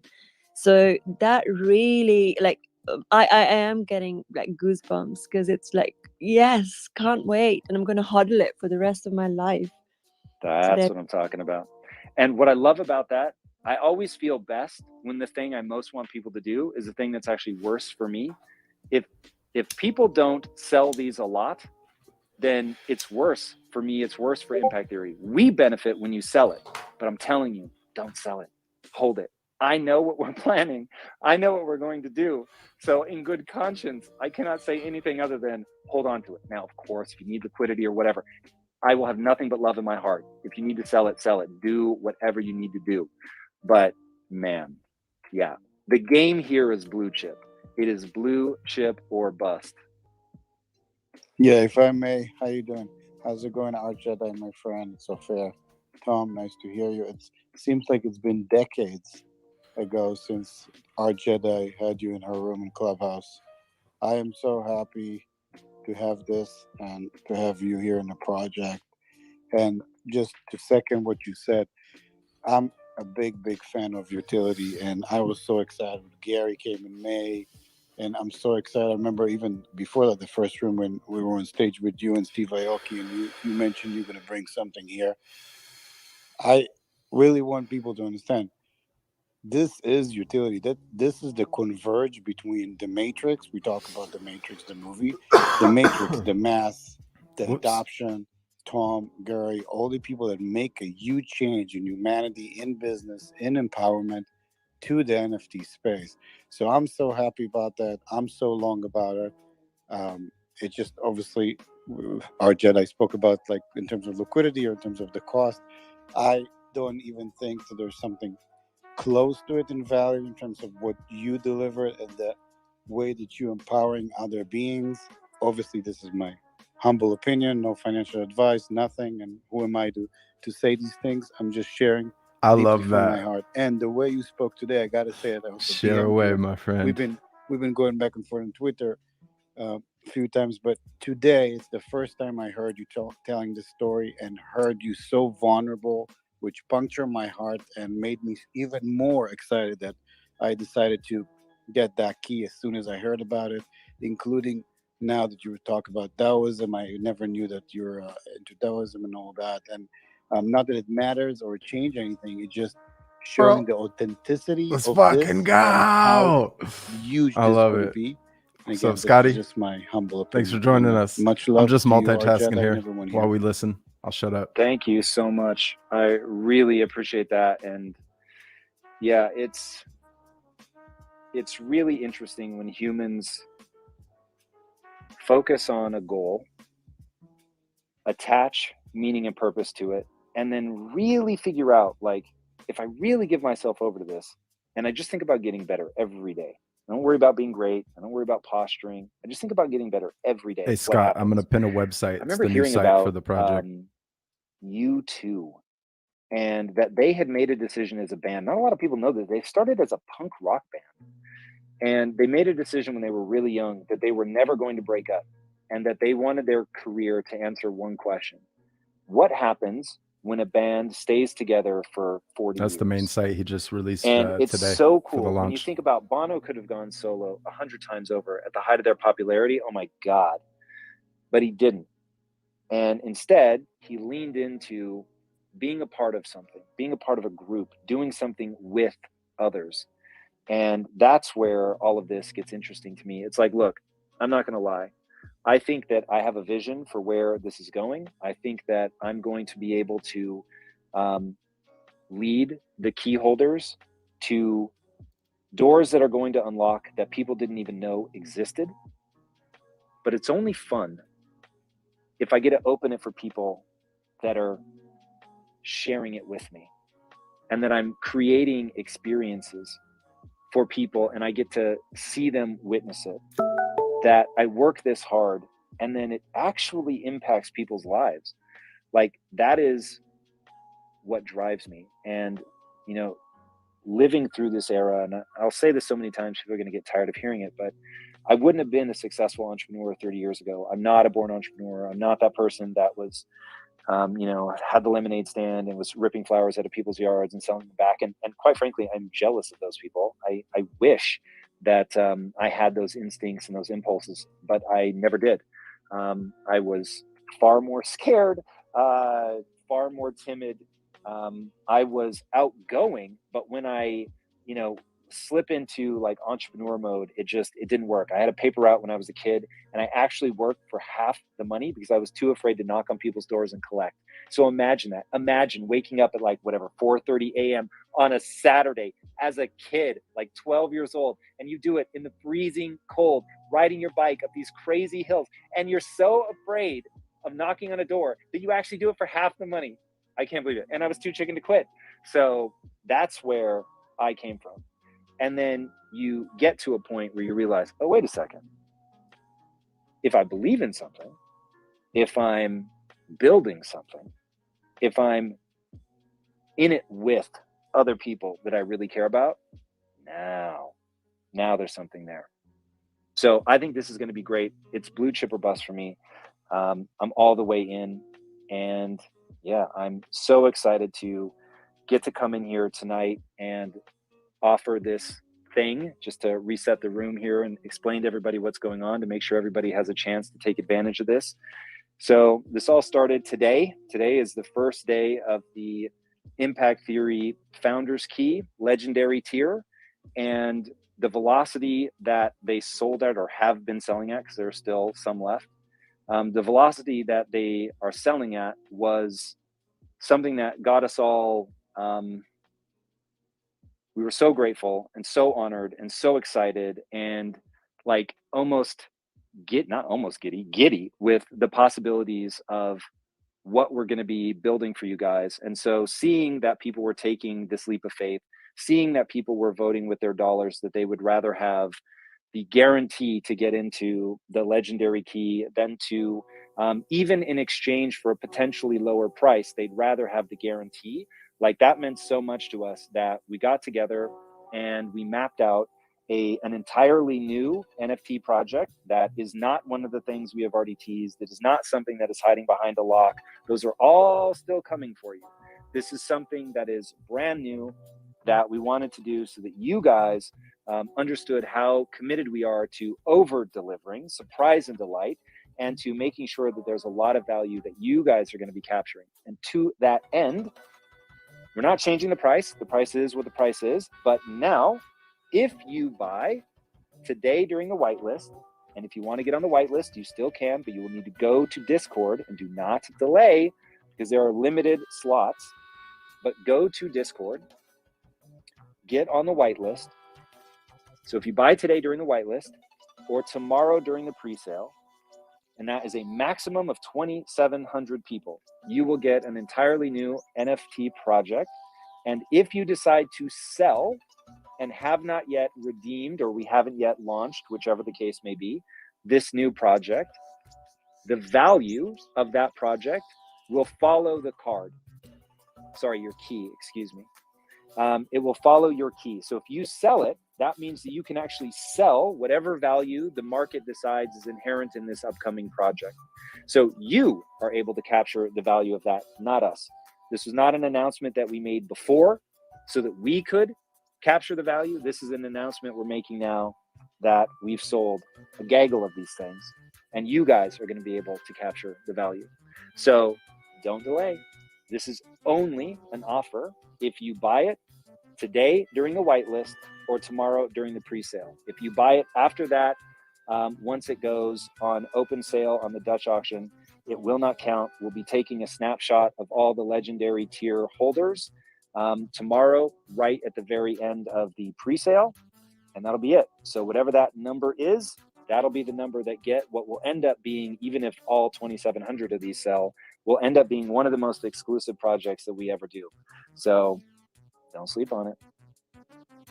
So that really, like, I am getting like goosebumps, because it's like, yes, can't wait, and I'm going to hodl it for the rest of my life. That's what I'm talking about. And what I love about that, I always feel best when the thing I most want people to do is the thing that's actually worse for me. If people don't sell these a lot, then it's worse for me. It's worse for Impact Theory. We benefit when you sell it, but I'm telling you, don't sell it. Hold it. I know what we're planning. I know what we're going to do. So in good conscience, I cannot say anything other than hold on to it. Now, of course, if you need liquidity or whatever, I will have nothing but love in my heart. If you need to sell it, sell it. Do whatever you need to do. But man, yeah, the game here is blue chip. It is blue chip or bust. Yeah, if I may, how you doing? How's it going, Art Jedi, my friend? Sophia, Tom, nice to hear you. It seems like it's been decades ago since Art Jedi had you in her room in Clubhouse. I am so happy to have this and to have you here in the project. And just to second what you said, I'm a big fan of utility, and I was so excited. Gary came in May, and I'm so excited. I remember even before that, the first room when we were on stage with you and Steve Aoki, and you mentioned you're going to bring something here. I really want people to understand this is utility. That this is the converge between the Matrix. We talk about the Matrix, the movie, the Matrix, the mass, the adoption. Tom, Gary, all the people that make a huge change in humanity, in business, in empowerment to the NFT space. So I'm so happy about that. I'm so long about it. It just obviously, our Jedi spoke about, like, in terms of liquidity or in terms of the cost. I don't even think that there's something close to it in value in terms of what you deliver and the way that you're empowering other beings. Obviously, this is my humble opinion, no financial advice, nothing. And who am I to say these things? I'm just sharing I deeply love from that. my heart. And the way you spoke today, I gotta say it. I hope Share away, my friend. We've been going back and forth on Twitter a few times, but today it's the first time I heard you telling this story and heard you so vulnerable, which punctured my heart and made me even more excited that I decided to get that key as soon as I heard about it, including now that you were talking about Taoism. I never knew that you're into Taoism and all that. And not that it matters or change anything, it's just showing the authenticity Let's of fucking this go. and how huge I this love would it. be. And So, again, this Scotty, is just my humble opinion. thanks for joining us. Much love. I'm just to you, Art multitasking Jedi, here and everyone while here. we listen. I'll shut up. Thank you so much. I really appreciate that. And yeah, it's really interesting when humans focus on a goal, attach meaning and purpose to it, and then really figure out, like, if I really give myself over to this and I just think about getting better every day. I don't worry about being great. I don't worry about posturing. I just think about getting better every day. Hey, Scott, I'm going to pin a website. I remember hearing about U2, and that they had made a decision as a band. Not a lot of people know that they started as a punk rock band, and they made a decision when they were really young that they were never going to break up, and that they wanted their career to answer one question: what happens when a band stays together for 40 That's years? the main site he just released And it's today so for the cool. When you launch. think about Bono could have gone solo 100 times over at the height of their popularity. Oh my God. But he didn't. And instead, he leaned into being a part of something, being a part of a group, doing something with others. And that's where all of this gets interesting to me. It's like, look, I'm not going to lie. I think that I have a vision for where this is going. I think that I'm going to be able to lead the key holders to doors that are going to unlock that people didn't even know existed. But it's only fun if I get to open it for people that are sharing it with me, and that I'm creating experiences for people and I get to see them witness it, that I work this hard and then it actually impacts people's lives. Like, that is what drives me. And, you know, living through this era, and I'll say this so many times, people are going to get tired of hearing it, but I wouldn't have been a successful entrepreneur 30 years ago. I'm not a born entrepreneur. I'm not that person that was had the lemonade stand and was ripping flowers out of people's yards and selling them back. And quite frankly, I'm jealous of those people. I wish that I had those instincts and those impulses, but I never did. I was far more scared, far more timid. I was outgoing, but when I, slip into like entrepreneur mode, it didn't work. I had a paper route when I was a kid, and I actually worked for half the money because I was too afraid to knock on people's doors and collect. So imagine that. Imagine waking up at like 4:30 a.m. on a Saturday as a kid, like 12 years old, and you do it in the freezing cold, riding your bike up these crazy hills, and you're so afraid of knocking on a door that you actually do it for half the money. I can't believe it. And I was too chicken to quit. So that's where I came from. And then you get to a point where you realize, oh, wait a second. If I believe in something, if I'm building something, if I'm in it with other people that I really care about, now there's something there. So I think this is going to be great. It's blue chip or bust for me. I'm all the way in. And yeah, I'm so excited to get to come in here tonight and offer this thing, just to reset the room here and explain to everybody what's going on, to make sure everybody has a chance to take advantage of this. So this all started today. Today is the first day of the Impact Theory Founders Key Legendary tier, and the velocity that they sold at, or have been selling at, because there are still some left, the velocity that they are selling at was something that got us all we were so grateful and so honored and so excited, and like giddy with the possibilities of what we're going to be building for you guys. And so seeing that people were taking this leap of faith, seeing that people were voting with their dollars, that they would rather have the guarantee to get into the legendary key than to, even in exchange for a potentially lower price, they'd rather have the guarantee. Like, that meant so much to us that we got together and we mapped out an entirely new NFT project that is not one of the things we have already teased. It is not something that is hiding behind a lock. Those are all still coming for you. This is something that is brand new, that we wanted to do so that you guys understood how committed we are to over delivering surprise and delight, and to making sure that there's a lot of value that you guys are going to be capturing. And to that end, we're not changing the price. The price is what the price is. But now, if you buy today during the whitelist, and if you want to get on the whitelist, you still can, but you will need to go to Discord, and do not delay, because there are limited slots. But go to Discord, get on the whitelist. So if you buy today during the whitelist, or tomorrow during the pre-sale, and that is a maximum of 2,700 people, you will get an entirely new NFT project. And if you decide to sell and have not yet redeemed, or we haven't yet launched, whichever the case may be, this new project, the value of that project will follow the card. Sorry, your key, excuse me. It will follow your key. So if you sell it, that means that you can actually sell whatever value the market decides is inherent in this upcoming project. So you are able to capture the value of that, not us. This was not an announcement that we made before so that we could capture the value. This is an announcement we're making now that we've sold a gaggle of these things, and you guys are going to be able to capture the value. So don't delay. This is only an offer if you buy it today during the whitelist, or tomorrow during the pre-sale. If you buy it after that, once it goes on open sale on the Dutch auction, it will not count. We'll be taking a snapshot of all the legendary tier holders tomorrow, right at the very end of the pre-sale, and that'll be it. So whatever that number is, that'll be the number that get what will end up being, even if all 2,700 of these sell, will end up being one of the most exclusive projects that we ever do. So don't sleep on it.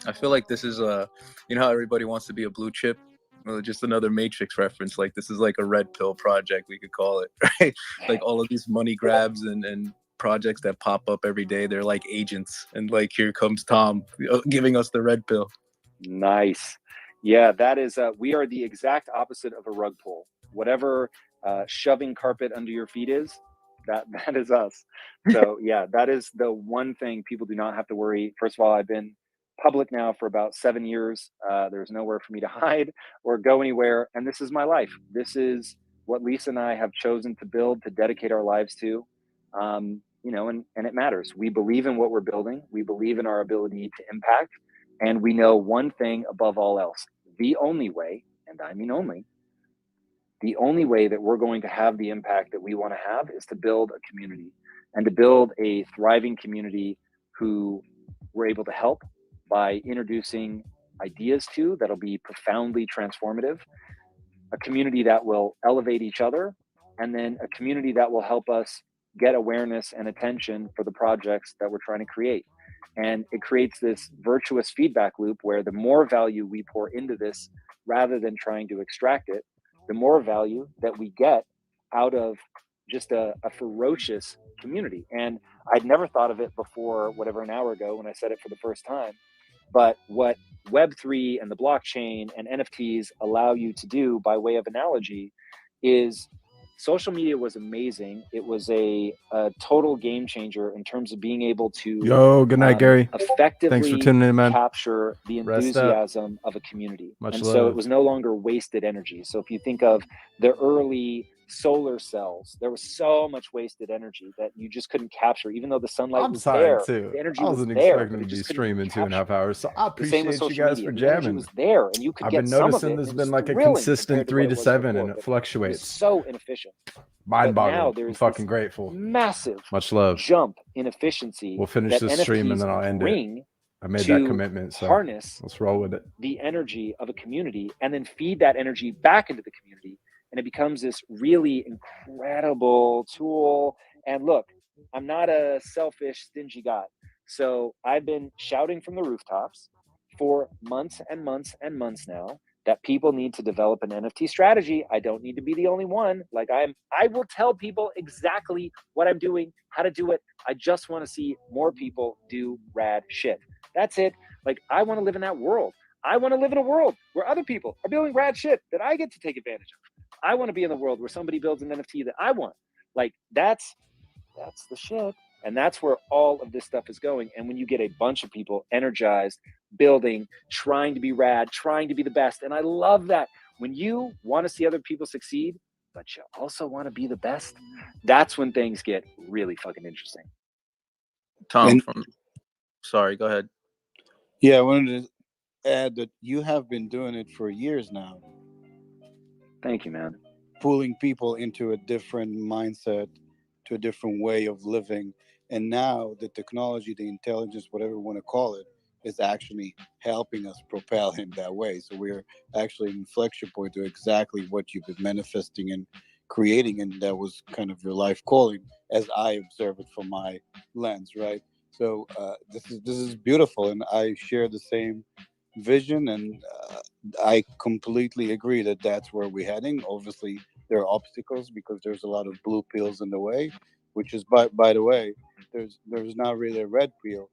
I feel like this is you know how everybody wants to be a blue chip? Well, just another Matrix reference. Like, this is like a red pill project, we could call it, right? Like, all of these money grabs and projects that pop up every day, they're like agents. And like, here comes Tom giving us the red pill. Nice. Yeah, that is, we are the exact opposite of a rug pull. Whatever shoving carpet under your feet is, That is us. So yeah, that is the one thing people do not have to worry. First of all, I've been public now for about 7 years. There's nowhere for me to hide or go anywhere, and this is my life. This is what Lisa and I have chosen to build, to dedicate our lives to. You know, and it matters. We believe in what we're building. We believe in our ability to impact, and we know one thing above all else: the only way, and I mean only, the only way that we're going to have the impact that we want to have is to build a community, and to build a thriving community who we're able to help by introducing ideas to that'll be profoundly transformative, a community that will elevate each other, and then a community that will help us get awareness and attention for the projects that we're trying to create. And it creates this virtuous feedback loop where the more value we pour into this rather than trying to extract it, the more value that we get out of just a ferocious community. And I'd never thought of it before, whatever, an hour ago when I said it for the first time. But what Web3 and the blockchain and NFTs allow you to do, by way of analogy, is social media was amazing. It was a total game changer in terms of being able to Yo, good night, Gary. effectively Thanks for tuning in, man. capture the Rest up. enthusiasm of a community. Much and love. so it was no longer wasted energy. So if you think of the early solar cells, there was so much wasted energy that you just couldn't capture, even though the sunlight I'm was tired there. too. The energy I was wasn't there, expecting but to it be just couldn't streaming 2.5 hours, so I the same with appreciate you social guys media. for The energy jamming. was there, and you could I've get been some of noticing it. there's It was been like a thrilling consistent compared to 3 what to it was 7, before, and it but it was fluctuates. so inefficient. Mind But now boggling. I'm there's fucking this grateful. massive Much love. jump in efficiency We'll finish that this stream and NFTs then I'll end it. bring I made that to commitment, so harness let's roll with it. the energy of a community and then feed that energy back into the community. And it becomes this really incredible tool. And look, I'm not a selfish, stingy guy. So I've been shouting from the rooftops for months and months and months now that people need to develop an NFT strategy. I don't need to be the only one. Like I will tell people exactly what I'm doing, how to do it. I just want to see more people do rad shit. That's it. Like, I want to live in that world. I want to live in a world where other people are building rad shit that I get to take advantage of. I want to be in the world where somebody builds an NFT that I want. Like, that's the shit. And that's where all of this stuff is going. And when you get a bunch of people energized, building, trying to be rad, trying to be the best. And I love that. When you want to see other people succeed, but you also want to be the best, that's when things get really fucking interesting. Tom, sorry, go ahead. Yeah, I wanted to add that you have been doing it for years now. Thank you, man. Pulling people into a different mindset, to a different way of living. And now the technology, the intelligence, whatever you want to call it, is actually helping us propel in that way. So we're actually an inflection point to exactly what you've been manifesting and creating. And that was kind of your life calling, as I observe it from my lens, right? So this is beautiful, and I share the same vision, and I completely agree that that's where we're heading. Obviously, there are obstacles because there's a lot of blue pills in the way, which is by the way, there's not really a red pill.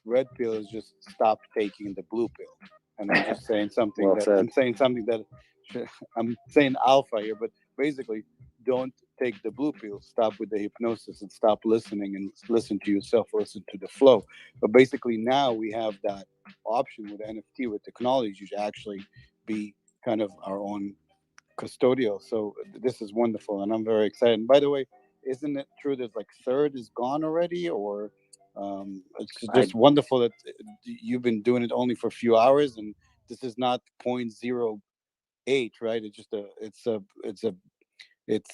Red pill is just stop taking the blue pill, and I'm just saying something Well that said. I'm saying alpha here, but basically, don't take the blue pill. Stop with the hypnosis and stop listening and listen to yourself, listen to the flow. But basically, now we have that option with NFT, with technology, to actually be kind of our own custodial. So this is wonderful, and I'm very excited. And by the way, isn't it true that like third is gone already, or it's just wonderful that you've been doing it only for a few hours, and this is not 0.08, right? It's just it's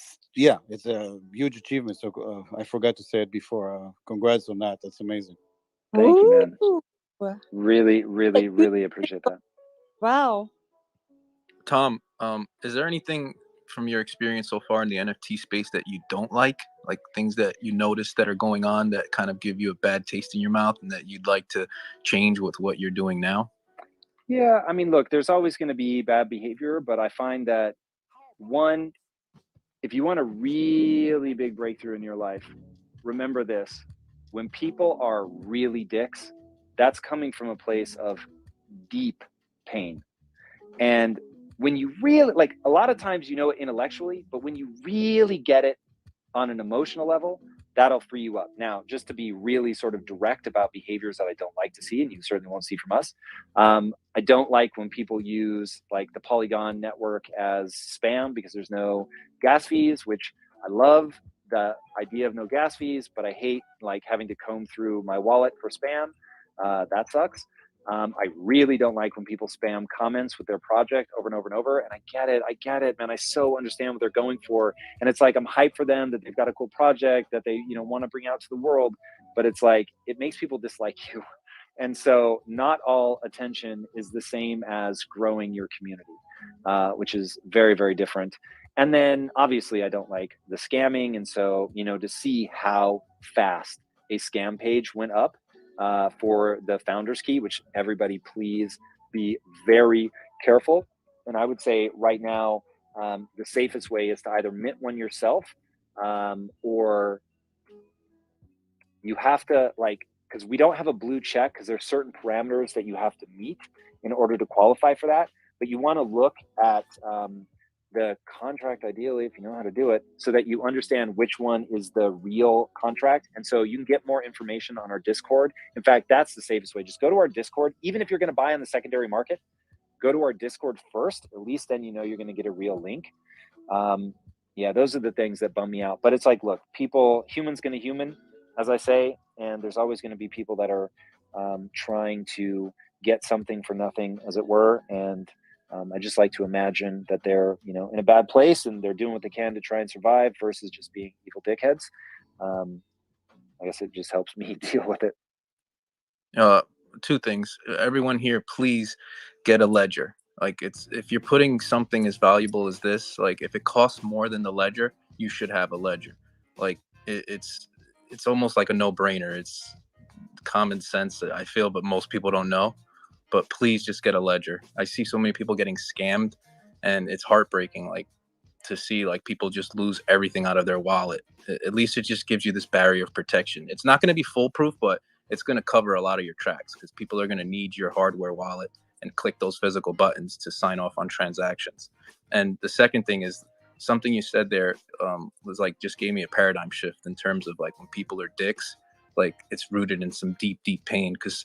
a huge achievement. So I forgot to say it before. Congrats on that. That's amazing. Thank you, man. Ooh. Really, really, really appreciate that. Wow. Tom, is there anything from your experience so far in the NFT space that you don't like things that you notice that are going on that kind of give you a bad taste in your mouth and that you'd like to change with what you're doing now? Yeah, I mean, look, there's always going to be bad behavior, but I find that one, if you want a really big breakthrough in your life, remember this: when people are really dicks, that's coming from a place of deep pain. And when you really, like, a lot of times you know it intellectually, but when you really get it on an emotional level, that'll free you up. Now, just to be really sort of direct about behaviors that I don't like to see, and you certainly won't see from us, I don't like when people use like the Polygon network as spam because there's no gas fees, which I love the idea of no gas fees, but I hate like having to comb through my wallet for spam. That sucks. I really don't like when people spam comments with their project over and over and over. And I get it, man. I so understand what they're going for. And it's like, I'm hyped for them that they've got a cool project that they, you know, want to bring out to the world. But it's like, it makes people dislike you. And so not all attention is the same as growing your community, which is very, very different. And then obviously I don't like the scamming. And so, you know, to see how fast a scam page went up for the founder's key, which everybody please be very careful. And I would say right now, the safest way is to either mint one yourself or you have to like, because we don't have a blue check because there's certain parameters that you have to meet in order to qualify for that. But you want to look at the contract ideally, if you know how to do it, so that you understand which one is the real contract. And so you can get more information on our Discord. In fact, that's the safest way. Just go to our Discord. Even if you're going to buy on the secondary market, go to our Discord first. At least then you know you're going to get a real link. Yeah, those are the things that bum me out. But it's like, look, people, humans going to human, as I say, and there's always going to be people that are trying to get something for nothing, as it were. And I just like to imagine that they're, you know, in a bad place and they're doing what they can to try and survive versus just being evil dickheads. I guess it just helps me deal with it. Two things. Everyone here, please get a ledger. Like if you're putting something as valuable as this, like if it costs more than the ledger, you should have a ledger. Like it's almost like a no-brainer. It's common sense that I feel, but most people don't know. But please just get a ledger. I see so many people getting scammed and it's heartbreaking, like to see like people just lose everything out of their wallet. At least it just gives you this barrier of protection. It's not going to be foolproof, but it's going to cover a lot of your tracks because people are going to need your hardware wallet and click those physical buttons to sign off on transactions. And the second thing is something you said there was like just gave me a paradigm shift in terms of like when people are dicks, like it's rooted in some deep pain because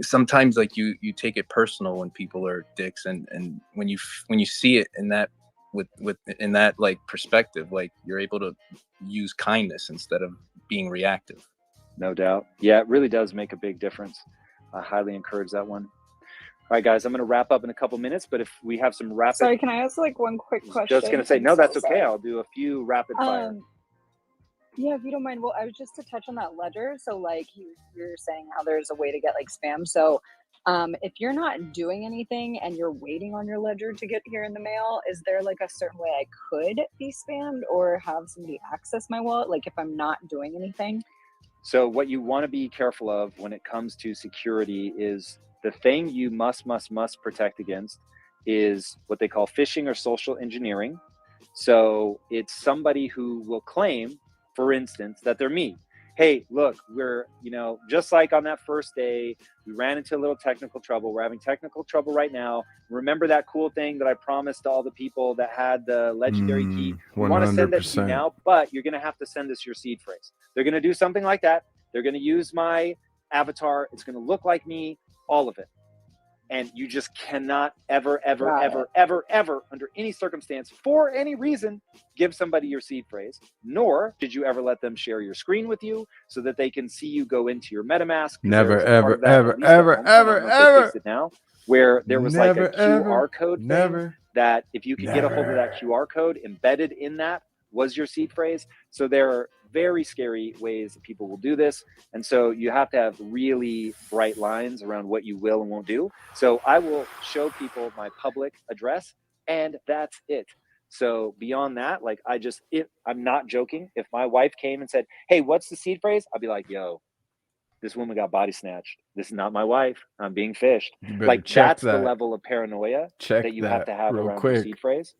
sometimes like you take it personal when people are dicks and when you see it in that in that like perspective, like you're able to use kindness instead of being reactive. No doubt. Yeah, it really does make a big difference. I highly encourage that one. All right, guys, I'm going to wrap up in a couple minutes, but if we have some rapid... Sorry, can I ask like one quick question? Just going to say, no, that's okay. I'll do a few rapid fire. Yeah, if you don't mind. Well, I was just to touch on that ledger. So like you're saying how there's a way to get like spam. So if you're not doing anything and you're waiting on your ledger to get here in the mail, is there like a certain way I could be spammed or have somebody access my wallet? Like if I'm not doing anything? So what you want to be careful of when it comes to security is the thing you must protect against is what they call phishing or social engineering. So it's somebody who will claim, for instance, that they're me. Hey, look, we're, you know, just like on that first day, we ran into a little technical trouble. We're having technical trouble right now. Remember that cool thing that I promised all the people that had the legendary key? We want to send that to you now, but you're going to have to send us your seed phrase. They're going to do something like that. They're going to use my avatar. It's going to look like me, all of it. And you just cannot ever, under any circumstance, for any reason, give somebody your seed phrase, nor did you ever let them share your screen with you so that they can see you go into your MetaMask. Never, ever. Fixed it now, where there was like a QR code thing that if you could get a hold of that QR code embedded in that was your seed phrase. So there are very scary ways that people will do this. And so you have to have really bright lines around what you will and won't do. So I will show people my public address and that's it. So beyond that, like I'm not joking. If my wife came and said, hey, what's the seed phrase? I'd be like, yo, this woman got body snatched. This is not my wife. I'm being fished. Like that's the level of paranoia that you have to have around your seed phrase.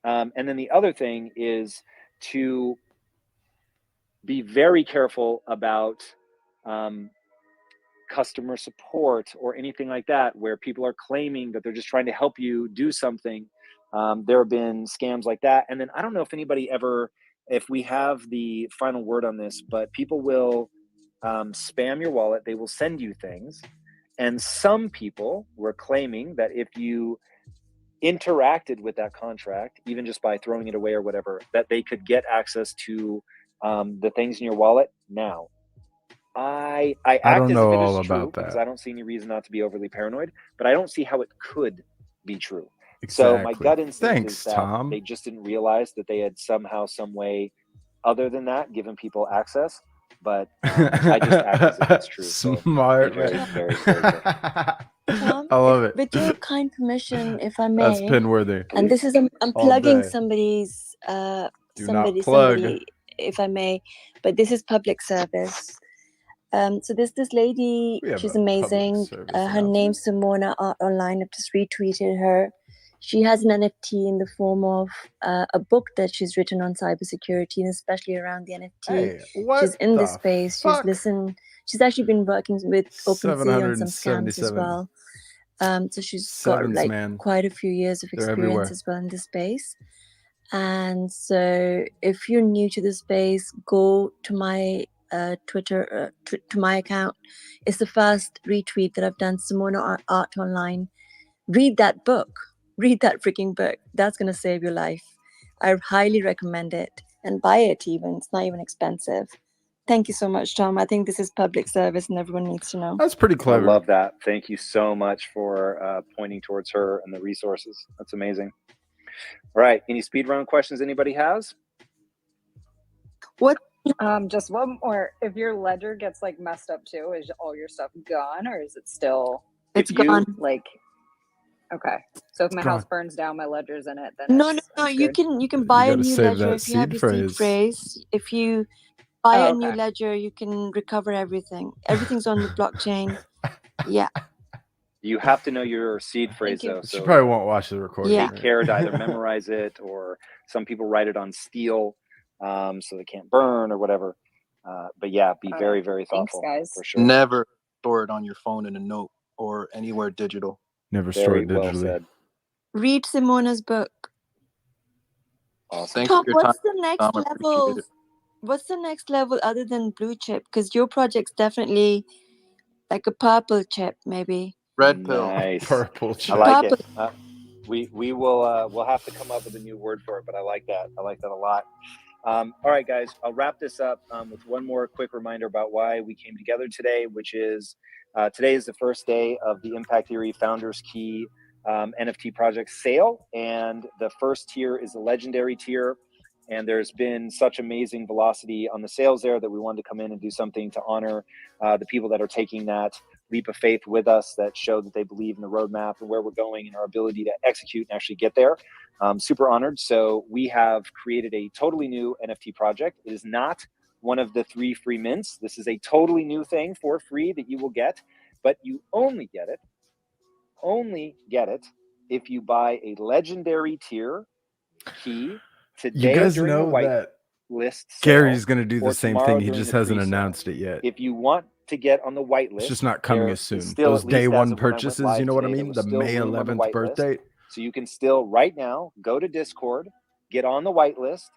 And then the other thing is to be very careful about customer support or anything like that, where people are claiming that they're just trying to help you do something. There have been scams like that. And then I don't know if anybody ever if we have the final word on this, but people will spam your wallet. They will send you things. And some people were claiming that if you interacted with that contract, even just by throwing it away or whatever, that they could get access to the things in your wallet now. I I act don't as know if it all is true about because that. I don't see any reason not to be overly paranoid, but I don't see how it could be true. So my Exactly. gut instinct Thanks, is that Tom. they just didn't realize that they had somehow, some way other than that, given people access. But I just act as if it's true. So Smart, be very, man. very, very careful. Tom, I love it. with your kind permission, if I That's may, pin worthy. and this is I'm All plugging day. somebody's Do not plug. somebody, if I may, but this is public service. So there's this lady, We have she's a public amazing. service Her announcement. name's Simona Art Online. I've just retweeted her. She has an NFT in the form of a book that she's written on cybersecurity, and especially around the NFT. Hey, what She's in this the space. fuck? She's actually been working with OpenSea on some scams as 777. well. So she's Sevens, got like man. quite a few years of They're experience everywhere. as well in this space. And so if you're new to the space, go to my Twitter, to my account. It's the first retweet that I've done, Simona Art Online. Read that book. Read that freaking book. That's going to save your life. I highly recommend it. And buy it even. It's not even expensive. Thank you so much, Tom. I think this is public service and everyone needs to know. That's pretty I clever. love that. Thank you so much for pointing towards her and the resources. That's amazing. All right. Any speed round questions anybody has? What? Just one more. If your ledger gets like messed up too, is all your stuff gone, or is it still? It's gone. Like, okay. So if my gone. house burns down, my ledger's in it. Then No, I'm you screwed. can buy a gotta new save ledger that if you have seed your seed phrase. If you buy Oh, a new okay. ledger, you can recover everything. Everything's on the blockchain. Yeah. You have to know your seed phrase you. though. She So probably won't watch the recording. Yeah. take care to either memorize it, or some people write it on steel so they can't burn or whatever. But yeah, be Got very, it. very Thanks, thoughtful guys. for sure. Never store it on your phone in a note or anywhere digital. Never store Very it well digitally. said. Read Simona's book. Awesome. Thanks Tom, for your what's time, the next Tom. I appreciate level? it. What's the next level other than blue chip? Because your project's definitely like a purple chip, maybe. Red pill. Nice. Purple I chip. like Purple. it. We will we'll have to come up with a new word for it, but I like that. I like that a lot. All right, guys, I'll wrap this up with one more quick reminder about why we came together today, which is today is the first day of the Impact Theory Founders Key NFT project sale. And the first tier is the legendary tier. And there's been such amazing velocity on the sales there that we wanted to come in and do something to honor the people that are taking that leap of faith with us, that show that they believe in the roadmap and where we're going and our ability to execute and actually get there. Super honored. So we have created a totally new NFT project. It is not one of the 3 free mints. This is a totally new thing for free that you will get, but you only get it if you buy a legendary tier key today You guys during the know white that list sale, Gary's going to do or the same tomorrow thing. He during just the hasn't pre-sale. announced it yet. If you want to get on the white list, It's just not coming there as soon. is still, Those at day least as one of when I went purchases, live you know what I today, there mean? was The still May room on the 11th white birthday. list. So you can still right now go to Discord, get on the white list,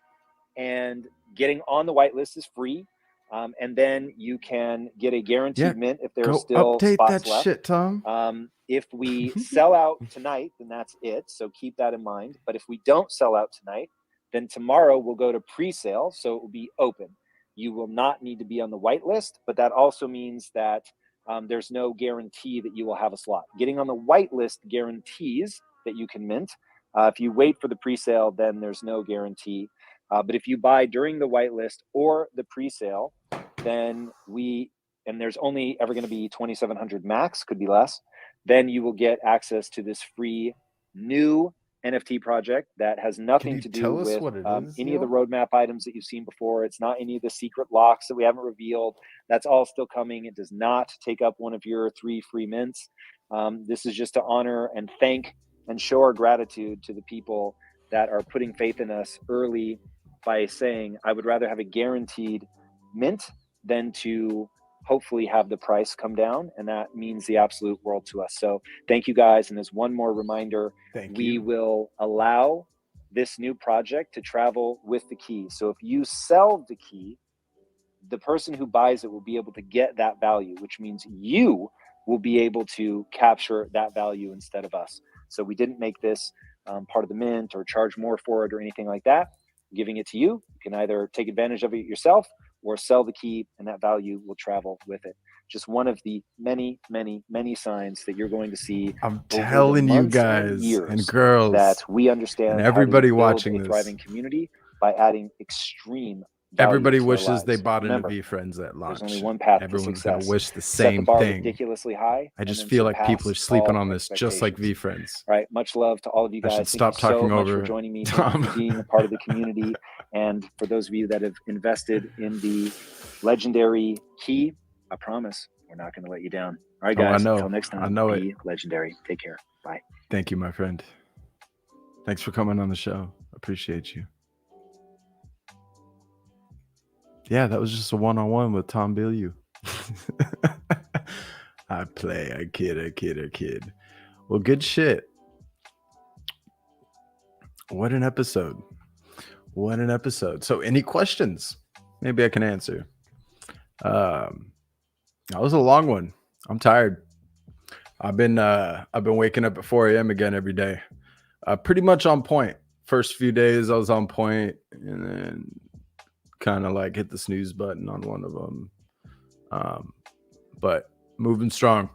and getting on the white list is free. And then you can get a guaranteed mint if there's Go still update spots that left. shit, Tom. If we sell out tonight, then that's it. So keep that in mind. But if we don't sell out tonight, then tomorrow we'll go to pre-sale. So it will be open. You will not need to be on the white list, but that also means that there's no guarantee that you will have a slot. Getting on the white list guarantees that you can mint. If you wait for the pre-sale, then there's no guarantee. But if you buy during the white list or the pre-sale, then and there's only ever going to be 2,700 max, could be less, then you will get access to this free new NFT project that has nothing to do with any of the roadmap items that you've seen before. It's not any of the secret locks that we haven't revealed. That's all still coming. It does not take up one of your 3 free mints. This is just to honor and thank and show our gratitude to the people that are putting faith in us early by saying, I would rather have a guaranteed mint than to hopefully have the price come down, and that means the absolute world to us. So thank you guys. And as one more reminder, we will allow this new project to travel with the key. So if you sell the key, the person who buys it will be able to get that value, which means you will be able to capture that value instead of us. So we didn't make this part of the mint or charge more for it or anything like that. I'm giving it to you. You can either take advantage of it yourself or sell the key, and that value will travel with it. Just one of the many, many, many signs that you're going to see. I'm telling you guys and girls that we understand and everybody how to watching build a this. thriving community by adding extreme value Everybody to our wishes they lives. bought into Remember, VFriends at launch. there's only one path Everyone's to gonna success. wish the Set the same bar thing. ridiculously high. I just and then feel like people are surpass sleeping all on this, just like expectations. VFriends. All right, much love to all of you I guys. should Thank stop you so talking much over for joining me, Tom. for being a part of the community, and for those of you that have invested in the legendary key, I promise we're not going to let you down. All right, Oh, I guys. know. Until next time, I know be it. legendary. Take care. Bye. Thank you, my friend. Thanks for coming on the show. Appreciate you. Yeah, that was just a one-on-one with Tom Bilyeu. I play, I kid. Well, good shit. What an episode. What an episode. So any questions? Maybe I can answer. That was a long one. I'm tired. I've been waking up at 4 a.m. again every day. Pretty much on point. First few days I was on point, and then kind of like hit the snooze button on one of them. But moving strong.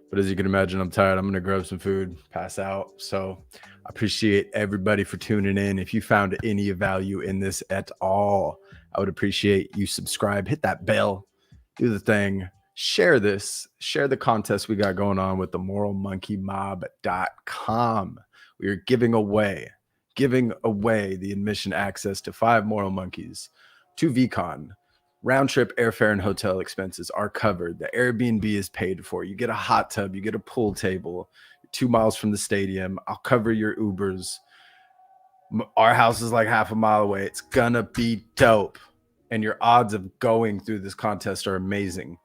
But as you can imagine, I'm tired. I'm going to grab some food, pass out. So I appreciate everybody for tuning in. If you found any value in this at all, I would appreciate you subscribe, hit that bell, do the thing, share this, share the contest we got going on with the moralmonkeymob.com. We are giving away the admission access to 5 Moral Monkeys, to VCon. Round trip airfare and hotel expenses are covered. The Airbnb is paid for. You get a hot tub, you get a pool table. 2 miles from the stadium. I'll cover your Ubers. Our house is like half a mile away. It's gonna be dope. And your odds of going through this contest are amazing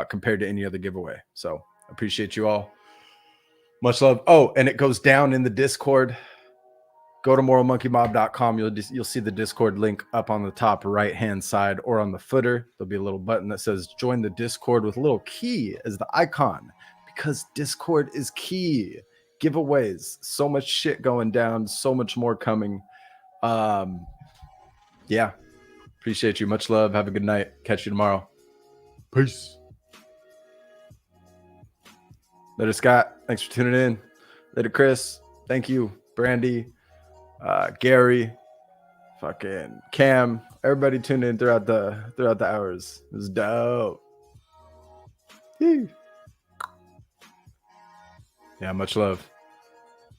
compared to any other giveaway. So appreciate you all. Much love. Oh, and it goes down in the Discord. Go to moralmonkeymob.com. You'll see the Discord link up on the top right-hand side or on the footer. There'll be a little button that says join the Discord with a little key as the icon, because Discord is key. Giveaways, so much shit going down, so much more coming. Yeah, appreciate you. Much love. Have a good night. Catch you tomorrow. Peace. Later, Scott. Thanks for tuning in. Later, Chris. Thank you. Brandy. Gary, fucking Cam, everybody tuned in throughout the hours. It was dope. Yeah, much love.